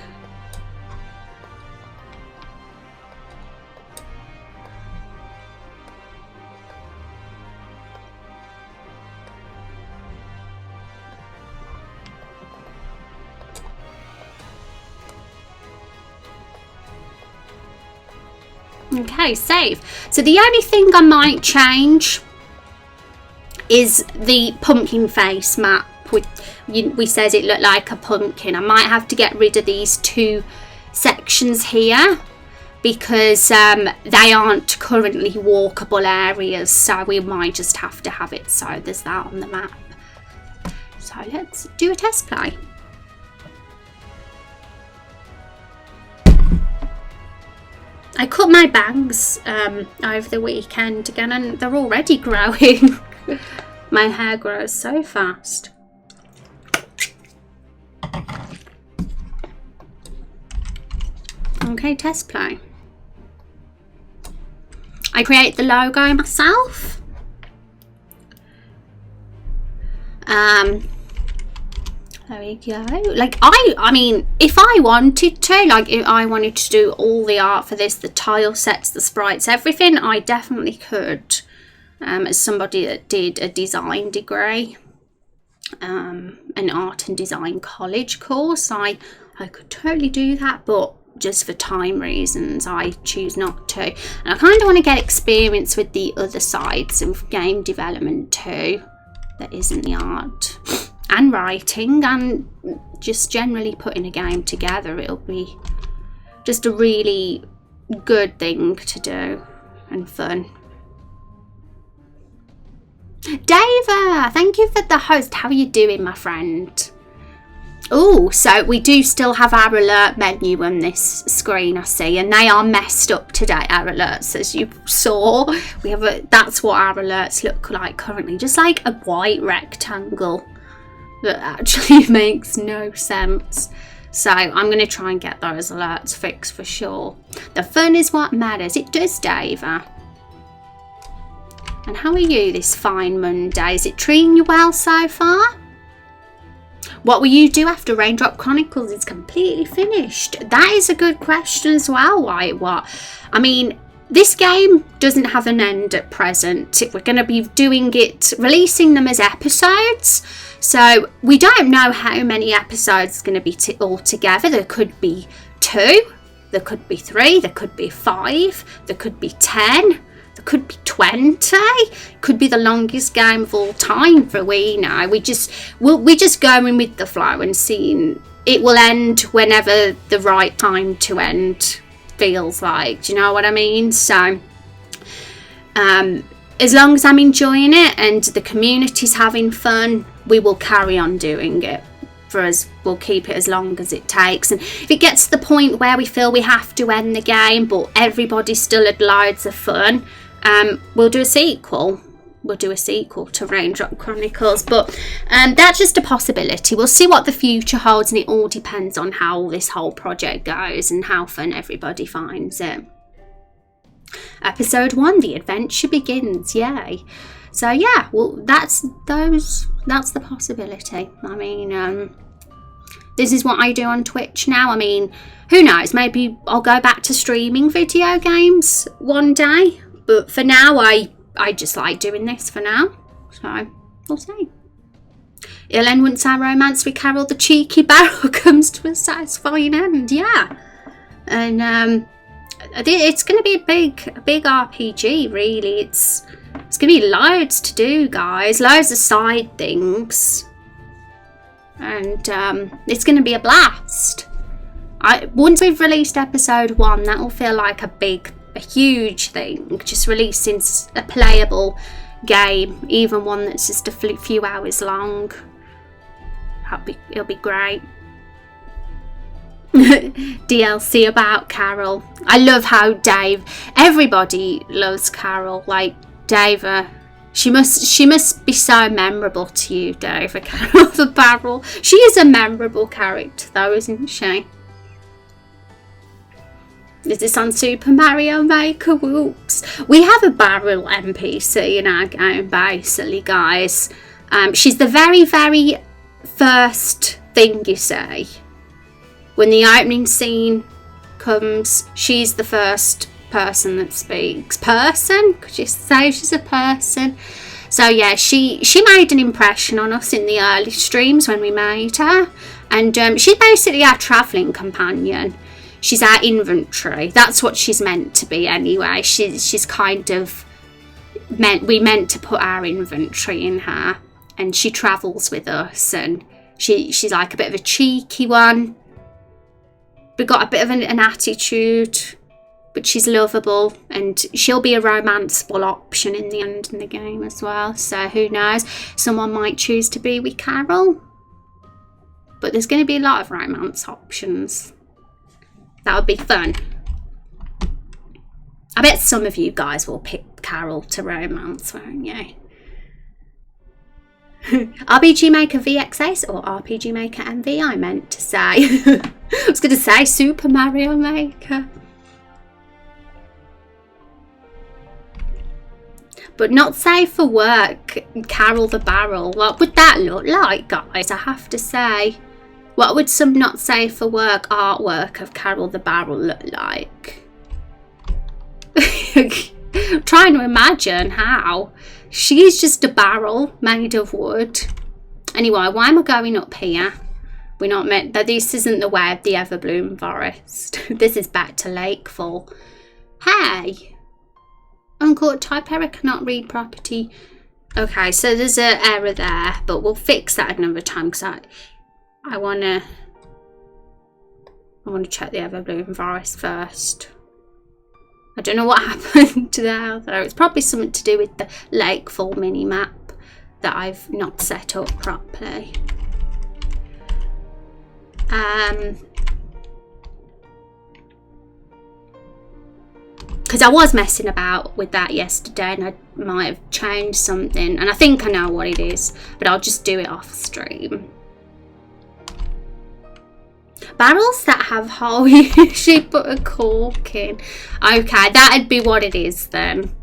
Okay, save. So the only thing I might change is the pumpkin face map. We says it looked like a pumpkin. I might have to get rid of these 2 sections here because they aren't currently walkable areas, so we might just have to have it so there's that on the map. So let's do a test play. I cut my bangs over the weekend again, and they're already growing. My hair grows so fast. Okay, test play. I create the logo myself. There we go. Like I mean, if I wanted to, like if I wanted to do all the art for this, the tile sets, the sprites, everything, I definitely could. As somebody that did a design degree. an art and design college course. I could totally do that, but just for time reasons I choose not to. And I kind of want to get experience with the other sides of game development too, that isn't the art and writing and just generally putting a game together. It'll be just a really good thing to do and fun. Dava, thank you for the host. How are you doing, my friend? Oh, so we do still have our alert menu on this screen, I see, and they are messed up today, our alerts, as you saw. We have that's what our alerts look like currently, just like a white rectangle that actually makes no sense. So I'm going to try and get those alerts fixed for sure. The fun is what matters. It does, Dava. And how are you this fine Monday? Is it treating you well so far? What will you do after Raindrop Chronicles is completely finished? That is a good question as well. Why? What? I mean, this game doesn't have an end at present. We're going to be doing it, releasing them as episodes. So we don't know how many episodes are going to be all together. There could be 2, there could be 3, there could be 5, there could be 10. Could be 20, could be the longest game of all time for we know. We're just going with the flow and seeing it will end whenever the right time to end feels like. Do you know what I mean? So as long as I'm enjoying it and the community's having fun, we will carry on doing it. For us, we'll keep it as long as it takes. And if it gets to the point where we feel we have to end the game but everybody still had loads of fun, we'll do a sequel. We'll do a sequel to Raindrop Chronicles, but that's just a possibility. We'll see what the future holds, and it all depends on how this whole project goes and how fun everybody finds it. Episode 1, the adventure begins. Yay! So yeah, well, that's the possibility. I mean, this is what I do on Twitch now. I mean, who knows? Maybe I'll go back to streaming video games one day. But for now, I just like doing this for now. So, we'll see. It'll end once our romance with Carol the cheeky barrel comes to a satisfying end. Yeah. And it's going to be a big RPG, really. It's going to be loads to do, guys. Loads of side things. And it's going to be a blast. Once we've released episode 1, that will feel like a huge thing, just releasing a playable game, even one that's just a few hours long. It'll be great. DLC about Carol. I love how everybody loves Carol. Like Dave, she must be so memorable to you, Dave. Carol the Barrel. She is a memorable character though, isn't she? Is this on Super Mario Maker? Whoops. We have a barrel NPC in our game, basically, guys. She's the very, very first thing you say. When the opening scene comes, she's the first person that speaks. Person? Could you say she's a person? So yeah, she made an impression on us in the early streams when we made her. And she's basically our travelling companion. She's our inventory. That's what she's meant to be anyway. She's kind of we meant to put our inventory in her, and she travels with us, and she's like a bit of a cheeky one, but got a bit of an attitude, but she's lovable, and she'll be a romanceable option in the end in the game as well. So who knows? Someone might choose to be with Carol, but there's going to be a lot of romance options. That would be fun. I bet some of you guys will pick Carol to romance, won't you? RPG Maker VXS or RPG Maker MV, I meant to say. I was going to say Super Mario Maker. But not safe for work, Carol the Barrel. What would that look like, guys? I have to say. What would some not safe for work artwork of Carol the Barrel look like? I'm trying to imagine how. She's just a barrel made of wood. Anyway, why am I going up here? We're not meant that. This isn't the way of the Everbloom Forest. This is back to Lakefall. Hey, uncaught type error, cannot read property. Okay, so there's an error there, but we'll fix that another time because I wanna check the Everbloom Forest first. I don't know what happened there though. It's probably something to do with the Lakefall mini map that I've not set up properly. Because I was messing about with that yesterday and I might have changed something, and I think I know what it is, but I'll just do it off stream. Barrels that have holes, you usually put a cork in. Okay, that'd be what it is then.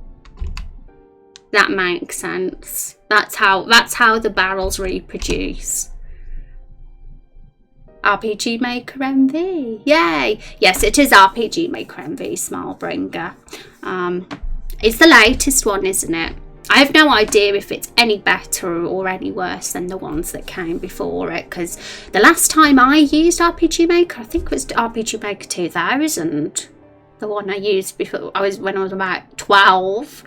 That makes sense. That's how the barrels reproduce. RPG Maker MV. Yay! Yes, it is RPG Maker MV Smilebringer. It's the latest one, isn't it? I have no idea if it's any better or any worse than the ones that came before it, because the last time I used RPG Maker, I think it was RPG Maker 2000. The one I used before when I was about 12.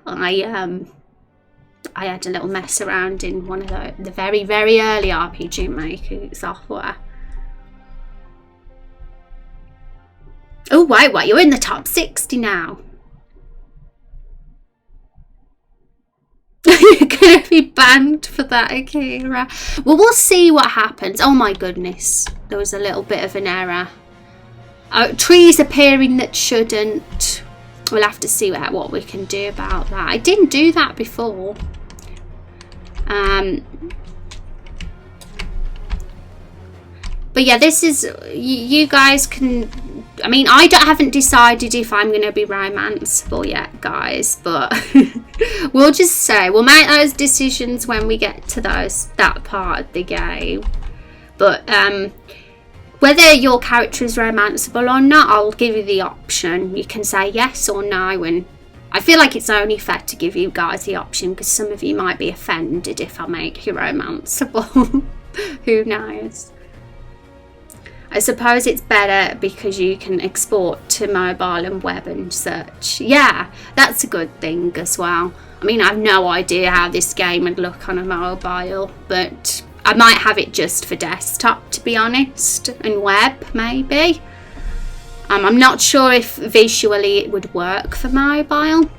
I had a little mess around in one of the very, very early RPG Maker software. Oh, wait, you're in the top 60 now. You're going to be banned for that, Akira. Well, we'll see what happens. Oh, my goodness. There was a little bit of an error. Trees appearing that shouldn't. We'll have to see what we can do about that. I didn't do that before. But yeah, this is, you guys can, I mean, I haven't decided if I'm going to be romanceable yet, guys, but we'll just say, we'll make those decisions when we get to that part of the game. But whether your character is romanceable or not, I'll give you the option. You can say yes or no, and I feel like it's only fair to give you guys the option because some of you might be offended if I make you romanceable. Who knows? I suppose it's better because you can export to mobile and web and search. Yeah, that's a good thing as well. I mean, I have no idea how this game would look on a mobile, but I might have it just for desktop, to be honest, and web maybe. I'm not sure if visually it would work for mobile.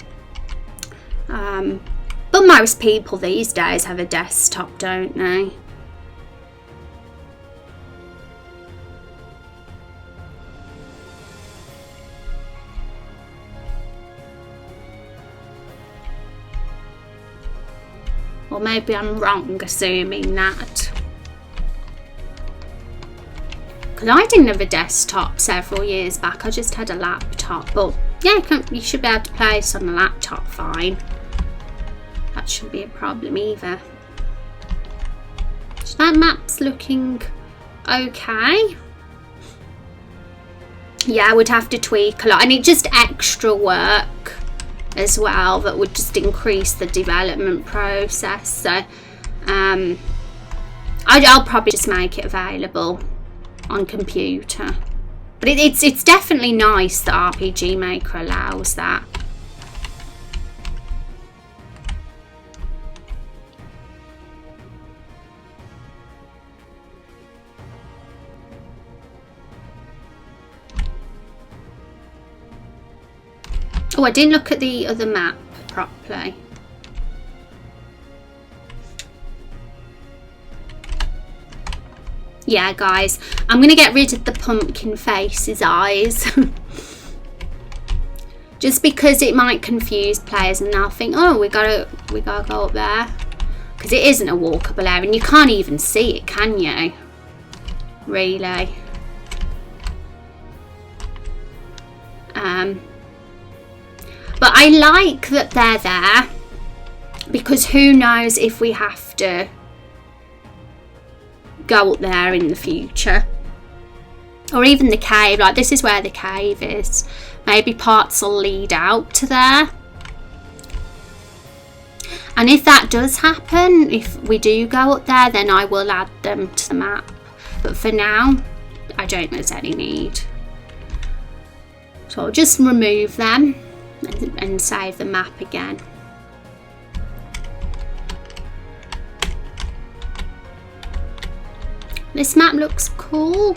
But most people these days have a desktop, don't they? Or maybe I'm wrong assuming that. Because I didn't have a desktop several years back. I just had a laptop. But yeah, you should be able to play this on a laptop fine. That shouldn't be a problem either. So that map's looking okay. Yeah, I would have to tweak a lot. I need just extra work as well that would just increase the development process. So I'll probably just make it available on computer, but it's definitely nice that RPG Maker allows that. Oh, I didn't look at the other map properly. Yeah, guys, I'm going to get rid of the pumpkin face's eyes. Just because it might confuse players and they'll think, oh, we gotta go up there. Because it isn't a walkable area and you can't even see it, can you? Really. But I like that they're there, because who knows if we have to go up there in the future. Or even the cave, like this is where the cave is. Maybe parts will lead out to there. And if that does happen, if we do go up there, then I will add them to the map. But for now, I don't think there's any need. So I'll just remove them and save the map again. This map looks cool.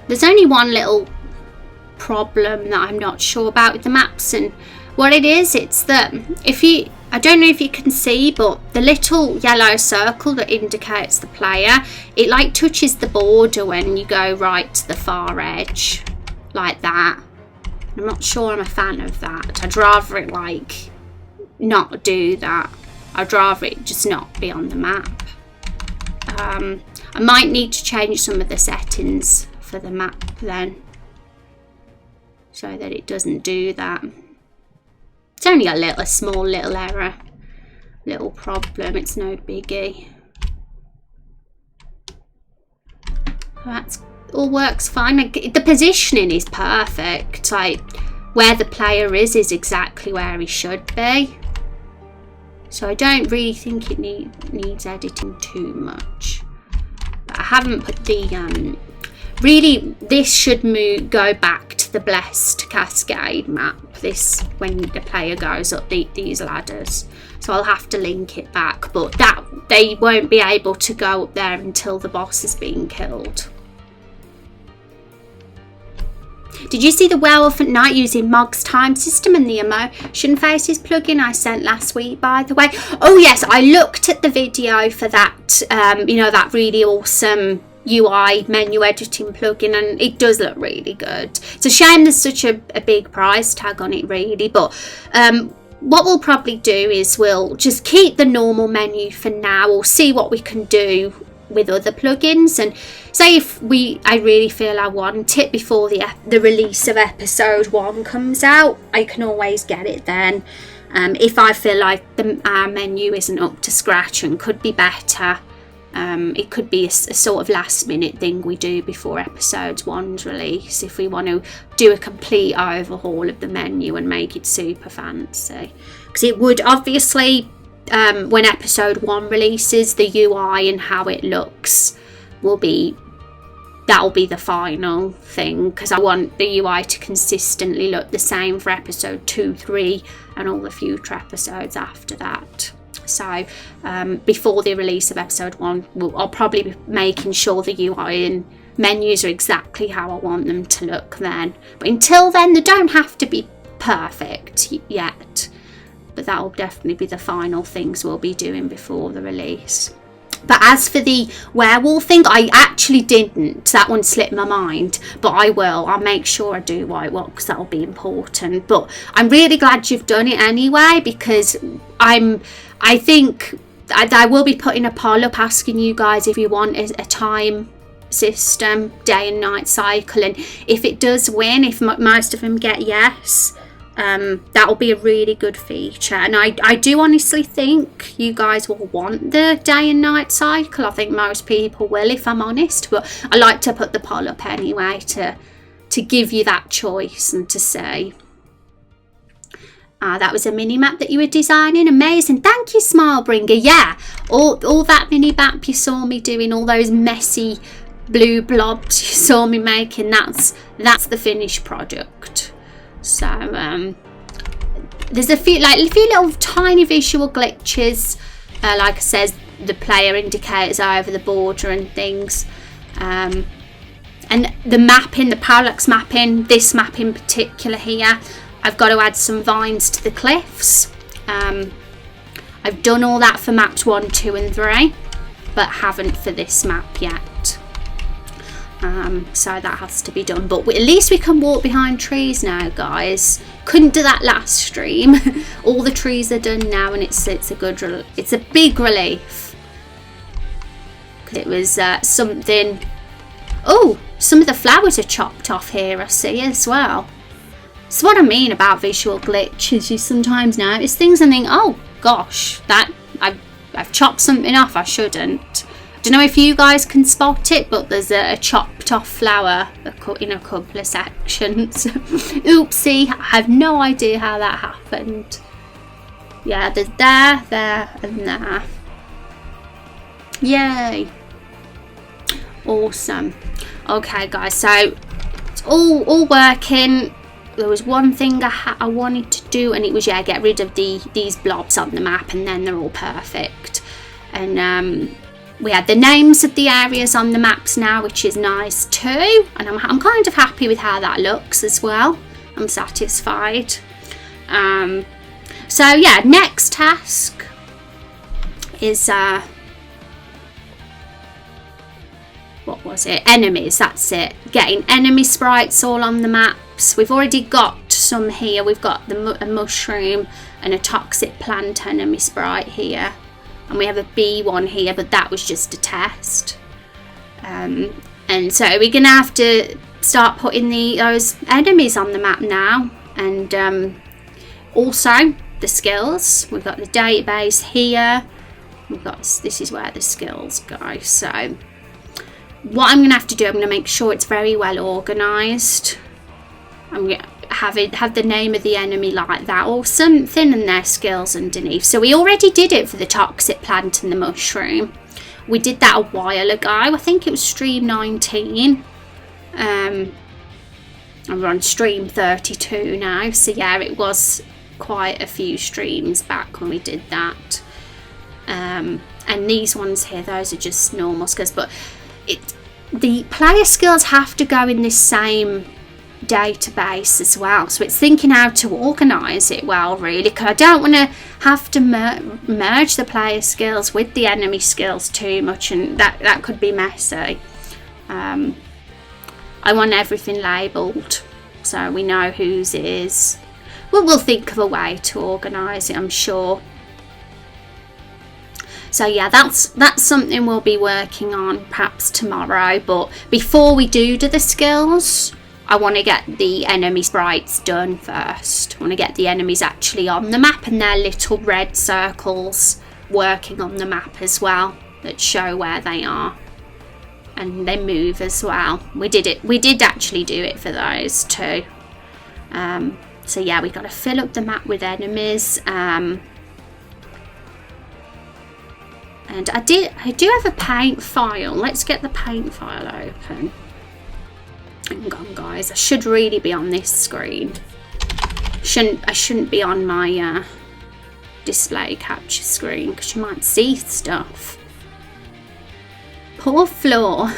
There's only one little problem that I'm not sure about with the maps, and what it is, it's that I don't know if you can see, but the little yellow circle that indicates the player, it like touches the border when you go right to the far edge, like that. I'm not sure I'm a fan of that. I'd rather it like not do that. I'd rather it just not be on the map. I might need to change some of the settings for the map then, so that it doesn't do that. It's only a small little error, little problem, it's no biggie. That all works fine. The positioning is perfect, like where the player is exactly where he should be. So I don't really think it needs editing too much. But I haven't put the really, this should go back to the Blessed Cascade map, this when the player goes up these ladders. So I'll have to link it back, but that they won't be able to go up there until the boss has been killed. Did you see the Werewolf at Night using Mog's time system and the Emotion Faces plugin I sent last week, by the way? Oh yes, I looked at the video for that, you know, that really awesome UI menu editing plugin, and it does look really good. It's a shame there's such a big price tag on it really, but what we'll probably do is we'll just keep the normal menu for now. We'll see what we can do with other plugins, and say if I really feel I want it before the release of episode 1 comes out, I can always get it then. If I feel like our menu isn't up to scratch and could be better, it could be a sort of last minute thing we do before episode 1's release, if we want to do a complete overhaul of the menu and make it super fancy, because it would obviously, when episode 1 releases, the UI and how it looks that'll be the final thing, because I want the UI to consistently look the same for episode 2, 3 and all the future episodes after that. So before the release of episode 1, I'll probably be making sure the UI and menus are exactly how I want them to look then. But until then, they don't have to be perfect yet. But that will definitely be the final things we'll be doing before the release. But as for the werewolf thing, I actually didn't. That one slipped my mind, but I will. I'll make sure I do White Walk, because that'll be important. But I'm really glad you've done it anyway, because I think I will be putting a poll up asking you guys if you want a time system, day and night cycle, and if it does win, if most of them get yes, that'll be a really good feature. And I do honestly think you guys will want the day and night cycle. I think most people will, if I'm honest, but I like to put the poll up anyway to give you that choice and to say. That was a mini map that you were designing. Amazing. Thank you, Smilebringer. Yeah, all that mini map you saw me doing, all those messy blue blobs you saw me making, that's the finished product. So there's a few little tiny visual glitches, like I said, the player indicators over the border and things, and the mapping, the parallax mapping, this map in particular here, I've got to add some vines to the cliffs. I've done all that for maps 1, 2 and 3, but haven't for this map yet. So that has to be done, but at least we can walk behind trees now, guys. Couldn't do that last stream. All the trees are done now, and it's a big relief, because it was something. Oh, some of the flowers are chopped off here, I see as well. So what I mean about visual glitches, you sometimes notice things and think, oh gosh, that I've chopped something off, I shouldn't. I don't know if you guys can spot it, but there's a chopped off flower in a couple of sections. Oopsie, I have no idea how that happened. Yeah, there's there, and there. Yay. Awesome. Okay, guys, so it's all working. There was one thing I wanted to do, and it was, yeah, get rid of these blobs on the map, and then they're all perfect. And we had the names of the areas on the maps now, which is nice too. And I'm kind of happy with how that looks as well. I'm satisfied. So yeah, next task is what was it? Enemies, that's it. Getting enemy sprites all on the maps. We've already got some here. We've got a mushroom and a toxic plant enemy sprite here. And we have a bee one here, but that was just a test. And so we're going to have to start putting those enemies on the map now. And also the skills. We've got the database here. This is where the skills go. So what I'm going to have to do, I'm going to make sure it's very well organised. I'm going to have the name of the enemy like that or something, and their skills underneath. So we already did it for the toxic plant and the mushroom. We did that a while ago. I think it was stream 19. And we're on stream 32 now. So yeah, it was quite a few streams back when we did that. And these ones here, those are just normal skills, but the player skills have to go in this same database as well, so it's thinking how to organise it well, really, because I don't want to have to merge the player skills with the enemy skills too much, and that could be messy. I want everything labelled so we know whose it is. We'll think of a way to organise it, I'm sure. So yeah, that's something we'll be working on perhaps tomorrow. But before we do the skills, I want to get the enemy sprites done first. I want to get the enemies actually on the map and their little red circles working on the map as well, that show where they are. And they move as well. We did actually do it for those too. So yeah, we got to fill up the map with enemies. And I do have a paint file. Let's get the paint file open. Hang on, guys. I should really be on this screen. I shouldn't be on my display capture screen, because you might see stuff. Poor floor.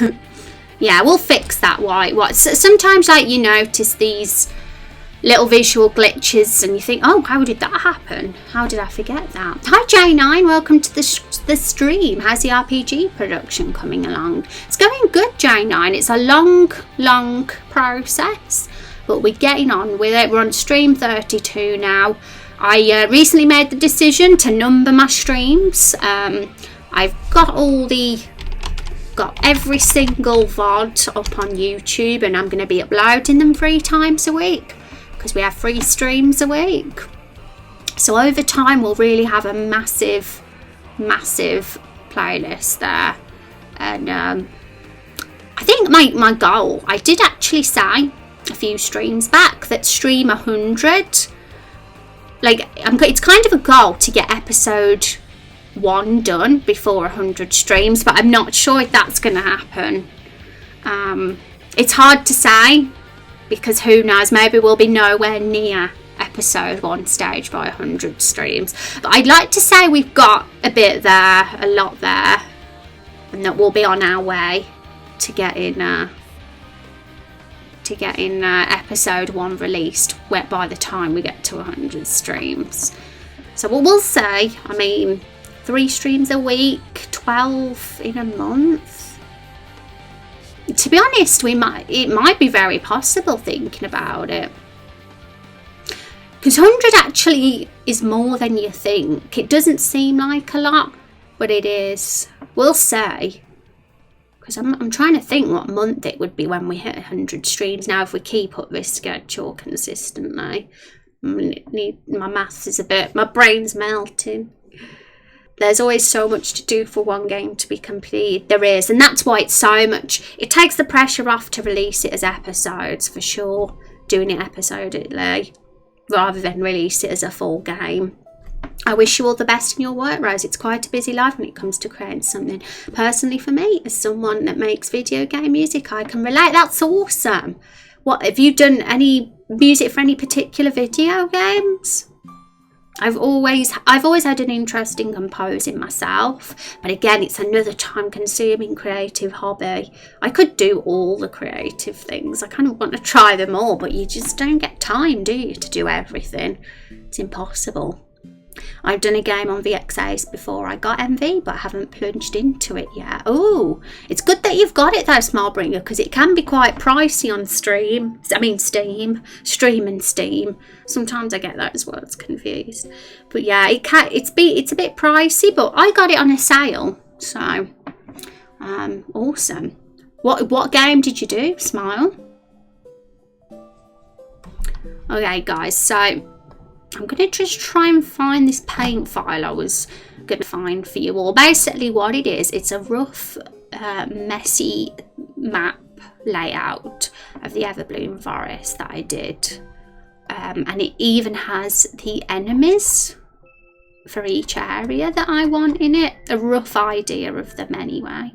Yeah, we'll fix that white. Sometimes, like, you notice these little visual glitches and you think, oh, how did that happen? How did I forget that? Hi J9, welcome to the stream. How's the RPG production coming along? It's going good, J9. It's a long process, but we're getting on with it. We're on stream 32 now. I recently made the decision to number my streams. I've got every single VOD up on YouTube, and I'm going to be uploading them 3 times a week, because we have 3 streams a week. So over time we'll really have a massive playlist there. And I think my goal, I did actually say a few streams back that stream 100, like, it's kind of a goal to get episode 1 done before 100 streams, but I'm not sure if that's going to happen. It's hard to say, because who knows, maybe we'll be nowhere near episode 1 stage by 100 streams. But I'd like to say we've got a bit there, a lot there, and that we'll be on our way to getting episode 1 released by the time we get to 100 streams. So we'll say, I mean, 3 streams a week, 12 in a month. To be honest, it might be very possible, thinking about it. Because 100 actually is more than you think. It doesn't seem like a lot, but it is. We'll say. Because I'm trying to think what month it would be when we hit 100 streams. Now, if we keep up this schedule consistently. My maths is my brain's melting. There's always so much to do for one game to be completed. There is, and that's why it's so much. It takes the pressure off to release it as episodes, for sure. Doing it episodically, rather than release it as a full game. I wish you all the best in your work, Rose. It's quite a busy life when it comes to creating something. Personally, for me, as someone that makes video game music, I can relate. That's awesome. What, have you done any music for any particular video games? I've always had an interest in composing myself, but again, it's another time-consuming creative hobby. I could do all the creative things. I kind of want to try them all, but you just don't get time, do you, to do everything? It's impossible. I've done a game on VXAs before I got MV, but I haven't plunged into it yet. Oh, it's good that you've got it though, Smallbringer, because it can be quite pricey on Steam and Steam. Sometimes I get those words confused. But yeah, it's a bit pricey, but I got it on a sale. So, awesome. What game did you do, Smile? Okay, guys, so I'm going to just try and find this paint file I was going to find for you all. Basically what it is, it's a rough, messy map layout of the Everbloom Forest that I did. And it even has the enemies for each area that I want in it. A rough idea of them anyway.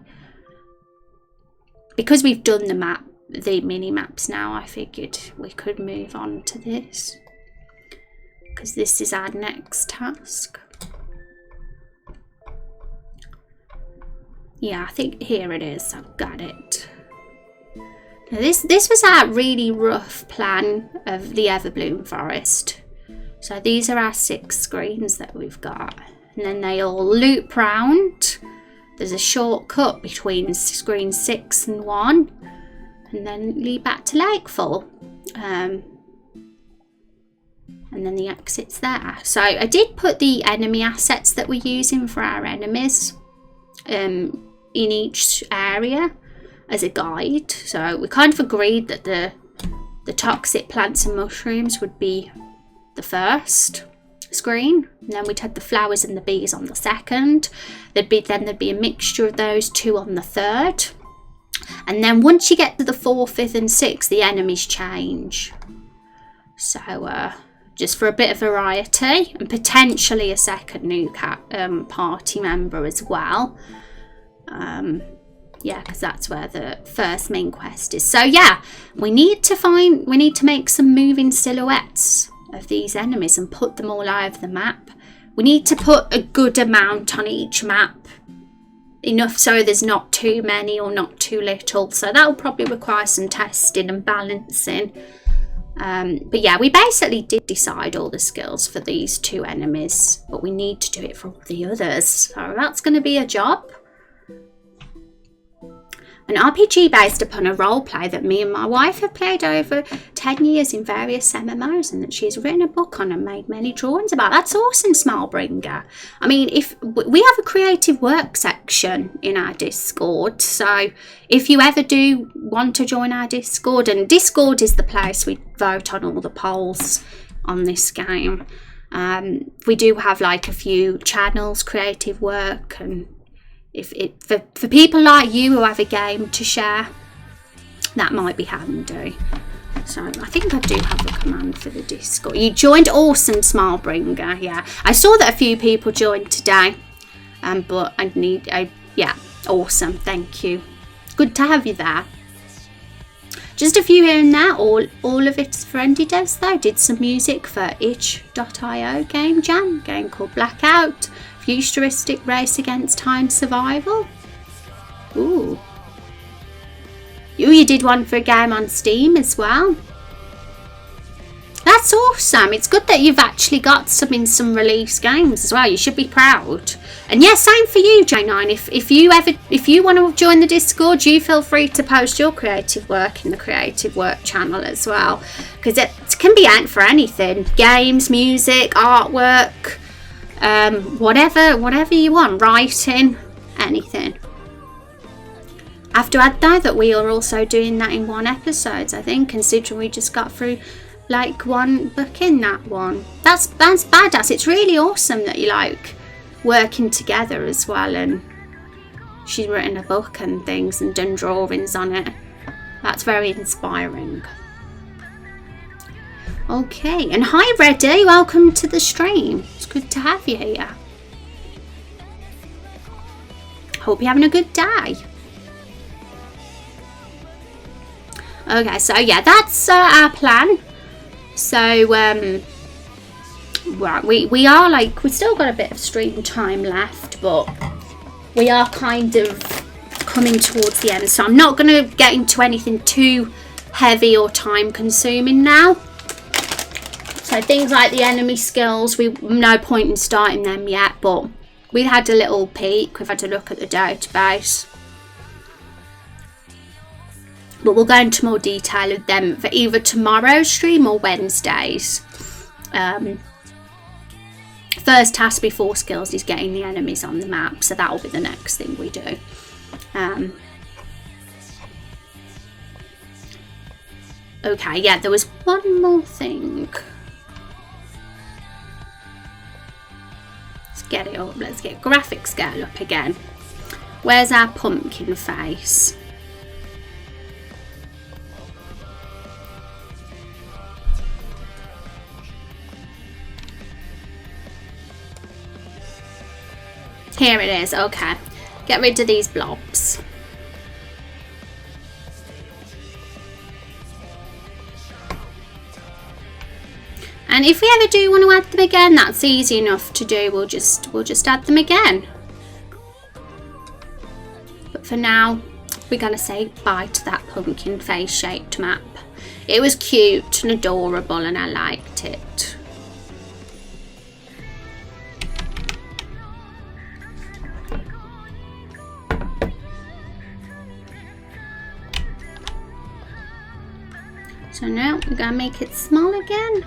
Because we've done the mini maps now, I figured we could move on to this, because this is our next task. Yeah, I think here it is. I've got it. Now this was our really rough plan of the Everbloom Forest. So these are our 6 screens that we've got, and then they all loop round. There's a shortcut between screen 6 and 1, and then lead back to Lakefall. And then the exit's there. So I did put the enemy assets that we're using for our enemies in each area as a guide. So we kind of agreed that the toxic plants and mushrooms would be the first screen, and then we'd have the flowers and the bees on the second. There'd be a mixture of those two on the third, and then once you get to the 4th, 5th and 6th, the enemies change. So just for a bit of variety, and potentially a second new party member as well. Yeah, because that's where the first main quest is. So yeah, we need to make some moving silhouettes of these enemies and put them all over the map. We need to put a good amount on each map, enough so there's not too many or not too little. So that will probably require some testing and balancing. But yeah, we basically did decide all the skills for these 2 enemies, but we need to do it for all the others. So that's going to be a job. An RPG based upon a roleplay that me and my wife have played over 10 years in various MMOs, and that she's written a book on and made many drawings about. That's awesome, Smallbringer. I mean, if we have a creative work section in our Discord, so if you ever do want to join our Discord, and Discord is the place we vote on all the polls on this game. We do have like a few channels, creative work, and for people like you who have a game to share, that might be handy. So I think I do have the command for the Discord. You joined, awesome, Smallbringer. Yeah, I saw that a few people joined today, but yeah, awesome, thank you. Good to have you there. Just a few here and there, all of it's for Andy Devs though. Did some music for itch.io game jam, game called Blackout, futuristic race against time survival. Ooh. You did one for a game on Steam as well. That's awesome. It's good that you've actually got some in some release games as well. You should be proud. And yeah, same for you, J9. If you want to join the Discord, you feel free to post your creative work in the creative work channel as well, because it can be out for anything: games, music, artwork, whatever you want, writing, anything. I have to add though that we are also doing that in one episode, I think, considering we just got through like one book in that one. That's badass. It's really awesome that you like working together as well, and she's written a book and things and done drawings on it. That's very inspiring. Okay, and hi Reddy, welcome to the stream. It's good to have you here. Hope you're having a good day. Okay, so yeah, that's our plan. So right, we are like, we've still got a bit of stream time left, but we are kind of coming towards the end, so I'm not going to get into anything too heavy or time consuming now. So things like the enemy skills, no point in starting them yet, but we had a little peek, we've had a look at the database. But we'll go into more detail of them for either tomorrow's stream or Wednesdays. First task before skills is getting the enemies on the map, so that'll be the next thing we do. Okay, yeah, there was one more thing. Let's get it up. Let's get graphics scale up again. Where's our pumpkin face? Here it is. Okay, get rid of these blobs. And if we ever do want to add them again, that's easy enough to do. We'll just add them again. But for now, we're gonna say bye to that pumpkin face shaped map. It was cute and adorable, and I liked it. So now we're going to make it small again.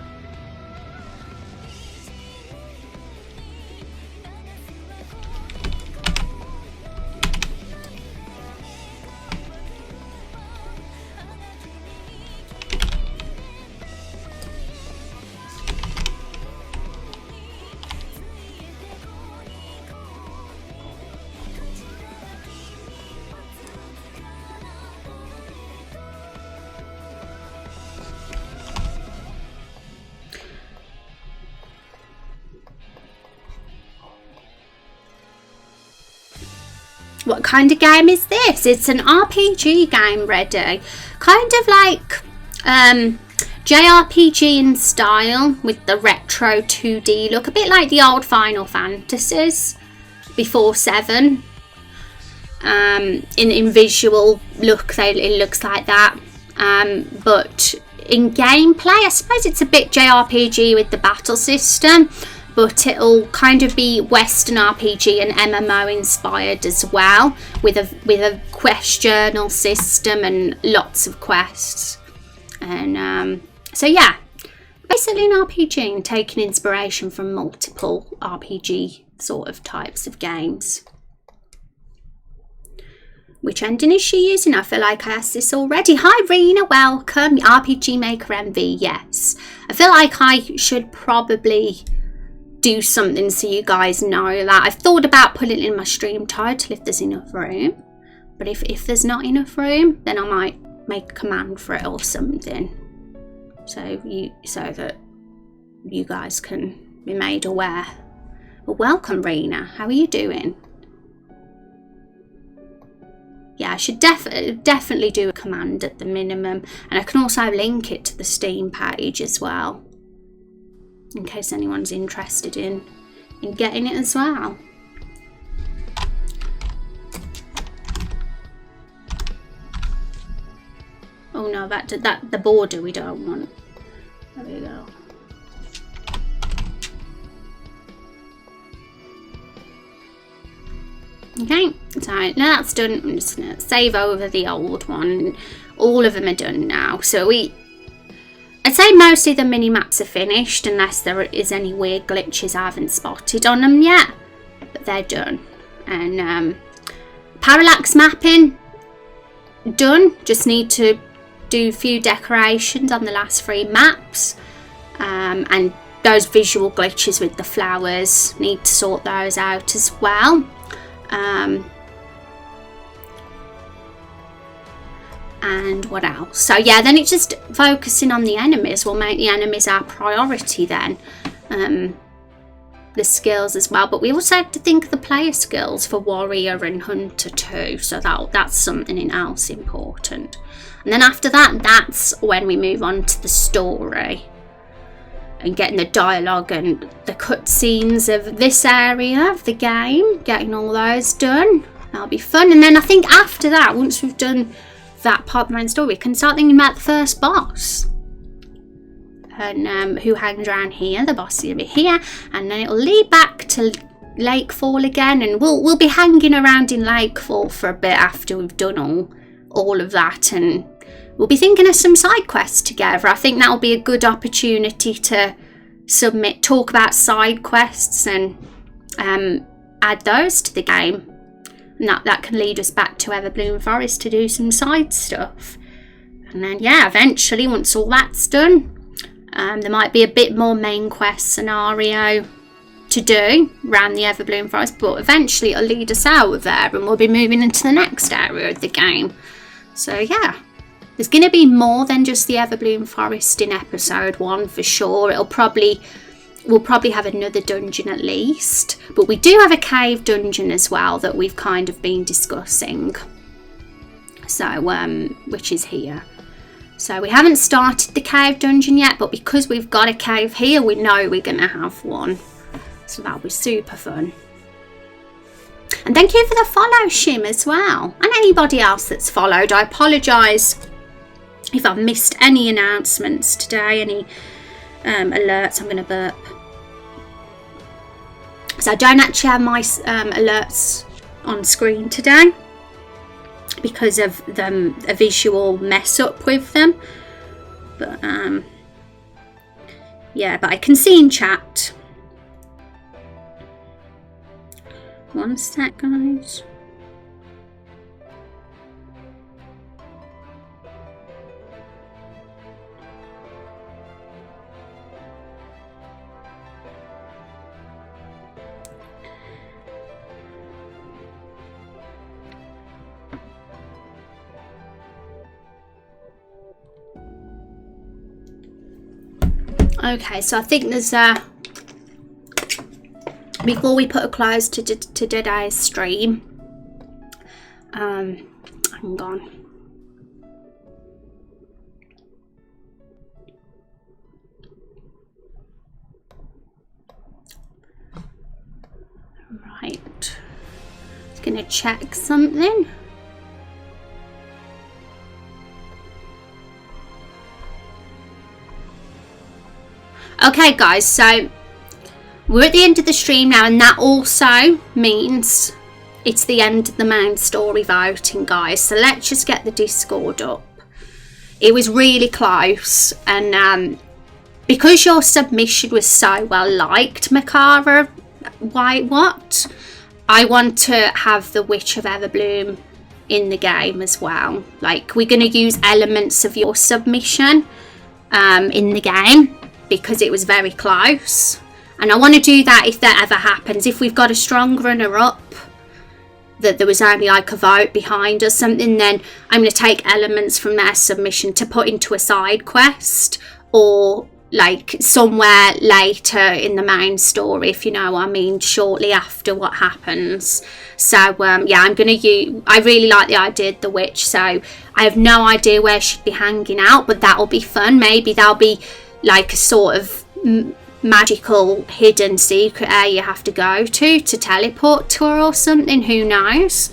What kind of game is this? It's an RPG game, ready. Kind of like JRPG in style with the retro 2D look. A bit like the old Final Fantasies before 7. In visual look, it looks like that. But in gameplay, I suppose it's a bit JRPG with the battle system. But it'll kind of be Western RPG and MMO inspired as well, with a quest journal system and lots of quests. And so yeah, basically an RPG and taking inspiration from multiple RPG sort of types of games. Which ending is she using? I feel like I asked this already. Hi Rena, welcome. RPG Maker MV, yes. I feel like I should probably do something so you guys know that. I've thought about putting it in my stream title if there's enough room, but if there's not enough room, then I might make a command for it or something, so that you guys can be made aware. But welcome Rena, how are you doing? Yeah, I should definitely do a command at the minimum, and I can also link it to the Steam page as well, in case anyone's interested in getting it as well. Oh no, that the border we don't want. There we go. Okay, so now that's done, I'm just gonna save over the old one. All of them are done now. So I'd say mostly the mini-maps are finished, unless there is any weird glitches I haven't spotted on them yet. But they're done. And parallax mapping, done. Just need to do a few decorations on the last 3 maps. And those visual glitches with the flowers, need to sort those out as well. And what else? So yeah, then it's just focusing on the enemies. We'll make the enemies our priority then. the skills as well, but we also have to think of the player skills for warrior and hunter too, so that's something else important. And then after that, that's when we move on to the story and getting the dialogue and the cutscenes of this area of the game, getting all those done. That'll be fun. And then I think after that, once we've done that part of the main story, we can start thinking about the first boss. And who hangs around here, the boss is going to be here, and then it'll lead back to Lakefall again, and we'll be hanging around in Lakefall for a bit after we've done all of that, and we'll be thinking of some side quests together. I think that'll be a good opportunity to talk about side quests and add those to the game, and that can lead us back to Everbloom Forest to do some side stuff. And then yeah, eventually once all that's done, there might be a bit more main quest scenario to do around the Everbloom Forest, but eventually it'll lead us out of there and we'll be moving into the next area of the game. So yeah, there's going to be more than just the Everbloom Forest in episode 1 for sure. We'll probably have another dungeon at least, but we do have a cave dungeon as well that we've kind of been discussing, so which is here. So we haven't started the cave dungeon yet, but because we've got a cave here, we know we're going to have one. So that'll be super fun. And thank you for the follow, Shim, as well. And anybody else that's followed. I apologise if I've missed any announcements today, any alerts. I'm going to burp. So I don't actually have my alerts on screen today, because of a visual mess up with them, but yeah, but I can see in chat. One sec, guys. Okay, so I think there's before we put a close to today's stream, hang on. Right, just gonna check something. Okay guys, so we're at the end of the stream now, and that also means it's the end of the main story voting, guys. So let's just get the Discord up. It was really close, and because your submission was so well liked, Makara, what? I want to have the Witch of Everbloom in the game as well. Like, we're going to use elements of your submission in the game, because it was very close, and I want to do that if that ever happens. If we've got a strong runner-up, that there was only like a vote behind or something, then I'm going to take elements from their submission to put into a side quest, or like somewhere later in the main story, if you know what I mean, shortly after what happens. So yeah, I'm going to use, I really like the idea of the witch, so I have no idea where she'd be hanging out, but that'll be fun. Maybe that'll be like a sort of magical hidden secret area you have to go to teleport to her or something, who knows,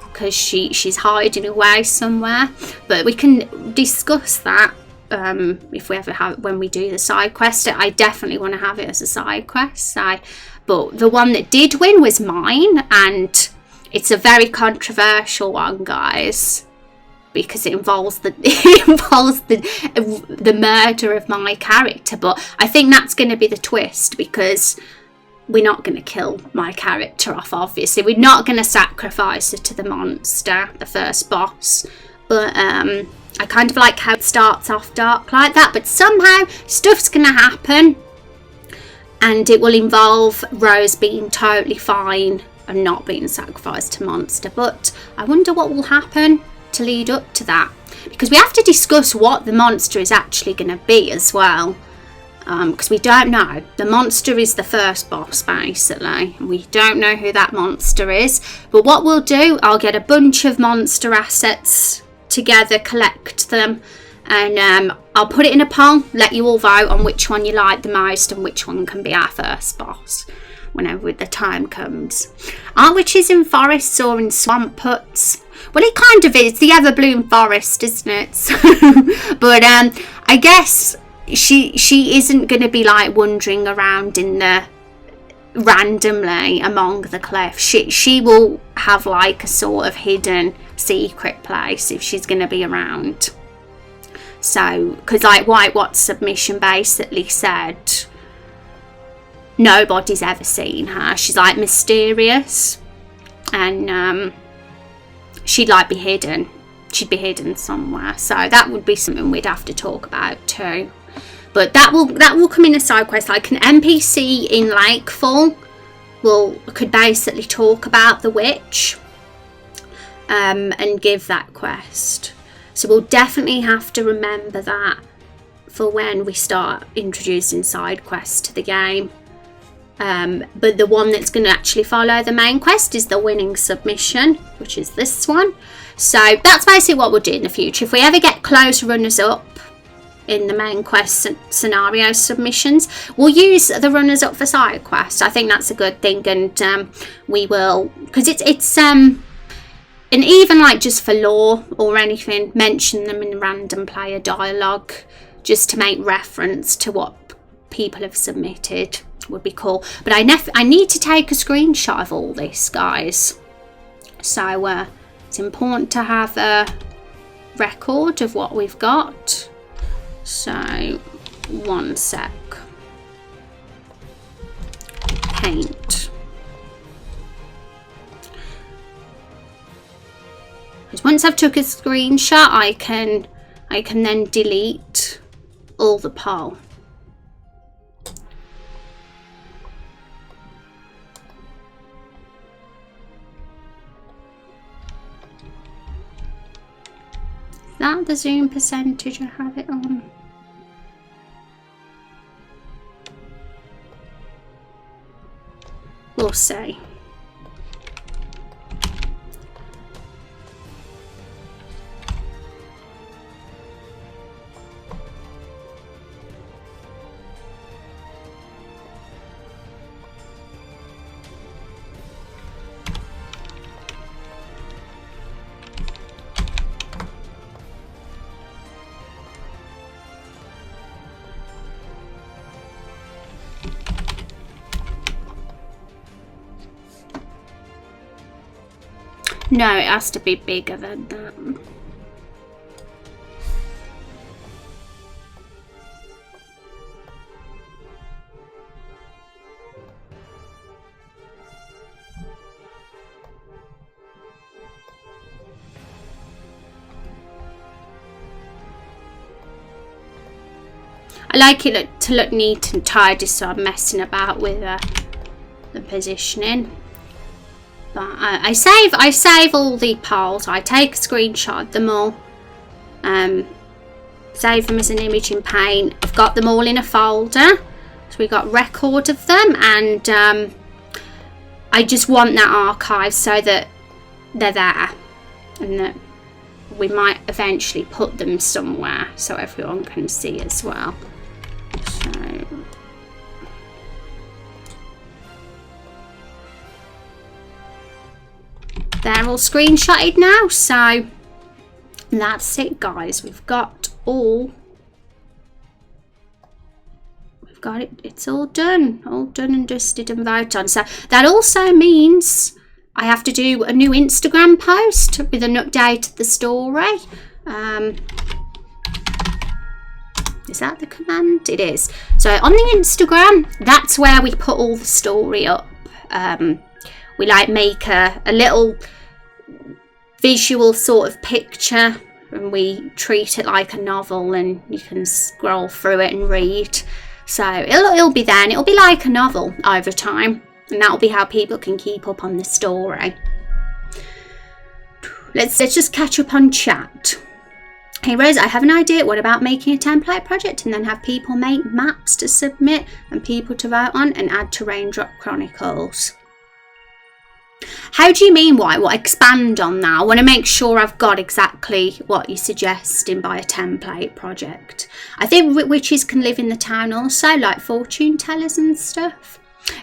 because she's hiding away somewhere. But we can discuss that if we ever have, when we do the side quest. I definitely want to have it as a side quest. But the one that did win was mine, and it's a very controversial one, guys, because it involves the the murder of my character. But I think that's going to be the twist, because we're not going to kill my character off, obviously. We're not going to sacrifice her to the monster, the first boss. But I kind of like how it starts off dark like that, but somehow stuff's going to happen, and it will involve Rose being totally fine and not being sacrificed to monster. But I wonder what will happen to lead up to that, because we have to discuss what the monster is actually going to be as well. because we don't know. The monster is the first boss, basically. We don't know who that monster is. But what we'll do, I'll get a bunch of monster assets together, collect them, and I'll put it in a poll, let you all vote on which one you like the most and which one can be our first boss whenever the time comes. Aren't witches in forests or in swamp huts? Well, it kind of is. The Everbloom forest, isn't it? But I guess she isn't going to be like wandering around in the randomly among the cliffs. She will have like a sort of hidden secret place if she's going to be around. So, because like What's submission basically said, nobody's ever seen her. She's like mysterious, and she'd like be hidden. She'd be hidden somewhere. So that would be something we'd have to talk about too. But that will come in a side quest. Like an NPC in Lakefall could basically talk about the witch, and give that quest. So we'll definitely have to remember that for when we start introducing side quests to the game. But the one that's going to actually follow the main quest is the winning submission, which is this one. So that's basically what we'll do in the future. If we ever get close runners-up in the main quest scenario submissions, we'll use the runners-up for side quests. I think that's a good thing, and we will, because it's and even like just for lore or anything, mention them in random player dialogue just to make reference to what people have submitted would be cool. But I need to take a screenshot of all this, guys. So it's important to have a record of what we've got. So 1 sec. Paint. Because once I've took a screenshot, I can then delete all the poll. Is that the zoom percentage I have it on? We'll see. No, it has to be bigger than that. I like it to look neat and tidy, so I'm messing about with the positioning. But I save all the polls. I take a screenshot of them all. Save them as an image in Paint. I've got them all in a folder. So we got record of them, and I just want that archive so that they're there, and that we might eventually put them somewhere so everyone can see as well. So they're all screenshotted now, so that's it, guys. We've got it. It's all done and dusted and voted on. So that also means I have to do a new Instagram post with an update of the story. Is that the command? It is. So on the Instagram, that's where we put all the story up. We like make a little visual sort of picture, and we treat it like a novel, and you can scroll through it and read. So it'll be there, and it'll be like a novel over time, and that'll be how people can keep up on the story. Let's just catch up on chat. Heroes, I have an idea. What about making a template project and then have people make maps to submit and people to vote on and add to Raindrop Chronicles? How do you mean why? What, expand on that? I want to make sure I've got exactly what you're suggesting by a template project. I think witches can live in the town also, like fortune tellers and stuff.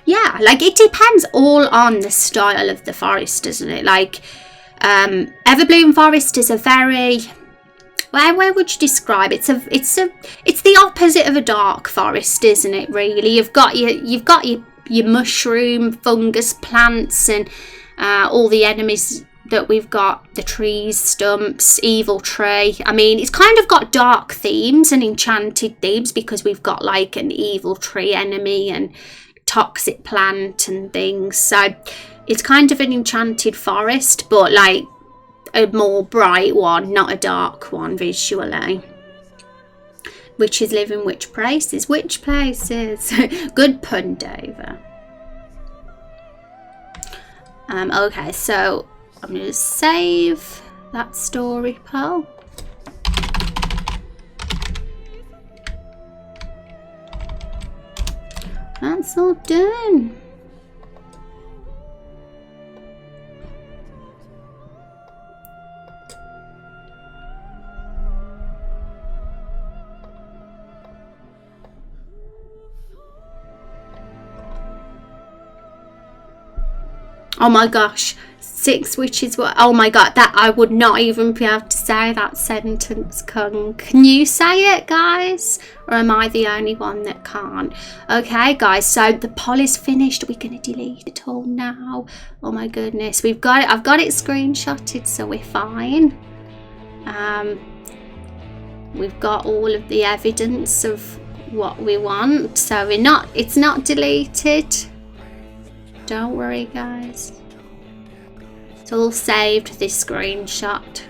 Yeah, like it depends all on the style of the forest, doesn't it? Like Everbloom Forest is a very... Where would you describe it? It's the opposite of a dark forest, isn't it? Really, you've got your mushroom, fungus, plants, and all the enemies that we've got. The trees, stumps, evil tree. I mean, it's kind of got dark themes and enchanted themes because we've got like an evil tree enemy and toxic plant and things. So it's kind of an enchanted forest, but like a more bright one, not a dark one visually. Witches live in which places? Which places? Good pun, David. Okay, so I'm going to save that story poll. That's all done. Oh my gosh, 6 witches were... Oh my god, that I would not even be able to say that sentence, Kung. Can you say it, guys? Or am I the only one that can't? Okay, guys, so the poll is finished. We're going to delete it all now. Oh my goodness, we've got it. I've got it screenshotted, so we're fine. We've got all of the evidence of what we want, so it's not deleted. Don't worry, guys. It's all saved, this screenshot.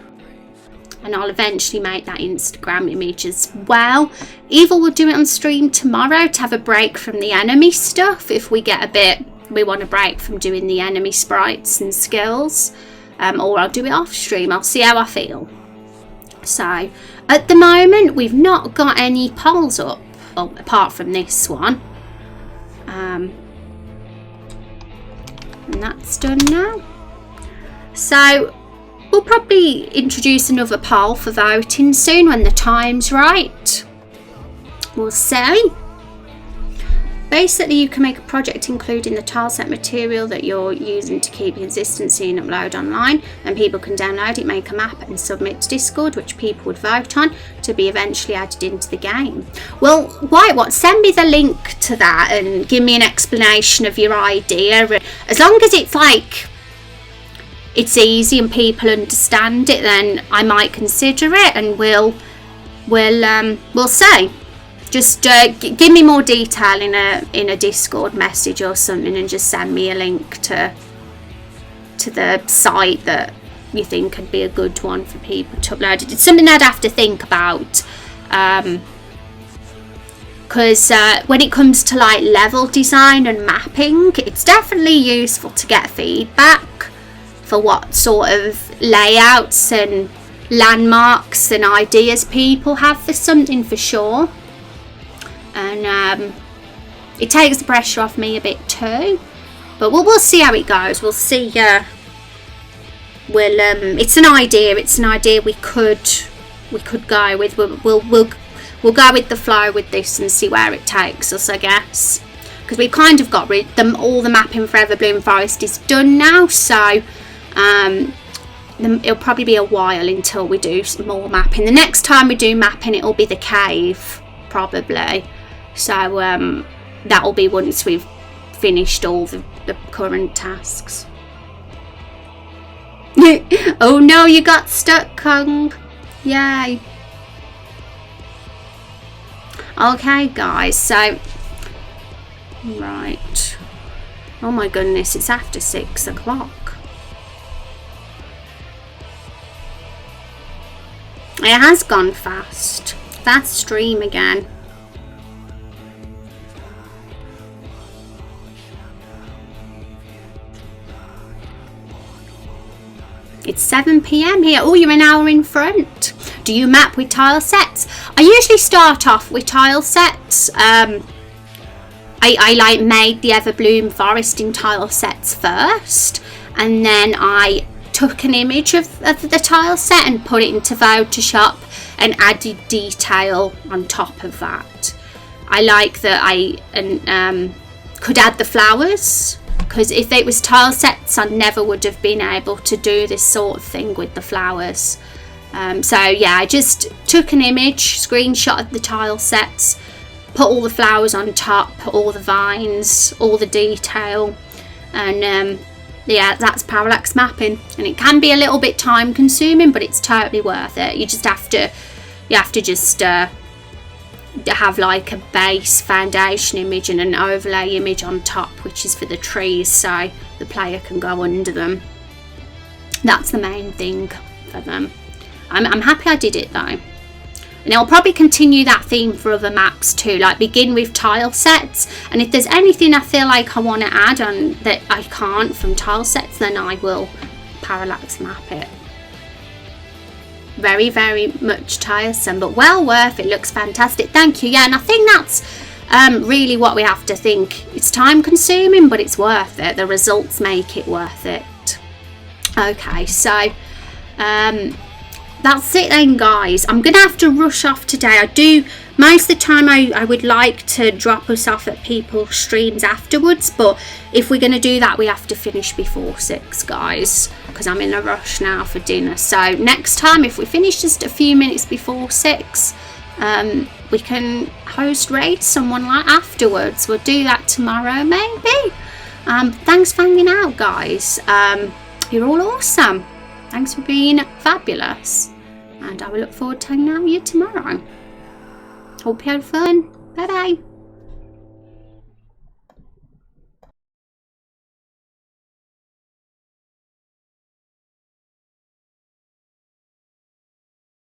And I'll eventually make that Instagram image as well. Evil will do it on stream tomorrow to have a break from the enemy stuff. If we get a bit, we want a break from doing the enemy sprites and skills. Or I'll do it off stream. I'll see how I feel. So, at the moment, we've not got any polls up. Well, apart from this one. And that's done now. So we'll probably introduce another poll for voting soon when the time's right. We'll see. Basically, you can make a project including the tileset material that you're using to keep consistency and upload online, and people can download it, make a map and submit to Discord, which people would vote on to be eventually added into the game. Well, why? What? Send me the link to that and give me an explanation of your idea. As long as it's like it's easy and people understand it, then I might consider it, and we'll see. Just give me more detail in a Discord message or something, and just send me a link to the site that you think could be a good one for people to upload it. It's something I'd have to think about, because when it comes to like level design and mapping, it's definitely useful to get feedback for what sort of layouts and landmarks and ideas people have for something, for sure. And it takes the pressure off me a bit too, but we'll see how it goes. We'll see. It's an idea we could go with. We'll go with the flow with this and see where it takes us, I guess, because we've kind of got all the mapping for Everbloom Forest is done now, so it'll probably be a while until we do some more mapping. The next time we do mapping, it'll be the cave probably. So that'll be once we've finished all the current tasks. Oh no, you got stuck, Kung. Yay. Okay, guys, so right. Oh my goodness, it's after 6 o'clock. It has gone fast. Fast stream again. It's 7 PM here. Oh, you're an hour in front. do you map with tile sets? I usually start off with tile sets. I like made the Everbloom Forest in tile sets first, and then I took an image of the tile set and put it into Photoshop and added detail on top of that. I like that I could add the flowers, because if it was tile sets I never would have been able to do this sort of thing with the flowers. So yeah, I just took an image, screenshot of the tile sets, put all the flowers on top, all the vines, all the detail, and yeah, that's parallax mapping. And it can be a little bit time consuming, but it's totally worth it. You just have to just have like a base foundation image and an overlay image on top, which is for the trees, so the player can go under them. That's the main thing for them. I'm happy I did it though. And I'll probably continue that theme for other maps too, like begin with tile sets, and if there's anything I feel like I want to add on that I can't from tile sets, then I will parallax map it. Very, very much tiresome, but well worth it. Looks fantastic. Thank you. Yeah, and I think that's really what we have to think. It's time consuming, but it's worth it. The results make it worth it. Okay, so that's it then, guys. I'm gonna have to rush off today. I do most of the time I would like to drop us off at people's streams afterwards, but if we're gonna do that we have to finish before 6, guys, because I'm in a rush now for dinner. So next time, if we finish just a few minutes before 6, we can host raid someone like afterwards. We'll do that tomorrow maybe. Thanks for hanging out, guys. You're all awesome. Thanks for being fabulous, and I will look forward to hanging out with you tomorrow. Hope you had fun. Bye bye.